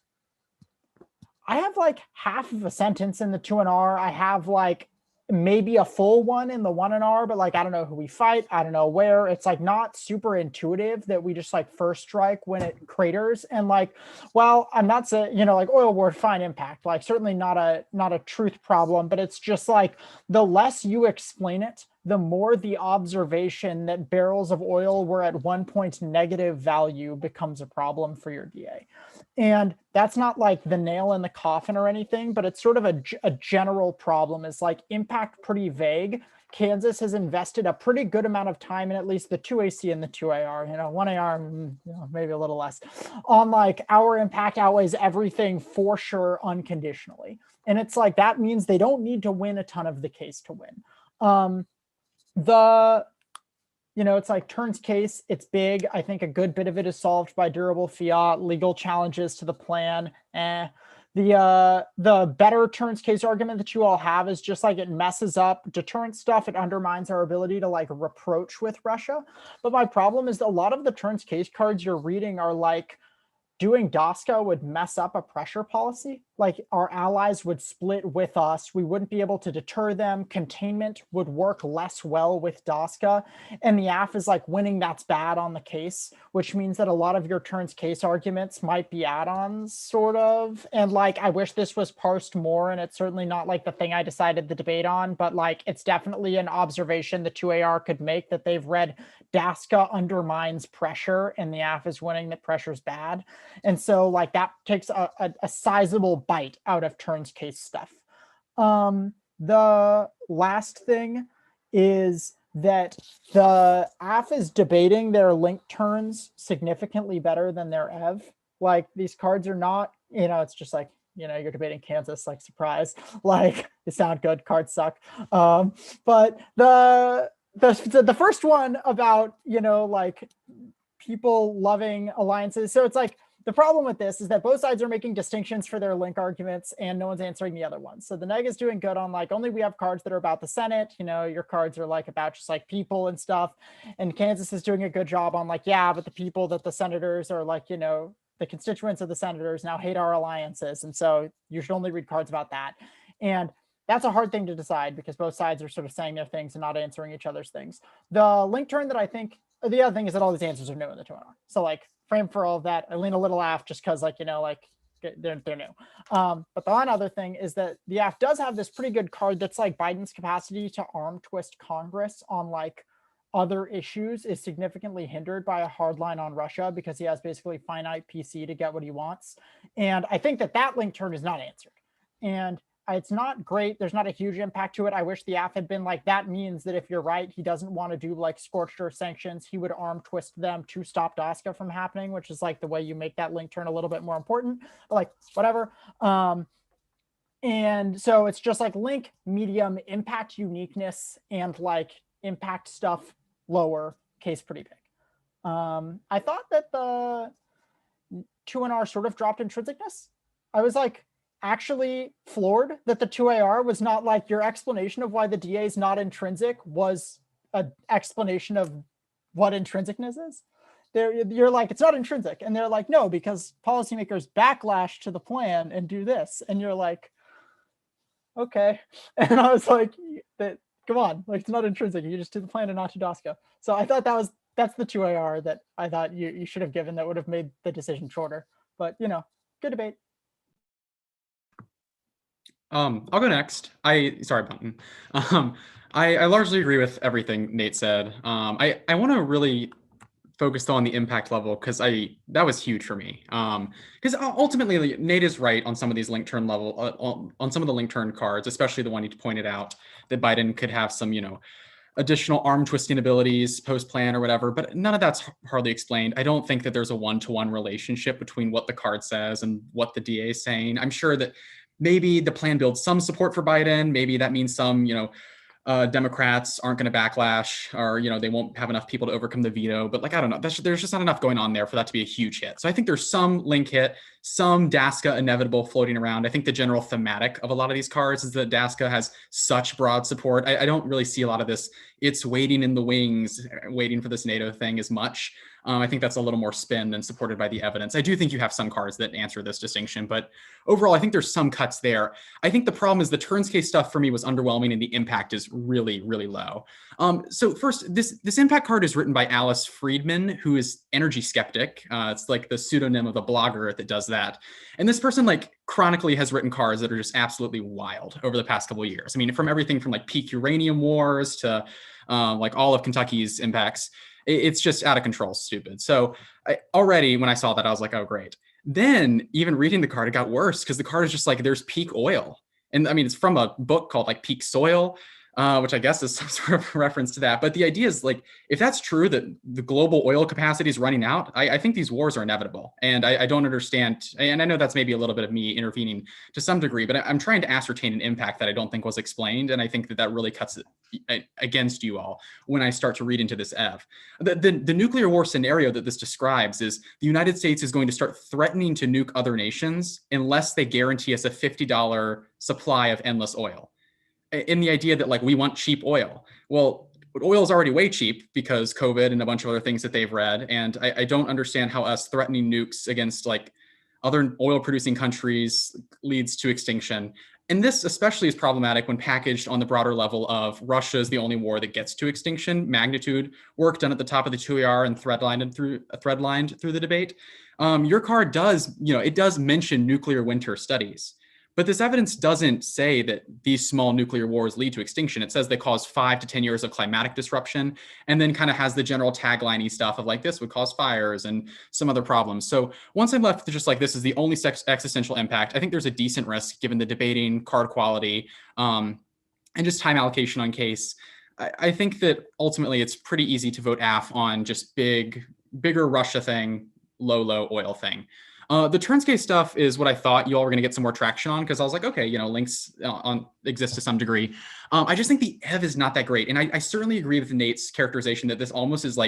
I have like half of a sentence in the 2NR. I have like maybe a full one in the 1NR, but like I don't know who we fight. I don't know where. It's like not super intuitive that we just like first strike when it craters. And like, well, I'm not saying, you know, like oil war, fine impact, like certainly not a truth problem, but it's just like the less you explain it, the more the observation that barrels of oil were at one point negative value becomes a problem for your DA. And that's not like the nail in the coffin or anything, but it's sort of a general problem. Is like impact pretty vague. Kansas has invested a pretty good amount of time in at least the 2AC and the 2AR, you know, 1AR, you know, maybe a little less, on like our impact outweighs everything for sure unconditionally. And it's like, that means they don't need to win a ton of the case to win. You know, it's like Turn's case, it's big. I think a good bit of it is solved by durable fiat, legal challenges to the plan. The better Turn's case argument that you all have is just like it messes up deterrent stuff. It undermines our ability to like reproach with Russia. But my problem is that a lot of the Turn's case cards you're reading are like, doing DOSCA would mess up a pressure policy. Like our allies would split with us. We wouldn't be able to deter them. Containment would work less well with DOSCA. And the AF is like winning that's bad on the case, which means that a lot of your Turn's case arguments might be add-ons sort of. And like, I wish this was parsed more, and it's certainly not like the thing I decided the debate on, but like, it's definitely an observation the 2AR could make that they've read DOSCA undermines pressure and the AF is winning that pressure's bad. And so like that takes a sizable bite out of Turn's case stuff. The last thing is that the AF is debating their link turns significantly better than their EV. Like these cards are not, you know, it's just like, you know, you're debating Kansas, like surprise, like they sound good, cards suck. But the first one about, you know, like people loving alliances. So it's like, the problem with this is that both sides are making distinctions for their link arguments and no one's answering the other ones. So the NEG is doing good on like, only we have cards that are about the Senate, you know, your cards are like about just like people and stuff. And Kansas is doing a good job on like, yeah, but the people that the senators are like, you know, the constituents of the senators now hate our alliances. And so you should only read cards about that. And that's a hard thing to decide because both sides are sort of saying their things and not answering each other's things. The link turn that I think, the other thing is that all these answers are new in the 2NR. So like frame for all of that, I lean a little AF just because like, you know, like they're new. But the one other thing is that the AF does have this pretty good card that's like Biden's capacity to arm twist Congress on like other issues is significantly hindered by a hard line on Russia because he has basically finite PC to get what he wants. And I think that that link turn is not answered. And it's not great. There's not a huge impact to it. I wish the AF had been like, that means that if you're right, he doesn't want to do like scorched earth sanctions. He would arm twist them to stop DOSCA from happening, which is like the way you make that link turn a little bit more important, but like whatever. And so it's just like link, medium, impact, uniqueness, and like impact stuff lower, case pretty big. I thought that 2NR sort of dropped intrinsicness. I was like actually floored that the 2AR was not like your explanation of why the DA is not intrinsic was an explanation of what intrinsicness is. You're like, it's not intrinsic. And they're like, no, because policymakers backlash to the plan and do this. And you're like, okay. And I was like, come on, like it's not intrinsic. You just do the plan and not to DOSCA. So I thought that's the 2AR that I thought you should have given that would have made the decision shorter. But good debate. I'll go next. Sorry, Bunton. I largely agree with everything Nate said. I want to really focus on the impact level because that was huge for me. Because ultimately Nate is right on some of these link turn level on some of the link turn cards, especially the one he pointed out that Biden could have some additional arm twisting abilities post plan or whatever, but none of that's hardly explained. I don't think that there's a one-to-one relationship between what the card says and what the DA is saying. I'm sure that maybe the plan builds some support for Biden. Maybe that means some, Democrats aren't going to backlash, or they won't have enough people to overcome the veto. But I don't know, there's just not enough going on there for that to be a huge hit. So I think there's some link hit, some DASCA inevitable floating around. I think the general thematic of a lot of these cards is that DASCA has such broad support. I don't really see a lot of this. It's waiting in the wings, waiting for this NATO thing as much. I think that's a little more spin than supported by the evidence. I do think you have some cards that answer this distinction, but overall, I think there's some cuts there. I think the problem is the turns case stuff for me was underwhelming and the impact is really, really low. So first, this impact card is written by Alice Friedman, who is energy skeptic. It's like the pseudonym of the blogger that does that. And this person chronically has written cards that are just absolutely wild over the past couple of years. I mean, from everything from peak uranium wars to all of Kentucky's impacts. It's just out of control, stupid. So already when I saw that, I was like, oh, great. Then even reading the card, it got worse because the card is just there's peak oil. And I mean, it's from a book called Peak Soil, which I guess is some sort of reference to that. But the idea is if that's true, that the global oil capacity is running out, I think these wars are inevitable. And I don't understand. And I know that's maybe a little bit of me intervening to some degree, but I'm trying to ascertain an impact that I don't think was explained. And I think that really cuts it against you all when I start to read into this EV. The nuclear war scenario that this describes is the United States is going to start threatening to nuke other nations unless they guarantee us a $50 supply of endless oil. In the idea that we want cheap oil. Well, oil is already way cheap because COVID and a bunch of other things that they've read. And I don't understand how us threatening nukes against other oil producing countries leads to extinction. And this especially is problematic when packaged on the broader level of Russia is the only war that gets to extinction magnitude, work done at the top of the 2AR and threadlined through the debate. Your card does, it does mention nuclear winter studies. But this evidence doesn't say that these small nuclear wars lead to extinction. It says they cause 5 to 10 years of climatic disruption, and then kind of has the general tagline-y stuff of this would cause fires and some other problems. So once I'm left with just this is the only existential impact, I think there's a decent risk given the debating, card quality, and just time allocation on case. I think that ultimately it's pretty easy to vote AF on just bigger Russia thing, low oil thing. The turns case stuff is what I thought you all were going to get some more traction on because I was like, okay, links exist to some degree. I just think the EV is not that great. And I certainly agree with Nate's characterization that this almost is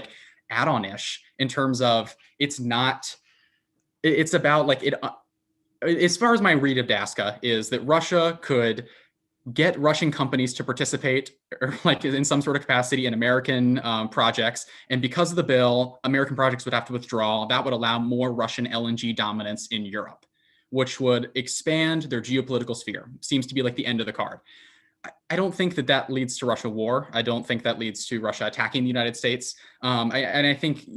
add-on-ish in terms of it's about as far as my read of DASCA is that Russia could get Russian companies to participate or in some sort of capacity in American projects. And because of the bill, American projects would have to withdraw. That would allow more Russian LNG dominance in Europe, which would expand their geopolitical sphere. Seems to be the end of the card. I don't think that leads to Russia war. I don't think that leads to Russia attacking the United States. I think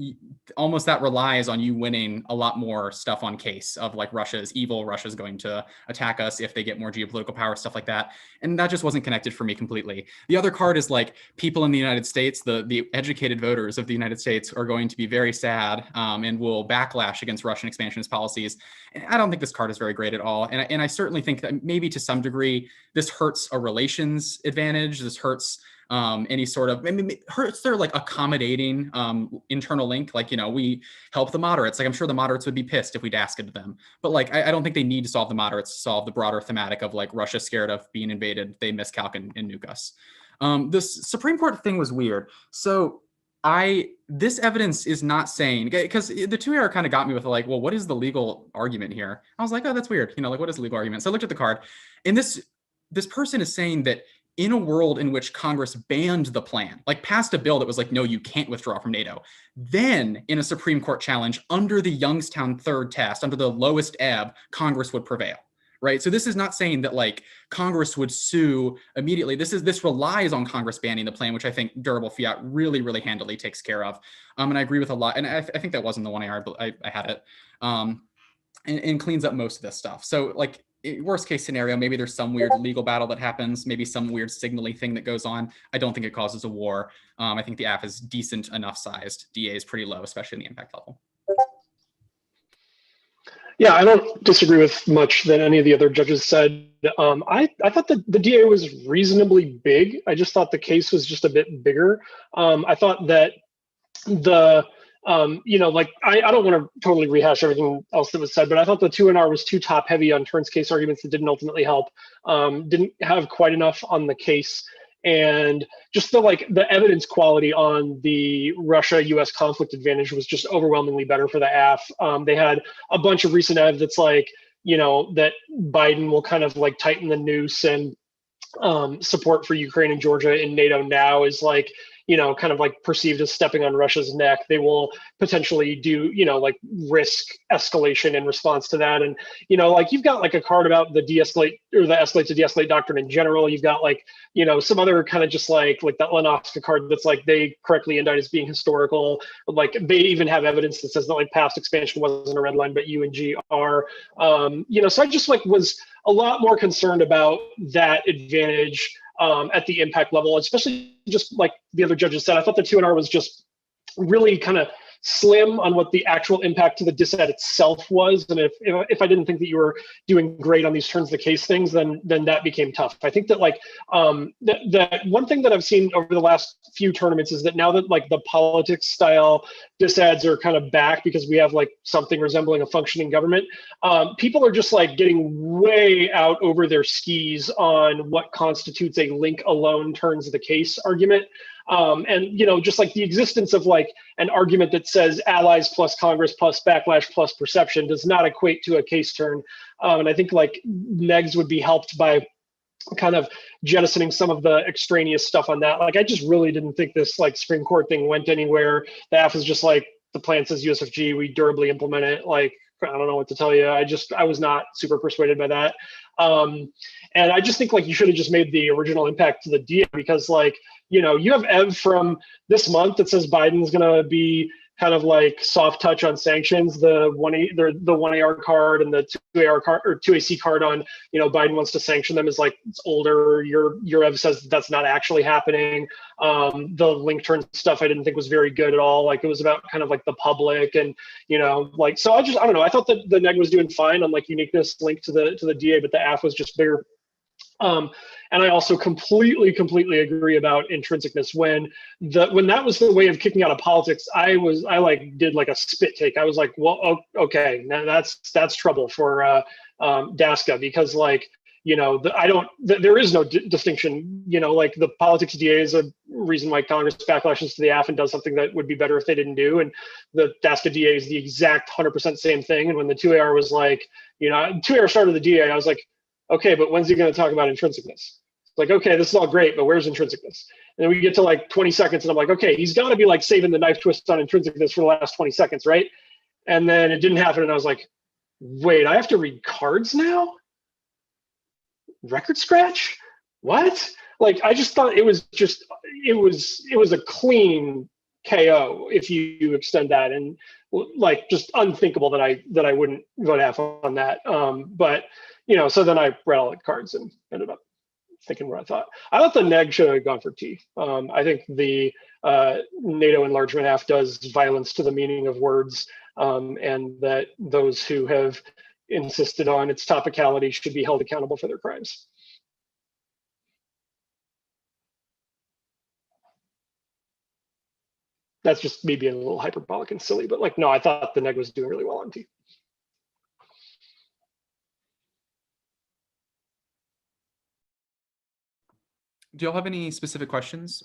almost that relies on you winning a lot more stuff on case of Russia is evil, Russia's going to attack us if they get more geopolitical power, stuff like that. And that just wasn't connected for me completely. The other card is people in the United States, the educated voters of the United States are going to be very sad and will backlash against Russian expansionist policies. And I don't think this card is very great at all. And I certainly think that maybe to some degree, this hurts a relations advantage. This hurts any sort of, hurts their accommodating internal link. We help the moderates. I'm sure the moderates would be pissed if we DASCA'd them. But I don't think they need to solve the moderates to solve the broader thematic of Russia scared of being invaded. They miscalc and nuke us. This Supreme Court thing was weird. So this evidence is not saying, because the 2AR kind of got me with like, well, what is the legal argument here? I was like, oh, that's weird. Like, what is the legal argument? So I looked at the card, and this person is saying that in a world in which Congress banned the plan, like passed a bill that was like, no, you can't withdraw from NATO, then in a Supreme Court challenge under the Youngstown third test, under the lowest ebb, Congress would prevail. Right. So this is not saying that like Congress would sue immediately. This relies on Congress banning the plan, which I think durable fiat really, really handily takes care of. And I agree with a lot. And I think that wasn't the one I had it and cleans up most of this stuff. So like worst case scenario, maybe there's some weird legal battle that happens, maybe some weird signaling thing that goes on. I don't think it causes a war. I think the AF is decent enough sized. DA is pretty low, especially in the impact level. Yeah, I don't disagree with much that any of the other judges said. I thought that the DA was reasonably big. I just thought the case was just a bit bigger. I thought that the, like, I don't want to totally rehash everything else that was said, but I thought the 2NR was too top heavy on Turns case arguments that didn't ultimately help, didn't have quite enough on the case. And just the evidence quality on the Russia-US conflict advantage was just overwhelmingly better for the AF. They had a bunch of recent evidence that's like, that Biden will kind of like tighten the noose, and support for Ukraine and Georgia in NATO now is like, kind of like perceived as stepping on Russia's neck. They will potentially do, like risk escalation in response to that. And, like you've got like a card about the de-escalate or the escalate to de-escalate doctrine in general. You've got like, some other kind of just like that Lenowska card that's like they correctly indict as being historical. Like they even have evidence that says that like past expansion wasn't a red line, but U and G are. So I just like was a lot more concerned about that advantage at the impact level, especially just like the other judges said. I thought the 2NR was just really kind of slim on what the actual impact to the dissent itself was. And if I didn't think that you were doing great on these turns the case things, then that became tough. I think that like that one thing that I've seen over the last few tournaments is that now that like the politics style disads are kind of back because we have like something resembling a functioning government, people are just like getting way out over their skis on what constitutes a link alone turns the case argument. And just like the existence of like an argument that says allies plus Congress plus backlash plus perception does not equate to a case turn. And I think like NEGs would be helped by kind of jettisoning some of the extraneous stuff on that. Like I just really didn't think this like Supreme Court thing went anywhere. The AF is just like, the plan says USFG, we durably implement it. Like, I don't know what to tell you. I was not super persuaded by that. And I just think like you should have just made the original impact to the DA, because like, you have Ev from this month that says Biden's going to be kind of like soft touch on sanctions, the 1AR card and the 2AR card or 2AC card on, Biden wants to sanction them is like, it's older. Your Ev says that's not actually happening. The link turn stuff I didn't think was very good at all. Like it was about kind of like the public and, like, so I don't know. I thought that the NEG was doing fine on like uniqueness linked to the DA, but the AF was just bigger. And I also completely agree about intrinsicness. When that was the way of kicking out of politics, I did like a spit take. I was like, well, okay, now that's trouble for DASCA, because like, there is no distinction, like the politics DA is a reason why Congress backlashes to the AF and does something that would be better if they didn't do. And the DASCA DA is the exact 100% same thing. And when the 2AR was like, 2AR started the DA, I was like, okay, but when's he going to talk about intrinsicness? Like, okay, this is all great, but where's intrinsicness? And then we get to like 20 seconds and I'm like, okay, he's got to be like saving the knife twist on intrinsicness for the last 20 seconds, right? And then it didn't happen. And I was like, wait, I have to read cards now? Record scratch? What? Like, I just thought it was a clean KO if you extend that, and like just unthinkable that I wouldn't vote AF on that. But so then I read all the cards and ended up thinking what I thought. I thought the NEG should have gone for T. I think the NATO enlargement AF does violence to the meaning of words, and that those who have insisted on its topicality should be held accountable for their crimes. That's just me being a little hyperbolic and silly, but like, no, I thought the NEG was doing really well on T. Do y'all have any specific questions?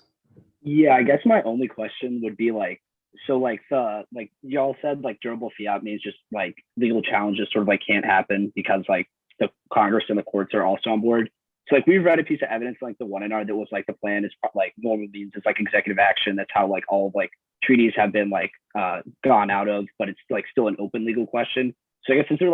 Yeah, I guess my only question would be like, so like y'all said like durable fiat means just like legal challenges sort of like can't happen because like the Congress and the courts are also on board. So like we read a piece of evidence like the one in our that was like the plan is like normally means it's like executive action. That's how like all of like treaties have been like gone out of, but it's like still an open legal question. So I guess is there